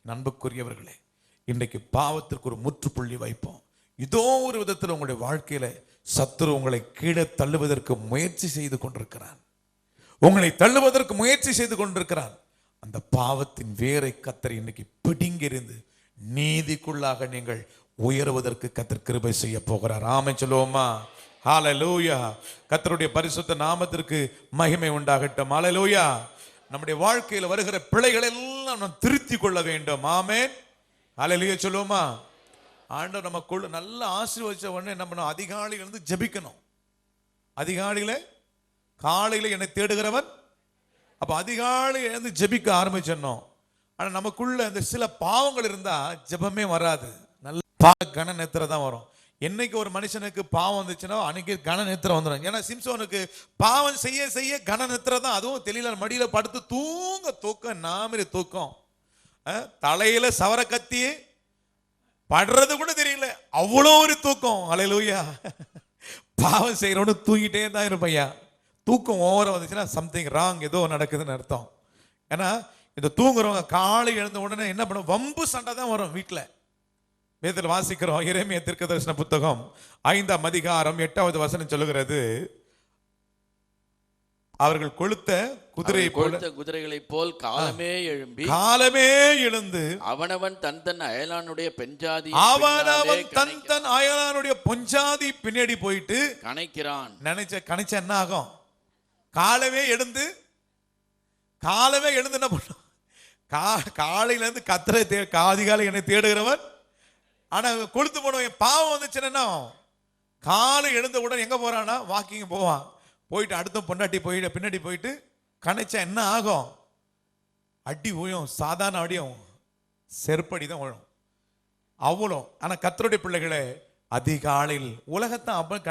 Speaker 2: அன்புக்குரியவர்களே, இன்றைக்கு பாவத்திற்கு ஒரு முற்றுப்புள்ளி வைப்போம். இதோ ஒரு விதத்தில் உங்களுடைய வாழ்க்கையில சத்துரு உங்களை கீழே தள்ளுவதற்கு முயற்சி செய்து கொண்டிருக்கிறான். உங்களை தள்ளுவதற்கு முயற்சி செய்து கொண்டிருக்கிறான். அந்த பாவத்தின் வேரை கர்த்தர் இன்னைக்கு பிடுங்கிருந்து நீதிக்குள்ளாக நீங்கள் உயருவதற்கு கர்த்தர் கிருபை செய்ய போகிறார். ஆமென் சொல்லுவோமா? ஹல்லேலூயா. கர்த்தருடைய பரிசுத்த நாமத்திற்கு மகிமை உண்டாகட்டும். ஹல்லேலூயா. நம்முடைய வாழ்க்கையில் வருகிற பிழைகளை எல்லாம் நாம் திருத்தி கொள்ள வேண்டும். ஆமென். ஹல்லேலூயா சொல்லுவோமா? ஆண்டவர் நமக்குள்ள நல்ல ஆசீர்வதிச்ச உடனே என்ன பண்ணணும்? அதிகாலையில இருந்து ஜெபிக்கணும். அதிகாலையில காலையில என்னை தேடுகிறவன். அப்ப அதிகாலை எழுந்து ஜெபிக்க ஆரம்பிச்சிடணும். ஆனா நமக்குள்ள அந்த சில பாவங்கள் இருந்தா ஜெபமே வராது. நல்ல கன நேத்திரம் தான் வரும். என்னைக்கு ஒரு மனுஷனுக்கு பாவம் வந்துச்சுன்னா அன்னைக்கு கன நேத்திரம் வந்துடும். ஏன்னா சிம்சோனுக்கு பாவம் செய்ய செய்ய கன நேத்திரம் தான். அதுவும் தெரியல, மடியில படுத்து தூக்கம் நாம தூக்கம், தலையில சவர கத்தி படுறது கூட தெரியல, அவ்வளோ ஒரு தூக்கம். அல்லேலூயா. பாவம் செய்யறவனு தூங்கிட்டே தான் இருப்பையா. தூக்கம் ஓவரா வந்துச்சுன்னா சம்திங் ராங், ஏதோ நடக்குதுன்னு அர்த்தம். ஏன்னா இந்த தூங்குறவங்க காலை எழுந்த உடனே என்ன பண்ணும்? வம்பு சண்டை தான் வரும் வீட்டில். வேதத்தில் வாசிக்கிறோம், எரேமியா தீர்க்கதரிசன புத்தகம் 5ஆம் அதிகாரம் 8வது வசனம் சொல்லுகிறது, அவர்கள் கொளுத்த
Speaker 3: குதிரைகளைப் போல் காலமே
Speaker 2: எழுந்து
Speaker 3: அவனவன் தன் அயலானுடைய
Speaker 2: பொஞ்சாதி பின்னாடி போயிட்டு
Speaker 3: கணைக்கிறான்.
Speaker 2: கணைச்ச என்ன ஆகும்? காலமே எழுந்து என்ன பண்ணும்? காலையில இருந்து கத்திரை அதிகாலை என்னை தேடுகிறவன். ஆனா கொளுத்து போனவன் பாவம் வந்துச்சுன்னா காலை எழுந்த உடனே எங்க போறானா? வாக்கிங் போவான். போயிட்டு அடுத்த பொண்டாட்டி போயிட்டு பின்னாடி போயிட்டு கணைச்சா என்ன ஆகும்? அடி விழும். சாதாரண அடியும், செருப்படி தான் விழும் அவ்வளோ. ஆனா கர்த்தருடைய பிள்ளைகளே, அதிகாலையில் உலகத்தை அவன்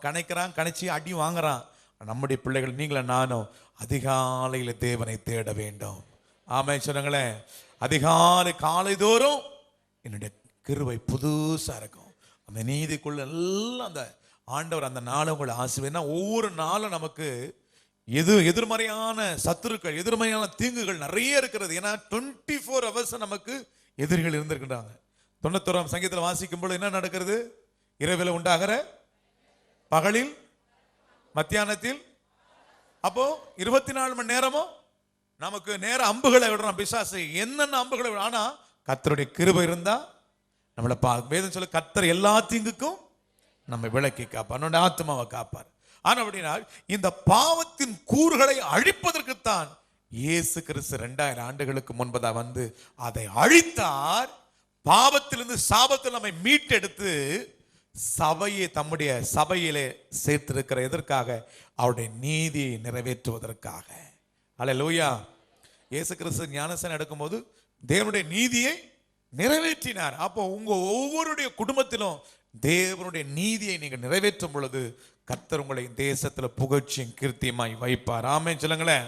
Speaker 2: கணைக்கிறான், கணைச்சி அடி வாங்குறான். நம்முடைய பிள்ளைகள் நீங்களும் நானும் அதிகாலையில தேவனை தேட வேண்டும். ஆமென் சொன்னாங்களேன். அதிகாலை காலை தோறும் என்னுடைய கிருபை புதுசா இருக்கும்.
Speaker 1: அந்த நீதிக்குள்ள எல்லாம் அந்த ஆண்டவர் அந்த நாளை உங்களை ஆசீர்வதினா, ஒவ்வொரு நாளும் நமக்கு எதிர்மறையான சத்துருக்கள், எதிர்மறையான தீங்குகள் நிறைய இருக்கிறது. ஏன்னா 24 hours நமக்கு எதிரிகள் இருந்திருக்கிறாங்க. 91ஆம் சங்கீதத்தில் வாசிக்கும் பொழுது என்ன நடக்கிறது? இரவில் உண்டாகிற பகலில் மத்தியானத்தில், அப்போ 24 மணி நேரமும் நமக்கு நேர அம்புகளை விடுறான் பிசாசு. என்னென்ன அம்புகளை விட, ஆனா கர்த்தருடைய கிருபை இருந்தா நம்மளை வேதம் சொல்ல கர்த்தர் எல்லா தீங்குக்கும் நம்ம விலக்கி காப்பார், நம்முடைய ஆத்மாவை காப்பார். ஆனா அப்படின்னா இந்த பாவத்தின் கூறுகளை அழிப்பதற்குத்தான் இயேசு கிறிஸ்து 2000 ஆண்டுகளுக்கு முன்பதா வந்து அதை அழித்தார். பாவத்திலிருந்து சாபத்தில் நம்மை மீட்டெடுத்து சபையை தம்முடைய சபையிலே சேர்த்திருக்கிற எதற்காக? அவருடைய நீதியை நிறைவேற்றுவதற்காக. அல்லேலூயா. இயேசு கிறிஸ்து ஞானஸ்நானம் எடுக்கும்போது தேவனுடைய நீதியை நிறைவேற்றினார். அப்போ உங்க ஒவ்வொருடைய குடும்பத்திலும் தேவனுடைய நீதியை நீங்கள் நிறைவேற்றும் பொழுது கர்த்தர் உங்களை தேசத்துல புகழ்ச்சியும் கீர்த்தியுமாய் வைப்பார். ஆமென் சொல்லுங்களேன்.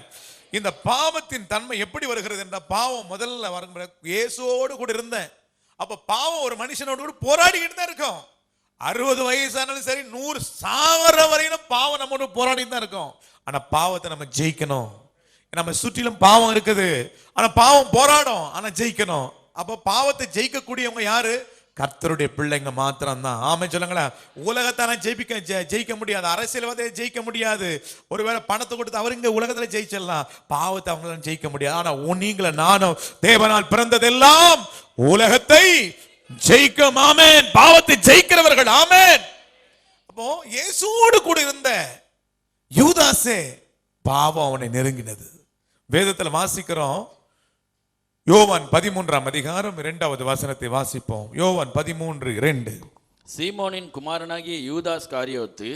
Speaker 1: இந்த பாவத்தின் தன்மை எப்படி வருகிறது என்ற, பாவம் முதல்ல வர இயேசுவோடு கூட இருந்தேன். அப்ப பாவம் ஒரு மனுஷனோடு கூட போராடிக்கிட்டு தான் இருக்கும். 60 வயசானாலும் சரி, 100 சாவர வரையிலும் பாவம் நம்மோடு போராடி தான் இருக்கும். ஆனா பாவத்தை நம்ம ஜெயிக்கணும். நம்ம சுற்றிலும் பாவம் இருக்குது, ஆனா பாவம் போராடும், ஆனா ஜெயிக்கணும். அப்ப பாவத்தை ஜெயிக்கக்கூடியவங்க யாரு? கர்த்தருடைய பிள்ளைங்க மாத்திரம் தான். ஆமென் சொல்லுங்களேன். உலகத்தான ஜெயிக்க முடியாது, அரசியல்வாதியை ஜெயிக்க முடியாது. ஒருவேளை பணத்தை கொடுத்து அவர் இங்க உலகத்துல ஜெயிச்சிடலாம், பாவத்தை அவங்களால ஜெயிக்க முடியாது. ஆனா நீங்கள நானும் தேவனால் பிறந்ததெல்லாம் உலகத்தை ஜெயிக்கும். ஆமென். பாவத்தை ஜெயிக்கிறவர்கள். ஆமென். அப்போ இயேசுவோடு கூட இருந்த யூதாசே பாவம் அவனை நெருங்கினது. வேதத்தில் வாசிக்கிறோம். யோவான் 13ஆம் அதிகாரம் 2வது வசனத்தை வாசிப்போம். யோவான் 13:2.
Speaker 3: சீமோனின் குமாரனாகிய யூதாஸ் காரியோத்து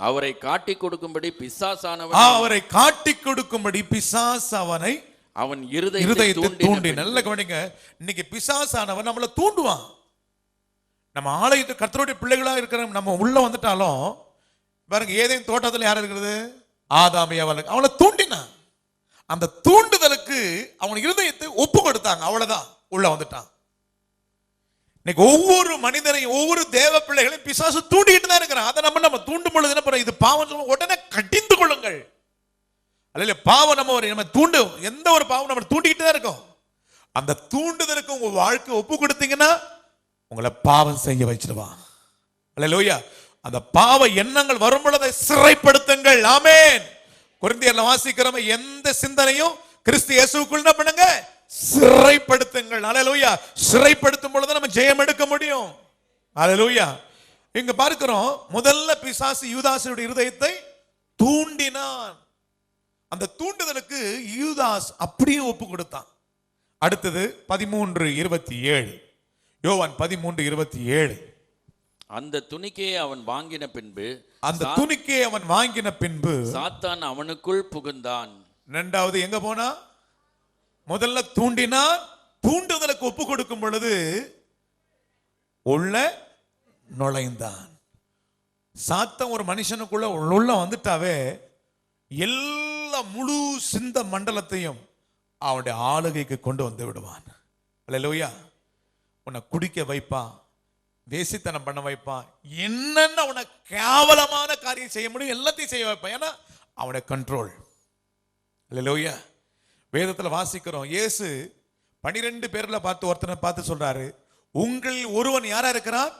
Speaker 3: அவரை காட்டிக் கொடுக்கும்படி பிசாசானவன்
Speaker 1: அவரை காட்டிக் கொடுக்கும்படி பிசாசு அவனை
Speaker 3: அவன் இருதயத்தை தூண்டி.
Speaker 1: நல்ல கவனிங்க. இன்னைக்கு பிசாசானவன் நம்மளை தூண்டுவான். நம்ம ஆலயத்து கர்த்தருடைய பிள்ளைகளா இருக்கிற நம்ம உள்ள வந்துட்டாலும் பாருங்க, ஏதேன் தோட்டத்தில் யார் இருக்கிறது? ஆதாம் ஏவாள் அவளை தூண்டினான். அந்த தூண்டுதலுக்கு அவன் இருதயத்தை ஒப்பு கொடுத்தாங்க, அவ்வளவுதான், உள்ள வந்துட்டான். இன்னைக்கு ஒவ்வொரு மனிதரையும் ஒவ்வொரு தேவ பிள்ளைகளையும் பிசாசு தூண்டிக்கிட்டு தான் இருக்கிறான். அதை நம்ம தூண்டும் பொழுது என்ன பண்ண, இது பாவம் சொல்லுவோம், உடனே கடிந்து கொள்ளுங்கள். அல்ல பாவம் நம்ம தூண்டு, எந்த ஒரு பாவம் நம்ம தூண்டிக்கிட்டு தான் இருக்கும். அந்த தூண்டுதலுக்கு உங்க வாழ்க்கை ஒப்பு கொடுத்தீங்கன்னா உங்களை பாவம் செய்ய வச்சிருவான். அல்லேலூயா. அந்த பாவ எண்ணங்கள் வரும் பொழுது சிறைப்படுத்துங்கள். ஆமென். கொரிந்தியர்ல வாசிக்கிறோம், எந்த சிந்தனையும் கிறிஸ்து இயேசுவுக்குள் என்ன பண்ணுங்க, சிறைப்படுத்துங்கள். அல்லேலூயா. சிறைப்படுத்தும் பொழுது நம்ம ஜெயம் எடுக்க முடியும். அல்லேலூயா. இங்க பார்க்கிறோம், முதல்ல பிசாசு யூதாசுடைய இருதயத்தை தூண்டினான். அந்த தூண்டுதலுக்கு யூதாஸ் அப்படியே ஒப்பு கொடுத்தான். அடுத்தது 13:27. யோவான் 13:27.
Speaker 3: அந்த துணிக்கையை அவன் வாங்கின பின்பு சாத்தான் அவனுக்குள் புகுந்தான்.
Speaker 1: இரண்டாவது எங்க போனா? முதல்ல தூண்டினான். தூண்டுதலுக்கு ஒப்பு கொடுக்கும் பொழுது உள்ள நுழைந்தான். சாத்தான் ஒரு மனுஷனுக்குள்ள உள்ள வந்துட்டாவே எல்லா முழு சிந்த மண்டலத்தையும் அவனுடைய ஆளுகைக்கு கொண்டு வந்து விடுவான். அல்லேலூயா. உன்னை குடிக்க வைப்பான், வேசித்தனம் பண்ண வைப்பான், என்னென்ன அவனை கேவலமான காரியம் செய்ய முடியும் எல்லாத்தையும் செய்ய வைப்பான். ஏன்னா அவனுடைய கண்ட்ரோல். அல்லேலூயா. வேதத்தில் வாசிக்கிறோம், இயேசு 12 பேர்ல பார்த்து ஒருத்தனை பார்த்து சொல்றாரு, உங்களில் ஒருவன் யாரா இருக்கிறான்?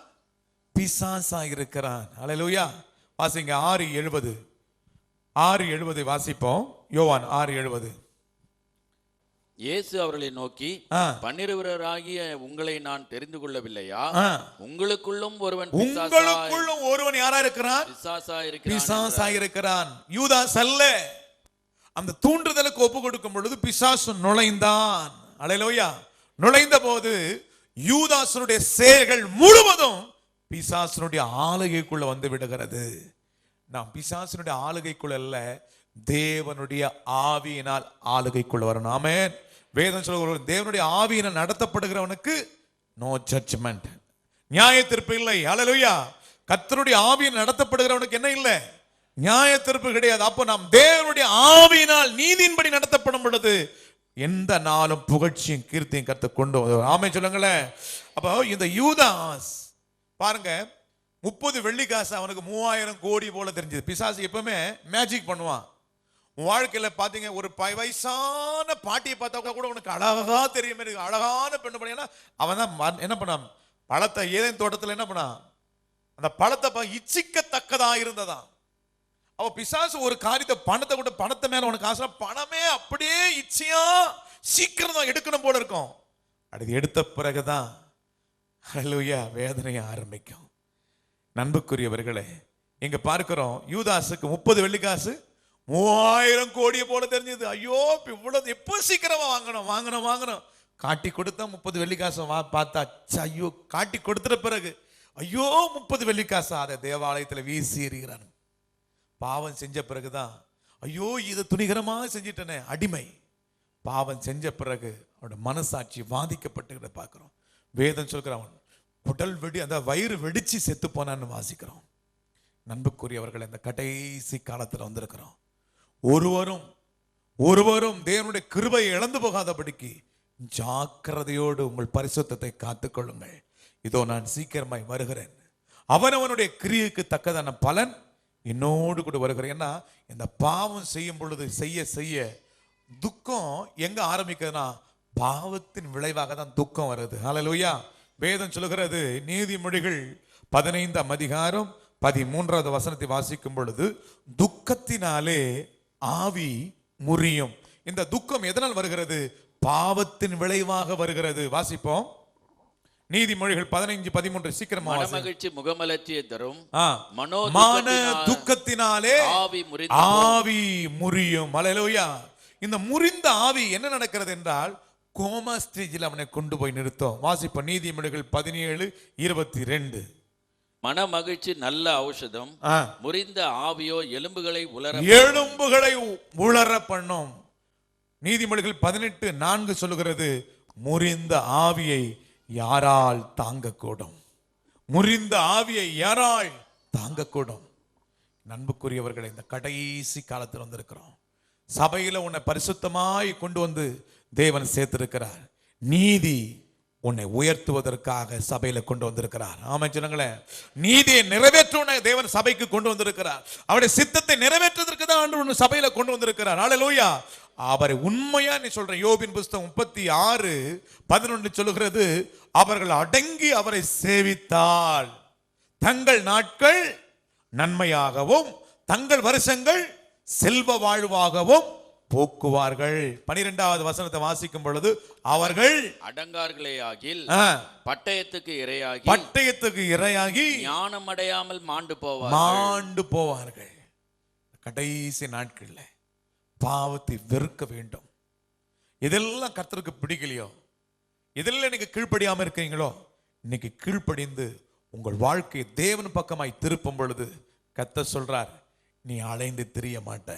Speaker 1: பிசாசா இருக்கிறான். அல்லேலூயா. வாசிங்க 6:70 வாசிப்போம். யோவான் 6:70.
Speaker 3: இயேசு அவர்களை நோக்கி, 12 உங்களை நான் தெரிந்து கொள்ளவில்லையா? உங்களுக்குள்ளும் ஒருவன் யாரா இருக்கிறான்? பிசாசா இருக்கிறான். யூதாஸ் அல்ல. அந்த தூண்டுதலுக்கு ஒப்பு கொடுக்கும் பொழுது பிசாசு நுழைந்தான். அல்லேலூயா. நுழைந்த போது யூதாசனுடைய செயல்கள் முழுவதும் பிசாசனுடைய ஆளுகைக்குள்ள வந்து விடுகிறது. நாம் பிசாசனுடைய ஆளுகைக்குள்ள அல்ல, தேவனுடைய ஆவியினால் ஆளுகைக்குள்ள வரணும். ஆமென். வேதம் சொல்லுகிற தேவனுடைய ஆவியினால் நடத்தப்படுகிறவனுக்கு நோ ஜட்ஜ்மெண்ட், நியாய தீர்ப்பு இல்லை. அல்லேலூயா. கர்த்தருடைய ஆவியினால் நடத்தப்படுகிறவனுக்கு என்ன இல்லை? நியாய தீர்ப்பு கிடையாது. அப்போ நாம் தேவனுடைய ஆவியினால் நீதியின்படி நடத்தப்படும் பொழுது எந்த நாளும் புகழ்ச்சியும் கீர்த்தியும் கர்த்தர் கொண்டு வருவார். ஆமென் சொல்லுங்களேன். அப்போ இந்த யூதாஸ் பாருங்க,
Speaker 1: 30 வெள்ளி காசு அவனுக்கு 3000 கோடி போல தெரிஞ்சது. பிசாசு எப்பவுமே மேஜிக் பண்ணுவான். உன் வாழ்க்கையில பாத்தீங்க, ஒரு வயசான பாட்டியை பார்த்தா கூட உனக்கு அழகா தெரியும், அழகான பெண்ணு பண்ணா அவன் தான் என்ன பண்ணான், பழத்தை ஏதேன் தோட்டத்தில் என்ன பண்ணான், அந்த பழத்தை இச்சிக்கத்தக்கதா இருந்ததா. அவ பிசாசு ஒரு காரியத்தை, பணத்தை கூட, பணத்தை மேல உனக்கு ஆசை, பணமே அப்படியே இச்சையா சீக்கிரம் தான் எடுக்கணும் போல இருக்கும். அது எடுத்த பிறகுதான் ஹல்லேலூயா வேதனையை ஆரம்பிக்கும். நண்புக்குரியவர்களே, இங்க பார்க்கிறோம் யூதாசுக்கு 30 வெள்ளிக்காசு 3000 கோடியை போல தெரிஞ்சது. ஐயோ இவ்வளவு எப்போ சீக்கிரமா வாங்கணும் காட்டி கொடுத்தா 30 வெள்ளிக்காசு பார்த்தா, ஐயோ காட்டி கொடுத்துட்ட பிறகு ஐயோ 30 வெள்ளிக்காசு அதை தேவாலயத்தில் வீசி எறிகிறான். பாவம் செஞ்ச பிறகுதான் ஐயோ இதை துணிகரமாக செஞ்சிட்டனே, அடிமை. பாவம் செஞ்ச பிறகு அவனோட மனசாட்சி பாதிக்கப்பட்டு பார்க்கிறோம். வேதம் சொல்கிறான் உடல் வெடி, அந்த வயிறு வெடிச்சு செத்து போனான்னு வாசிக்கிறோம். நண்புக்குரியவர்கள், இந்த கடைசி காலத்தில் வந்திருக்கிறோம். ஒருவரும் தேவனுடைய கிருபையை இழந்து போகாதபடிக்கு ஜாக்கிரதையோடு உங்கள் பரிசுத்தத்தை காத்துக்கொள்ளுங்கள். இதோ நான் சீக்கிரமாய் வருகிறேன், அவனவனுடைய கிரியைக்கு தக்கதான பலன் என்னோடு கூட வருகிறேன். ஏன்னா இந்த பாவம் செய்யும் பொழுது செய்ய துக்கம் எங்க ஆரம்பிக்குதுன்னா, பாவத்தின் விளைவாக தான் துக்கம் வருது. ஹல்லேலூயா. வேதம் சொல்லுகிறது, நீதிமொழிகள் 15ஆம் அதிகாரம் 13வது வசனத்தை வாசிக்கும் பொழுது, துக்கத்தினாலே ஆவி முறியும். இந்த துக்கம் எதனால் வருகிறது? பாவத்தின் விளைவாக வருகிறது. வாசிப்போம். நீதிமொழிகள் 15:13 சீக்கிரமா.
Speaker 3: மனமகிழ்ச்சி முகமலர்ச்சியை தரும்,
Speaker 1: மன துக்கத்தினாலே ஆவி முறியும். ஹல்லேலூயா. இந்த முறிந்த ஆவி என்ன நடக்கிறது என்றால், கோமா ஸ்டேஜில் அவனை கொண்டு போய் நிறுத்தும். வாசிப்போம். நீதிமொழிகள் 17:22.
Speaker 3: மன மகிழ்ச்சி நல்ல ஔஷதம், முறிந்த ஆவியோ எலும்புகளை
Speaker 1: உலர பண்ணும். நீதிமொழிகள் 18:4 சொல்லுகிறது, முறிந்த ஆவியை யாரால் தாங்கக்கூடும்? முறிந்த ஆவியை யாரால் தாங்கக்கூடும்? நண்புக்குரியவர்களை, இந்த கடைசி காலத்தில் வந்திருக்கிறோம். சபையில உன்னை பரிசுத்தமாய் கொண்டு வந்து தேவன் சேர்த்திருக்கிறார். நீதி உன்னை உயர்த்துவதற்காக சபையில கொண்டு வந்திருக்கிறார். ஆமென் சொல்லுங்களேன். நீதியை நிறைவேற்ற தேவன் சபைக்கு கொண்டு வந்திருக்கிறார். அவருடைய சித்தத்தை நிறைவேற்றுவதற்கு தான் ஆண்டவர் சபையில கொண்டு வந்திருக்கிறார். ஹல்லேலூயா. அவரை உண்மையா நீ சொல்ற. யோபின் புஸ்தகம் 36:11 சொல்லுகிறது, அவர்கள் அடங்கி அவரை சேவித்தால் தங்கள் நாட்கள் நன்மையாகவும் தங்கள் வருஷங்கள் செல்வ வாழ்வாகவும் போக்குவார்கள். 12வது வசனத்தை வாசிக்கும் பொழுது, அவர்கள்
Speaker 3: அடங்கார்களே ஆகில் பட்டயத்துக்கு இரையாகி ஞானம் அடையாமல் மாண்டு போவார்கள். கடைசி நாட்கள்ல பாவத்தை வெறுக்க வேண்டும். இதெல்லாம் கர்த்தருக்கு பிடிக்கலையோ, இதெல்லாம் நீங்க கீழ்ப்படியாம இருக்கீங்களோ, இன்னைக்கு கீழ்ப்படிந்து உங்கள் வாழ்க்கையை தேவன் பக்கமாய் திருப்பும் பொழுது கர்த்தர் சொல்றார், நீ அலைந்து திரிய மாட்ட.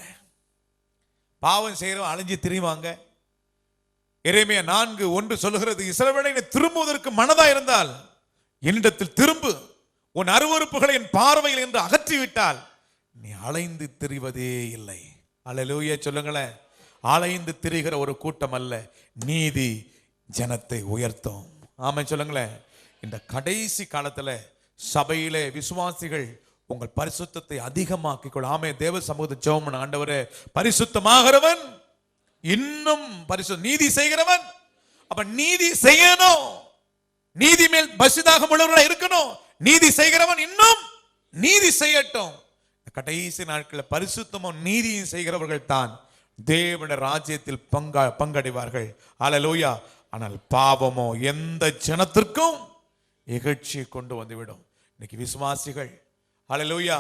Speaker 3: பாவம் செய்யறவன் அலைஞ்சு திரிவாங்க. எரேமியா 4:1 சொல்லுகிறது, இஸ்ரவேலை திரும்புவதற்கு மனதா இருந்தால் என்னிடத்தில் திரும்பு, உன் அருவருப்புகளை என் பார்வையில் என்று அகற்றிவிட்டால் நீ அலைந்து திரிவதே இல்லை. அல்லேலூயா சொல்லுங்களேன். அலைந்து திரிகிற ஒரு கூட்டம் அல்ல, நீதி ஜனத்தை உயர்த்தும். ஆமென் சொல்லுங்களேன். இந்த கடைசி காலத்துல சபையிலே விசுவாசிகள் உங்கள் பரிசுத்தத்தை அதிகமாக்கிக் கொள்ள. ஆமே. தேவ சமூகத்தை ஜெபம் பண்ண. ஆண்டவரே, பரிசுத்தமாகிறவன் இன்னும் நீதி செய்கிறவன், அப்ப நீதி செய்யணும், நீதி மேல் பசிதாக உள்ளவர்களா இருக்கணும். நீதி செய்கிறவன் இன்னும் நீதி செய்யட்டும். கடைசி நாட்களில் பரிசுத்தமும் நீதியும் செய்கிறவர்கள் தான் தேவனுடைய ராஜ்யத்தில் பங்கடைவார்கள். அல்லேலூயா. ஆனால் பாவமோ எந்த ஜனத்திற்கும் இகழ்ச்சியை கொண்டு வந்துவிடும். இன்னைக்கு விசுவாசிகள் அல்லேலூயா,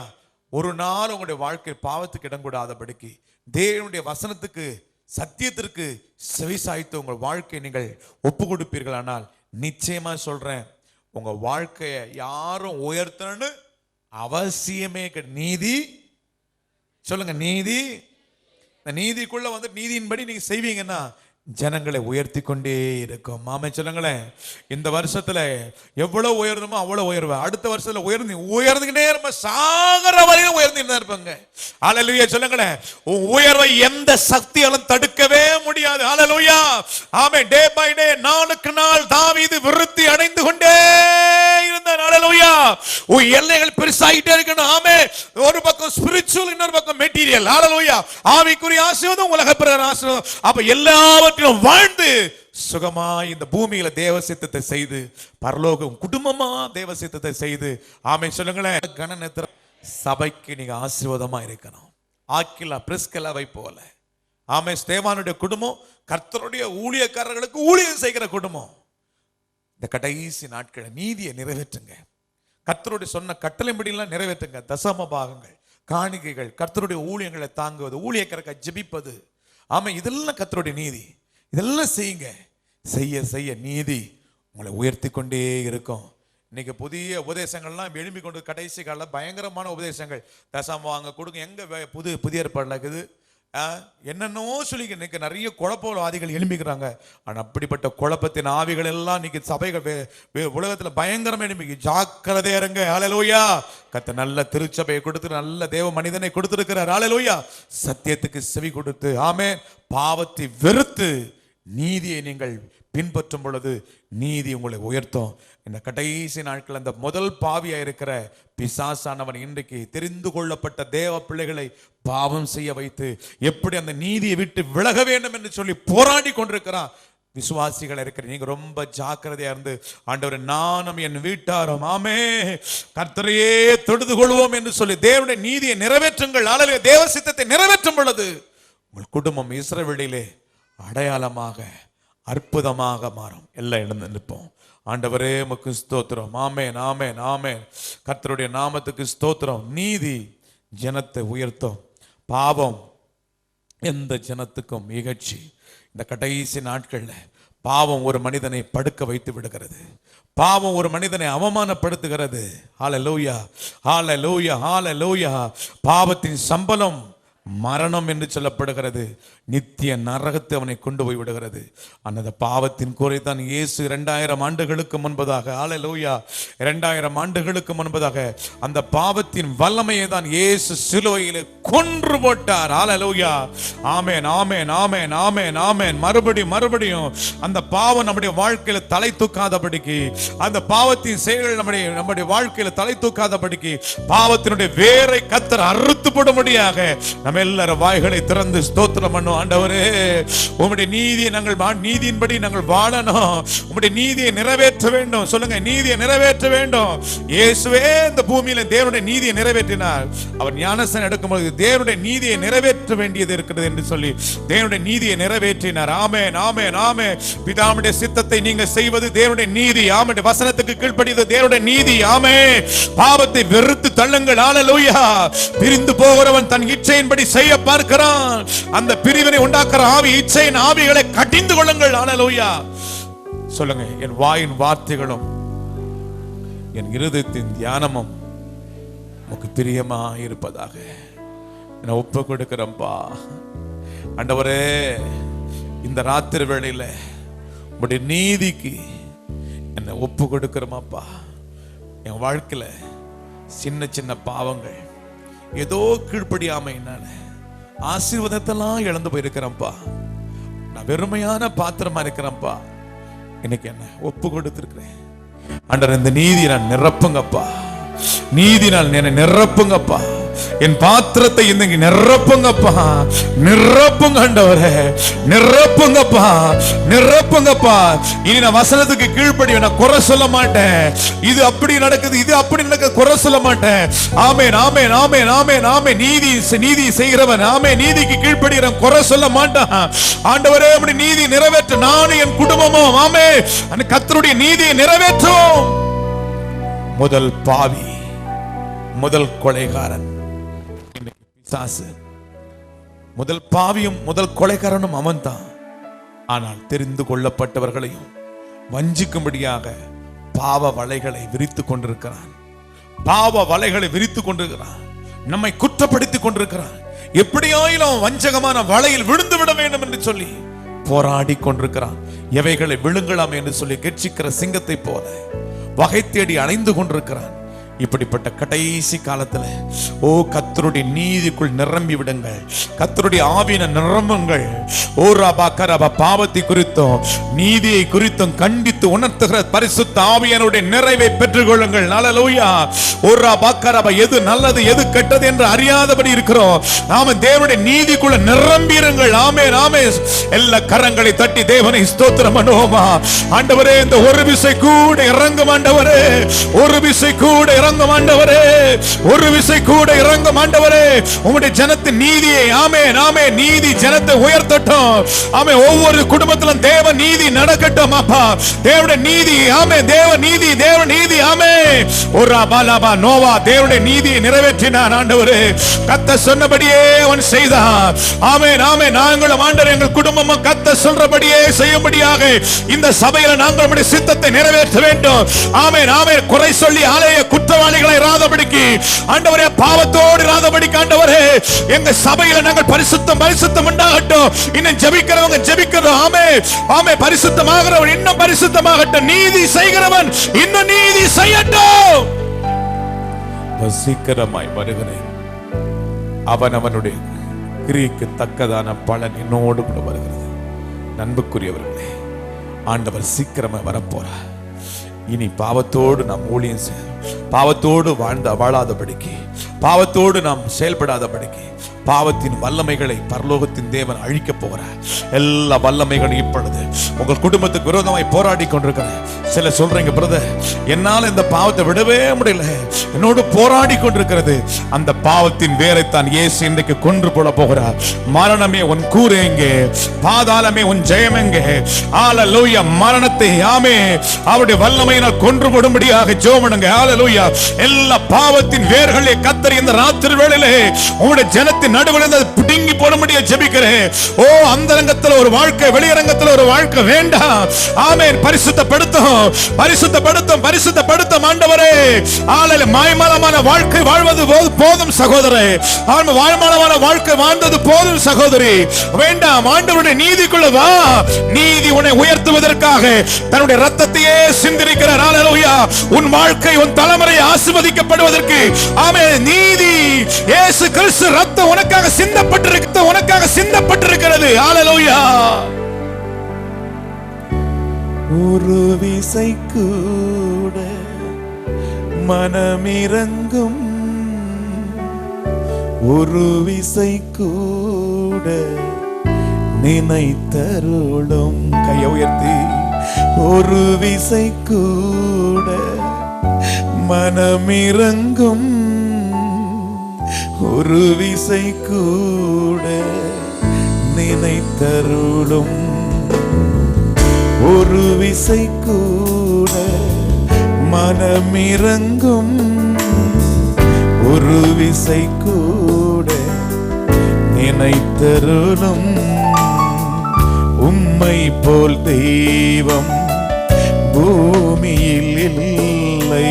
Speaker 3: ஒரு நாள் உங்களுடைய வாழ்க்கை பாவத்துக்கு இடம் கூடாதபடிக்கு தேவனுடைய வசனத்துக்கு சத்தியத்திற்கு செவிசாய்த்து உங்கள் வாழ்க்கையை நீங்கள் ஒப்பு கொடுப்பீர்கள். ஆனால் நிச்சயமா சொல்றேன், உங்க வாழ்க்கையை யாரும் உயர்த்தணும்னு அவசியமே கிடையாது. நீதி சொல்லுங்க, நீதி. இந்த நீதிக்குள்ள வந்து நீதியின்படி நீங்க செய்வீங்கன்னா ஜனங்களை உயர்த்தி கொண்டே இருக்கும். ஆமென் சொல்லுங்களேன். இந்த வருஷத்துல எவ்வளவு உயரணுமோ அவ்வளவு உயர்வேன். அடுத்த வருஷத்துல உயர்ந்துகிட்டே இருப்ப, சாகர வரையும் உயர்ந்து
Speaker 2: இருப்பாங்க. ஹalleluya சொல்லுங்களேன். உயர்வை எந்த சக்தியாலும் தடுக்கவே முடியாது. ஹalleluya ஆமென். டே பை டே, நாளுக்கு நாள் தாவீது விருத்தி அடைந்து கொண்டே இருந்தார். ஹalleluya எல்லைகள் பெருசாயிட்டே இருக்கணும். ஆமென். ஒரு பக்கம் ஸ்பிரிச்சுவல், இன்னொரு பக்கம் மெட்டீரியல். ஹalleluya ஆவிக்குரிய ஆசீர்வாதம், உலக பிரகார ஆசீர்வாதம். அப்ப எல்லாவற்றிலும் வாழ்ந்து சுகமாய் இந்த பூமியில தேவ சித்தத்தை செய்து, பரலோகம் குடும்பமா தேவ சித்தத்தை செய்து, ஆமென் சொல்லுங்களேன். கணநேத்திர சபைக்கு நீங்க ஆசீர்வாதமா இருக்கணும். ஆக்கிலா பிரிஸ்கில்லாவை போல. ஆமென். ஸ்தேவானுடைய குடும்பம் கர்த்தருடைய ஊழியக்காரர்களுக்கு ஊழியம் செய்கிற குடும்பம். இந்த கடைசி நாட்களை நீதியை நிறைவேற்றுங்க. கர்த்தருடைய சொன்ன கட்டளைப்படியெல்லாம் நிறைவேற்றுங்க. தசம பாகங்கள், காணிக்கைகள், கர்த்தருடைய ஊழியங்களை தாங்குவது, ஊழியக்காரர்கள் ஜெபிப்பது, ஆமென், இதெல்லாம் கர்த்தருடைய நீதி. இதெல்லாம் செய்யுங்க. செய்ய செய்ய நீதி உங்களை உயர்த்தி கொண்டே இருக்கும். இன்னைக்கு புதிய உபதேசங்கள்லாம் எழும்பி கொண்டு, கடைசி கால பயங்கரமான உபதேசங்கள், தசம் வாங்க கொடுங்க, எங்க புதிய ஏற்பாடுல இருக்குது, என்னென்னோ சொல்லி இன்னைக்கு நிறைய குழப்பவாதிகள் எழும்பிக்கிறாங்க. ஆனால் அப்படிப்பட்ட குழப்பத்தின் ஆவிகள் எல்லாம் இன்னைக்கு சபைகள் உலகத்தில் பயங்கரமா எழும்பி. ஜாக்கிரதையா இருங்க. ஹalleluya கர்த்தர் நல்ல திருச்சபையை கொடுத்து, நல்ல தேவ மனிதனை கொடுத்திருக்கிறார். ஹalleluya சத்தியத்துக்கு செவி கொடுத்து, ஆமென், பாவத்தை வெறுத்து நீதியை நீங்கள் பின்பற்றும் பொழுது நீதி உங்களை உயர்த்தும். இந்த கடைசி நாட்கள் அந்த முதல் பாவியா இருக்கிற பிசாசானவன் இன்றைக்கு தெரிந்து கொள்ளப்பட்ட தேவ பிள்ளைகளை பாவம் செய்ய வைத்து எப்படி அந்த நீதியை விட்டு விலக வேண்டும் என்று சொல்லி போராடி கொண்டிருக்கிறான். விசுவாசிகள் இருக்கிற நீங்க ரொம்ப ஜாக்கிரதையா இருந்து, ஆண்டவரே நானும் என் வீட்டாரும் ஆமே கர்த்தரையே தொழுது கொள்வோம் என்று சொல்லி தேவனுடைய நீதியை நிறைவேற்றுங்கள். ஹalleluya தேவ சித்தத்தை நிறைவேற்றும் பொழுது உங்கள் குடும்பம் இஸ்ரவேலிலே அடையாளமாக அற்புதமாக மாறும். எல்லாம் எழுந்து நிற்போம். ஆண்டவரே உமக்கு ஸ்தோத்திரம். ஆமென் ஆமென் ஆமென். கர்த்தருடைய நாமத்துக்கு ஸ்தோத்திரம். நீதி ஜனத்தை உயர்த்தும், பாவம் எந்த ஜனத்துக்கும் இகழ்ச்சி. இந்த கடைசி நாட்கள்ல பாவம் ஒரு மனிதனை படுக்க வைத்து விடுகிறது. பாவம் ஒரு மனிதனை அவமானப்படுத்துகிறது. ஹalleluya ஹalleluya ஹalleluya பாவத்தின் சம்பளம் மரணம் என்று சொல்லப்படுகிறது. நித்திய நரகத்தை அவனை கொண்டு போய் விடுகிறது. அந்த பாவத்தின் குறைதான் இயேசு 2000 ஆண்டுகளுக்கு முன்பதாக, ஹalleluya 2000 ஆண்டுகளுக்கு முன்பதாக அந்த பாவத்தின் வல்லமையை தான் இயேசு சிலுவையில் கொன்று போட்டார். ஹalleluya ஆமென் ஆமென் ஆமென் ஆமென் ஆமென். மறுபடியும் அந்த பாவம் நம்முடைய வாழ்க்கையில தலை தூக்காதபடிக்கு, அந்த பாவத்தின் செயல்கள் நம்முடைய வாழ்க்கையில தலை தூக்காதபடிக்கு பாவத்தினுடைய வேரை கர்த்தர் அறுத்து போடும்படியாக நம்ம எல்லாரும் வாய்களை திறந்து ஸ்தோத்திரம் பண்ணுவோம். ஆண்டவரே உம்முடைய நீதியை நீதியின்படி நாங்கள் வாழணும். உம்முடைய நீதியை நிறைவேற்ற வேண்டும். சொல்லுங்க, நீதியை நிறைவேற்ற வேண்டும். இயேசுவே இந்த பூமியில தேவனுடைய நீதியை நிறைவேற்றினார். அவர் ஞானஸ்நானம் எடுக்கும்போது தேவனுடைய நீதியை நிறைவேற்ற வேண்டியது இருக்கிறது என்று சொல்லி தேவனுடைய நீதியை நிறைவேற்றினார். ஆமென் ஆமென் ஆமென். பிதாவுடைய சித்தத்தை நீங்க செய்வது தேவனுடைய நீதி. ஆமென். வசனத்துக்கு கீழ்ப்படிவது தேவனுடைய நீதி. ஆமென். பாவத்தை வெறுத்து தள்ளுங்கள். ஹalleluya பிரிந்து போகிறவன் தன் இச்சையின்படி செய்ய பார்க்கிறான். அந்த பிரிவினை உண்டாக்குற ஆவி, இச்சையின் ஆவிகளை கடிந்து கொள்ளுங்கள். ஹalleluya சொல்லுங்க, என் வாயின் வார்த்தைகளும் என் இருதயத்தின் தியானமும் உமக்கு பிரியமா இருப்பதாக நான் ஒப்பு கொடுக்கிறேன்ப்பா. ஆண்டவரே இந்த ராத்திரி வேளையில உம்முடைய நீதிக்கு என்னை ஒப்பு கொடுக்கிறோமாப்பா. என் வாழ்க்கையில சின்ன சின்ன பாவங்கள் ஏதோ கீழ்ப்படியாம என்னால ஆசீர்வாதத்தெல்லாம் இழந்து போயிருக்கிறேன்ப்பா. நான் வெறுமையான பாத்திரமா இருக்கிறேன்ப்பா. இன்னைக்கு என்ன ஒப்பு கொடுத்திருக்கிறேன். ஆண்டவர் இந்த நீதி நான் நிரப்புங்கப்பா. நீதி நான் என்னை நிரப்புங்கப்பா. என் பாத்திரத்தை இன்னைக்கு நிரப்புங்கப்பா. நிரப்புங்க ஆண்டவரே, நிரப்புங்கப்பா, நிரப்புங்கப்பா. இனி நான் வசனத்துக்கு கீழ்ப்படிவேன். நான் குறை சொல்ல மாட்டேன். இது அப்படி நடக்குது, இது அப்படி நடக்குது, குறை சொல்ல மாட்டேன். ஆமென் ஆமென் ஆமென் ஆமென் ஆமென். நீதி செய்கிறவன், ஆமென், நீதிக்கு கீழ்ப்படிகிறவன் குறை சொல்ல மாட்டான். ஆண்டவரே உம்முடைய நீதி நிறைவேற்ற நானும் என் குடும்பமும், ஆமென், அந்த கர்த்தருடைய நீதியை நிறைவேற்றுவோம். முதல் பாவி, முதல் கொலைகாரன் பிசாசு. முதல் பாவியும் முதல் கொலைகாரனும் அவன் தான். ஆனால் தெரிந்து கொள்ளப்பட்டவர்களையும் வஞ்சிக்கும்படியாக பாவ வலைகளை விரித்துக் கொண்டிருக்கிறான். பாவ வலைகளை விரித்துக் கொண்டிருக்கிறான். நம்மை குற்றப்படுத்திக் கொண்டிருக்கிறான். எப்படியாயிலும் வஞ்சகமான வலையில் விழுந்து விட வேண்டும் என்று சொல்லி போராடி கொண்டிருக்கிறான். எவைகளை விழுங்கலாம் என்று சொல்லி கெட்சிக்கிற சிங்கத்தை போல வகை தேடி அலைந்து கொண்டிருக்கிறான். இப்படிப்பட்ட கடைசி காலத்துல ஓ கர்த்தருடைய நீதிக்குள் நிரம்பி விடுங்கள், கர்த்தருடைய ஆவியின நிரம்புங்கள். ஓ ரபா கரபா, பாவத்தை குறித்தும் நீதியை குறித்தும் கண்டித்து உணர்த்துகிற பரிசுத்த ஆவியானுடைய நிறைவை பெற்றுக்கொள்ளுங்கள். ஹல்லேலூயா. ஓ ரபா கரபா, எது நல்லது எது கெட்டது என்று அறியாதபடி இருக்கிறோம். நாம தேவனுடைய நீதிக்குள்ள நிரம்பிருங்கள். ஆமென், ஆமென். எல்லா கரங்களை தட்டி தேவனை ஸ்தோத்திரம் பண்ணுவோமா? ஆண்டவரே, இந்த ஒரு விசை கூட இறங்கும் ஆண்டவரே, ஒரு விசை கூட இறங்கும் ஆண்டவரே, ஒரு விசை கூட இறங்கும் ஆண்டவரே. உம்முடைய ஜனத்தின் நீதியை, ஆமென், ஆமென், நீதி ஜனத்தை உயர்த்தட்டும். ஆமென். ஒவ்வொரு குடும்பத்திலும் தேவ நீதி நடக்கட்டும் அப்பா. தேவனுடைய நீதி, ஆமென், தேவ நீதி, தேவ நீதி, ஆமென். ஓரா பாலாபா நோவா தேவனுடைய நீதியை நிறைவேற்றினான் ஆண்டவரே. கர்த்தர் சொன்னபடியே அவன் செய்தான். ஆமென், ஆமென். நாங்களும் ஆண்டவரே எங்கள் குடும்பமும் கர்த்தர் சொல்றபடியே செய்யும்படியாக இந்த சபையில நாங்கள் நம்முடைய சித்தத்தை நிறைவேற்ற வேண்டும். ஆமென், ஆமென். குறை சொல்லி ஆலய குற்றவாளிகளை இராதபடிக்கு ஆண்டவரே, பாவத்தோடு இராதபடிக்கு ஆண்டவரே, எங்க சபையில நாங்கள் பரிசுத்தம் பரிசுத்தம் உண்டாகட்டும். இன்னும் ஜெபிக்கிறவங்க ஜெபிக்கிறோம். ஆமென், ஆமென். பரிசுத்தமாகிறவன் இன்னும் பரிசுத்தமாகட்டும். நீதி செய்கிறவன் இன்னும் நீதி செய்யட்டும். சீக்கிரமாய் வருகிறேன். அவன் அவனுடைய கிரியைக்கு தக்கதான பலன் என்னோடு கூட வருகிறது. அன்புக்குரியவர்களே, ஆண்டவர் சீக்கிரமா வரப்போறார். இனி பாவத்தோடு நாம் ஊழியம் செய்ய, பாவத்தோடு வாழாதபடிக்கு, பாவத்தோடு நாம் செயல்படாதபடிக்கு, பாவத்தின் வல்லமைகளை பரலோகத்தின் தேவன் அழிக்க போகிறார். எல்லா வல்லமைகளும் இப்பொழுது உங்கள் குடும்பத்துக்கு விரோதமாய் போராடி கொண்டிருக்கிறேன். சில சொல்றீங்க, பிரதர், என்னால இந்த பாவத்தை விடவே முடியல, என்னோடு போராடி கொண்டிருக்கிறது. அந்த பாவத்தின் வேரைத்தான் இயேசு இன்றைக்கு கொன்று போட போகிறார். மரணமே உன் கூறு எங்கே? பாதாளமே உன் ஜெயம் எங்கே? ஹல்லேலூயா. மரணத்தை ஆமே அவருடைய வல்லமையினால் கொன்று போடும்படியாக ஜெபம்ங்க. ஹல்லேலூயா. எல்லா பாவத்தின் வேர்களை கர்த்தர் இந்த ராத்திரி வேளையிலே உங்களுடைய ஜனத்தின் நடுவில் பிடுங்கி போடும்படியாக ஜெபிக்கிறேன். ஓ, அந்தரங்கத்தில் ஒரு வாழ்க்கை, வெளியரங்கத்தில் ஒரு வாழ்க்கை வேண்டாம். ஆமென். பரிசுத்தப்படுத்தும், பரிசுத்தப்படுத்தும், பரிசுத்தப்படுத்தும் ஆண்டவரே. ஆளல மாய்மாலமான வாழ்க்கை வாழ்வது போதும் சகோதரே. மாய்மாலமான வாழ்க்கை வாழ்ந்தது போதும் சகோதரி. வேண்டாம். ஆண்டவருடைய நீதிக்குள்ள வா. நீதி உன்னை உயர்த்துவதற்காக தன்னுடைய ரத்தத்தையே சிந்திருக்கிறார். ஹல்லேலூயா. உன் வாழ்க்கை, உன் தலைமுறை ஆசீர்வதிக்கப்படுவதற்கு ஆமென். நீதி இயேசு கிறிஸ்து ரத்தம் உனக்காக சிந்தப்பட்டிருக்கிறது, உனக்காக சிந்தப்பட்டிருக்கிறது. ஹல்லேலூயா. ஒரு விசை கூட மனமிரங்கும், ஒரு விசை கூட நினைத்தருளும். கையை உயர்த்தி, ஒரு விசை கூட மனமிரங்கும், ஒரு விசை கூட நினைத்தருளும், ஒரு விசை கூட மனமிரங்கும், ஒரு விசை கூட நினைத்தருளும். உம்மை போல் தெய்வம் பூமியில் இல்லை,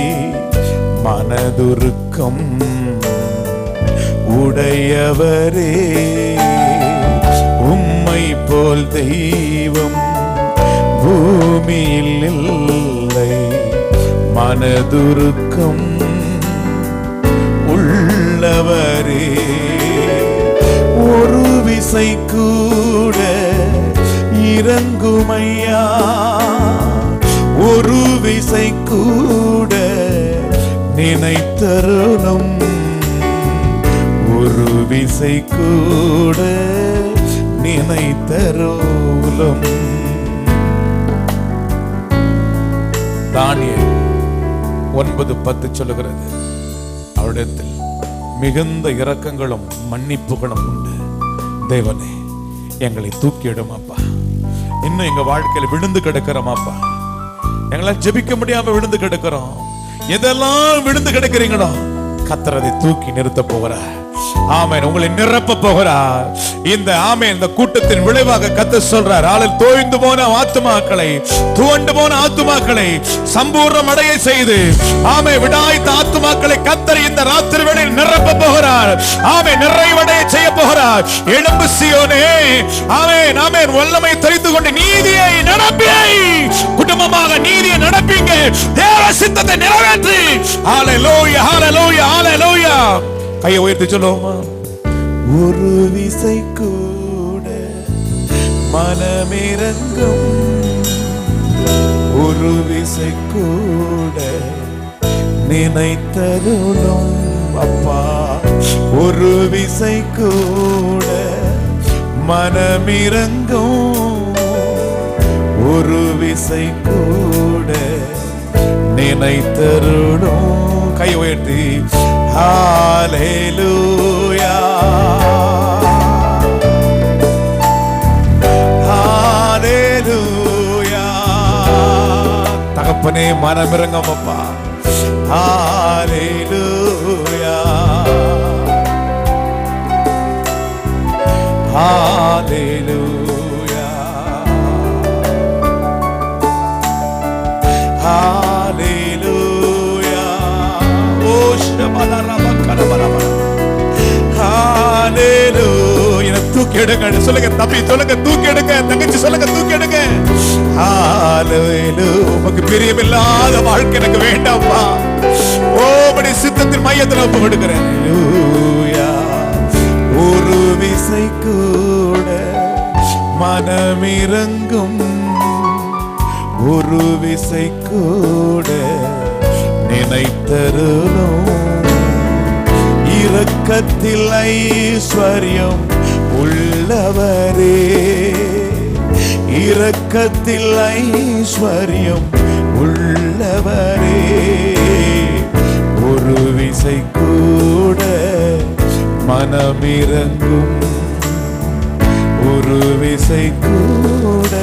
Speaker 2: மனதுருக்கம் உடையவரே. உம்மை போல் தெய்வம் பூமியில் இல்லை, மனதுருக்கம் உள்ளவரே. ஒரு விசை கூட இறங்குமையா, ஒரு விசை கூட நினைத்தருளும், ஒரு விசை கூட நினைத்தருளும். தானியேல் 9:10 சொல்லுகிறது, அவரிடத்தில் மிகுந்த இரக்கங்களும் மன்னிப்புகளும் உண்டு. தேவனே, எங்களை தூக்கிடும் அப்பா. இன்னும் எங்க வாழ்க்கையில விழுந்து கிடக்கிறோம் அப்பா. எங்களால் ஜெபிக்க முடியாம விழுந்து கிடக்கிறோம். எதெல்லாம் விழுந்து கிடக்கிறீங்களோ கர்த்தர் அதை தூக்கி நிறுத்த போகிறார். ஆமென். உங்களை நிரப்ப போகிறார். இந்த ஆமென் இந்த கூட்டத்தின் விளைவாக கர்த்தர் சொல்றார், ஆளல் தோய்ந்து போன ஆத்துமாக்களை, துவண்டு போன ஆத்துமாக்களை சம்பூர்ணம் அடைய செய்து ஆமென் விடாய்த்த ஆத்துமாக்களை கர்த்தர் இந்த ராத்திரி வேளையில் நிரப்ப போகிறார். ஆமென் நிறைவடைய செய்ய போகிறார். எழும்பு சீயோனே, ஆமென் ஆமென். வல்லமை தெரிந்து கொண்டு நீதியை நடப்பி, குடும்பமாக நீதியை நடப்பீங்க. தேவ சித்தத்தை நிறைவேற்றி. ஹalleluya ஹalleluya ஹalleluya. கையை உயர்த்தி சொல்லுவோமா? ஒரு விசை கூட மனமிரங்கும், ஒரு விசை கூட நினைத்தருளும் அப்பா. ஒரு விசை கூட மனமிரங்கும், ஒரு விசை கூட நினைத்தருளும். கை உயர்த்தி ஹalleluya ஹalleluya. தகப்பனே மனமிரங்கும் அப்பா. ஹalleluya ஹalleluya ஹalleluya. ஓ ஷபலரப கரபலப. ஹalleluya. தூக்கி எடுங்க. சொல்லுங்க தம்பி, சொல்லுங்க தூக்கி எடுங்க. தங்கச்சி சொல்லுங்க தூக்கி எடுங்க. ஹalleluya. உமக்கு பிரியமில்லாத வாழ்க்கை எனக்கு வேண்டாம்ப்பா. ஓ உம்முடைய சித்தத்தின் மையத்தில் ஒப்பு கொடுக்கிறேன். ஹalleluya. ஒரு விசை கூட மனமிரங்கும், ஒரு விசை கூட நினைத்தருளும். இரக்கத்தில் ஐஸ்வர்யம் உள்ளவரே, இரக்கத்தில் ஐஸ்வர்யம் உள்ளவரே. ஒரு விசை கூட மனமிரங்கும், ஒரு விசை கூட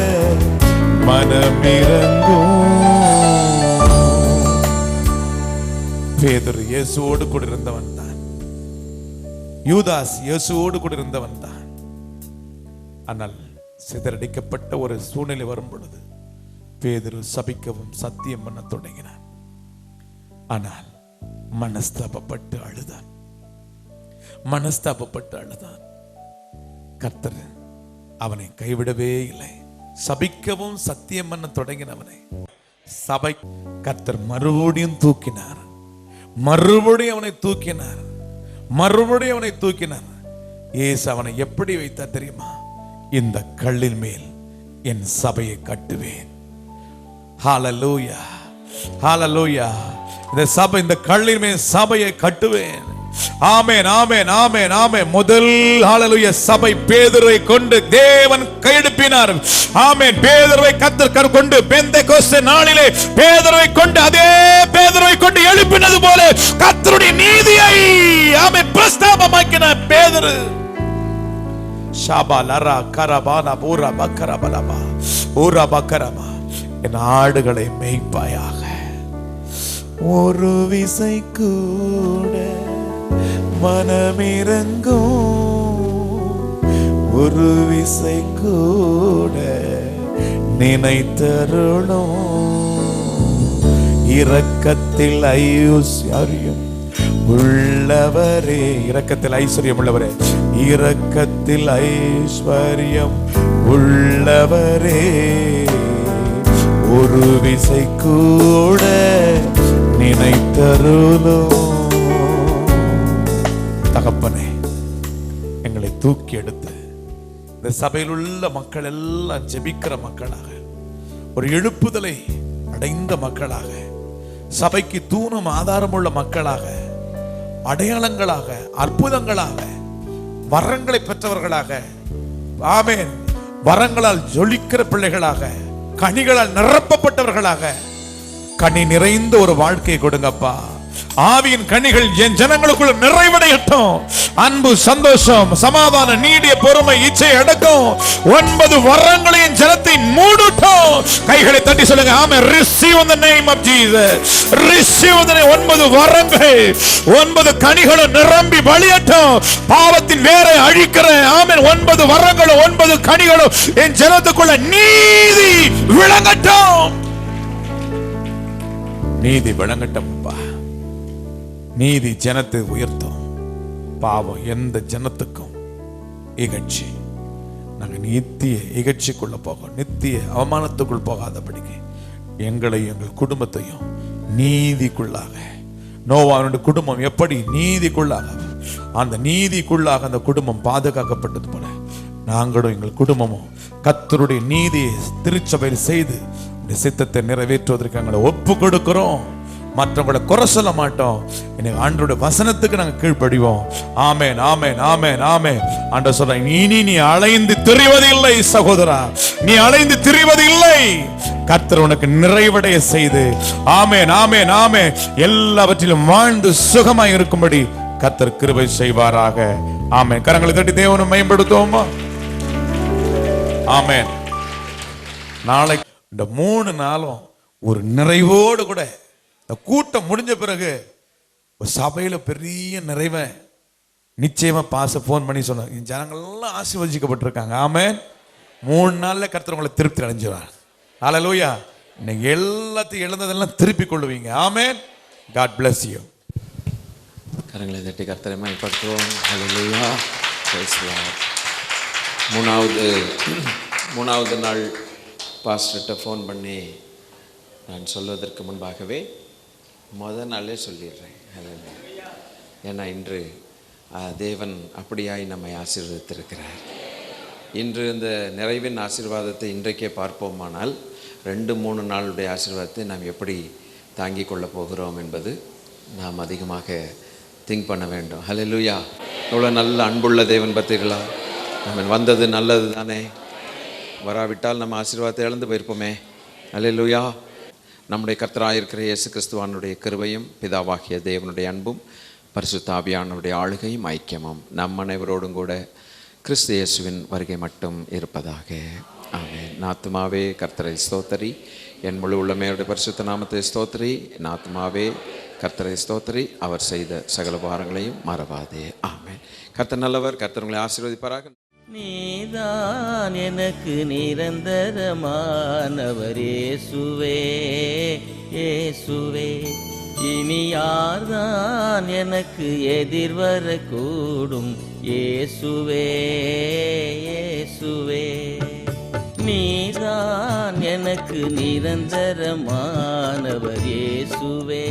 Speaker 2: மனமிரங்கும். பேதுரு இயேசுவோடு கூட இருந்தவன் தான். யூதாஸ் இயேசுவோடு கூட இருந்தவன் தான். ஆனால் சிதறடிக்கப்பட்ட ஒரு சூழ்நிலை வரும் பொழுது பேதுரு சபிக்கவும் சத்தியம் பண்ண தொடங்கினான். ஆனால் மனஸ்தாபப்பட்டு அழுதான், மனஸ்தாபப்பட்டு அழுதான். கர்த்தர் அவனை கைவிடவே இல்லை. சபிக்கவும் சத்தியம் பண்ண தொடங்கினவனை சபை கர்த்தர் மறுபடியும் தூக்கினார், மறுபடியும் அவனை தூக்கினார், மறுபடியும் அவனை தூக்கினார். இயேசு அவனை எப்படி வைத்தார் தெரியுமா? இந்த கல்லின் மேல் என் சபையை கட்டுவேன். ஹalleluya ஹalleluya. இந்த சபை, இந்த கல்லின் மேல் சபையை கட்டுவேன். ஆமென் ஆமென் ஆமென் ஆமென். முதல் ஹalleluya சபை பேதுருவை கொண்டு தேவன் கையெடுப்பினார். ஆமென். பேதுருவை கர்த்தர் கொண்டு பெந்தெகோஸ்தே நாளிலே பேதுருவை கொண்டு, அதே பேதுருவை கொண்டு எழுப்பினது போல கர்த்தருடைய நீதியை ஆமென் பிரஸ்தாபமாக்கின பேதுரு. ஷாபாலரா கரபானா பூரா பக்கரபலபா ஊரா பக்கரபா. என் ஆடுகளை மேய்ப்பாயாக. ஒரு விசை கூட மனமிரங்கும், ஒரு விசை கூட நினைத்தருளும். இரக்கத்தில் ஐஸ்வர்யம் உள்ளவரே, இரக்கத்தில் ஐஸ்வர்யம் உள்ளவரே, இரக்கத்தில் ஐஸ்வர்யம் உள்ளவரே. ஒரு விசை கூட நினைத்தருளும். தகப்பனே, எங்களை தூக்கி எடுத்து இந்த சபையில் உள்ள மக்கள் எல்லாம் ஜெபிக்கிற மக்களாக, ஒரு எழுப்புதலை அடைந்த மக்களாக, சபைக்கு தூணும் ஆதாரம் உள்ள மக்களாக, அடையாளங்களாக, அற்புதங்களாக, வரங்களை பெற்றவர்களாக, ஆமென், வரங்களால் ஜொலிக்கிற பிள்ளைகளாக, கனிகளால் நிரப்பப்பட்டவர்களாக, கனி நிறைந்த ஒரு வாழ்க்கையை கொடுங்கப்பா. ஆவியின் கனிகள் என் ஜனங்களுக்குள்ள நிறைவடையட்டும். அன்பு, சந்தோஷம், சமாதானம், நீடிய பொறுமை, இச்சை, அடக்கம் 9 வரங்களை என் ஜனத்தை மூடட்டும். கைகளை தட்டி சொல்லுங்க, ஆமென். receive in the name of Jesus. receive in the name. 9 வரங்கள், 9 கனிகளும் நிரம்பி வழியட்டும். பாவத்தின் வேரை அழிக்கிறேன். ஆமென். 9 வரங்களும் 9 கனிகளும் என் ஜனத்துக்குள்ள நீதி விளங்கட்டும். நீதி விளங்கட்டப்பா. நீதி ஜனத்தை உயர்த்தும். பாவம் எந்த ஜனத்துக்கும் இகழ்ச்சி. நாங்கள் நித்திய இகழ்ச்சிக்குள்ள போக, நித்திய அவமானத்துக்குள் போகாதபடிக்கு எங்களையும் எங்கள் குடும்பத்தையும் நீதிக்குள்ளாக, நோவாவுடைய குடும்பம் எப்படி நீதிக்குள்ளாக, அந்த நீதிக்குள்ளாக அந்த குடும்பம் பாதுகாக்கப்பட்டது போல நாங்களும் எங்கள் குடும்பமும் கர்த்தருடைய நீதியை திருச்சபையில் செய்து இந்த சித்தத்தை நிறைவேற்றுவதற்கு எங்களை ஒப்பு கொடுக்கிறோம். மற்றவங்களை குறை சொல்ல மாட்டோம். எனக்கு ஆண்டவருடைய வசனத்துக்கு நாங்கள் கீழ்ப்படிவோம். ஆமென், ஆமென், ஆமென், ஆமென். ஆண்டவர் சொல்ற, இனி நீ அலைந்து திரிவது இல்லை சகோதரா, நீ அலைந்து திரிவது இல்லை. கர்த்தர் உனக்கு நிறைவடைய செய்து, ஆமென், ஆமென், ஆமென், எல்லாவற்றிலும் வாழ்ந்து சுகமாய் இருக்கும்படி கர்த்தர் கிருபை செய்வாராக. ஆமென். கரங்களை தட்டி தேவனை மேம்படுத்துவோமா? ஆமென். நாளை இந்த 3 நாளும் ஒரு நிறைவோடு கூட இந்த கூட்டம் முடிஞ்ச பிறகு ஒரு சபையில பெரிய நிறைவை நிச்சயமா போன் பண்ணி சொன்னார், ஜனங்கள்லாம் ஆசீர்வதிக்கப்பட்டிருக்காங்க. ஆமென். 3 நாள்ல கர்த்தர் உங்களை திருப்தி அடைஞ்சிருவார். ஹல்லேலூயா. இன்னைக்கு எல்லாத்தையும் இழந்ததெல்லாம் திருப்பி கொள்ளுவீங்க. ஆமென். God bless you.
Speaker 3: கரங்களை தட்டி கர்த்தரை மகிமைப்படுத்துவோம். ஹல்லேலூயா. Praise the lord. மூணாவது நாள் பாஸ்டர்கிட்ட ஃபோன் பண்ணி நான் சொல்வதற்கு முன்பாகவே முதல் நாளே சொல்லிடுறேன். ஏன்னா இன்று தேவன் அப்படியாய் நம்மை ஆசீர்வதித்திருக்கிறார். இன்று இந்த நிறைவின் ஆசீர்வாதத்தை இன்றைக்கே பார்ப்போமானால் 2-3 நாளுடைய ஆசீர்வாதத்தை நாம் எப்படி தாங்கிக் கொள்ளப் போகிறோம் என்பது நாம் அதிகமாக திங்க் பண்ண வேண்டும். ஹல்லேலூயா. எவ்வளோ நல்ல அன்புள்ள தேவன் பார்த்தீர்களா? நம்ம வந்தது நல்லது தானே. வராவிட்டால் நம்ம ஆசீர்வாதத்தை இழந்து போயிருப்போமே. ஹல்லேலூயா. நம்முடைய கர்த்தராயிருக்கிற இயேசு கிறிஸ்துவானுடைய கிருபையும் பிதாவாகிய தேவனுடைய அன்பும் பரிசுத்த ஆவியானவருடைய ஆளுகையும் ஐக்கியமும் நம் அனைவரோடும் கூட கிறிஸ்து இயேசுவின் வருகை மட்டும் இருப்பதாக. ஆமென். ஆத்துமாவே கர்த்தரை ஸ்தோத்திரி, என் முழு உள்ளமையுடைய பரிசுத்த நாமத்தை ஸ்தோத்திரி. என் ஆத்துமாவே கர்த்தரை ஸ்தோத்திரி, அவர் செய்த சகல பாரங்களையும் மறவாதே. ஆமென். கர்த்தர் நல்லவர். கர்த்தர் உங்களை ஆசீர்வதிப்பாராக.
Speaker 4: நீதான் எனக்கு நிரந்தரமானவர் இயேசுவே, இயேசுவே. இனி யார்தான் எனக்கு எதிர்வரக்கூடும்? இயேசுவே, இயேசுவே. நீதான் எனக்கு நிரந்தரமானவர் இயேசுவே.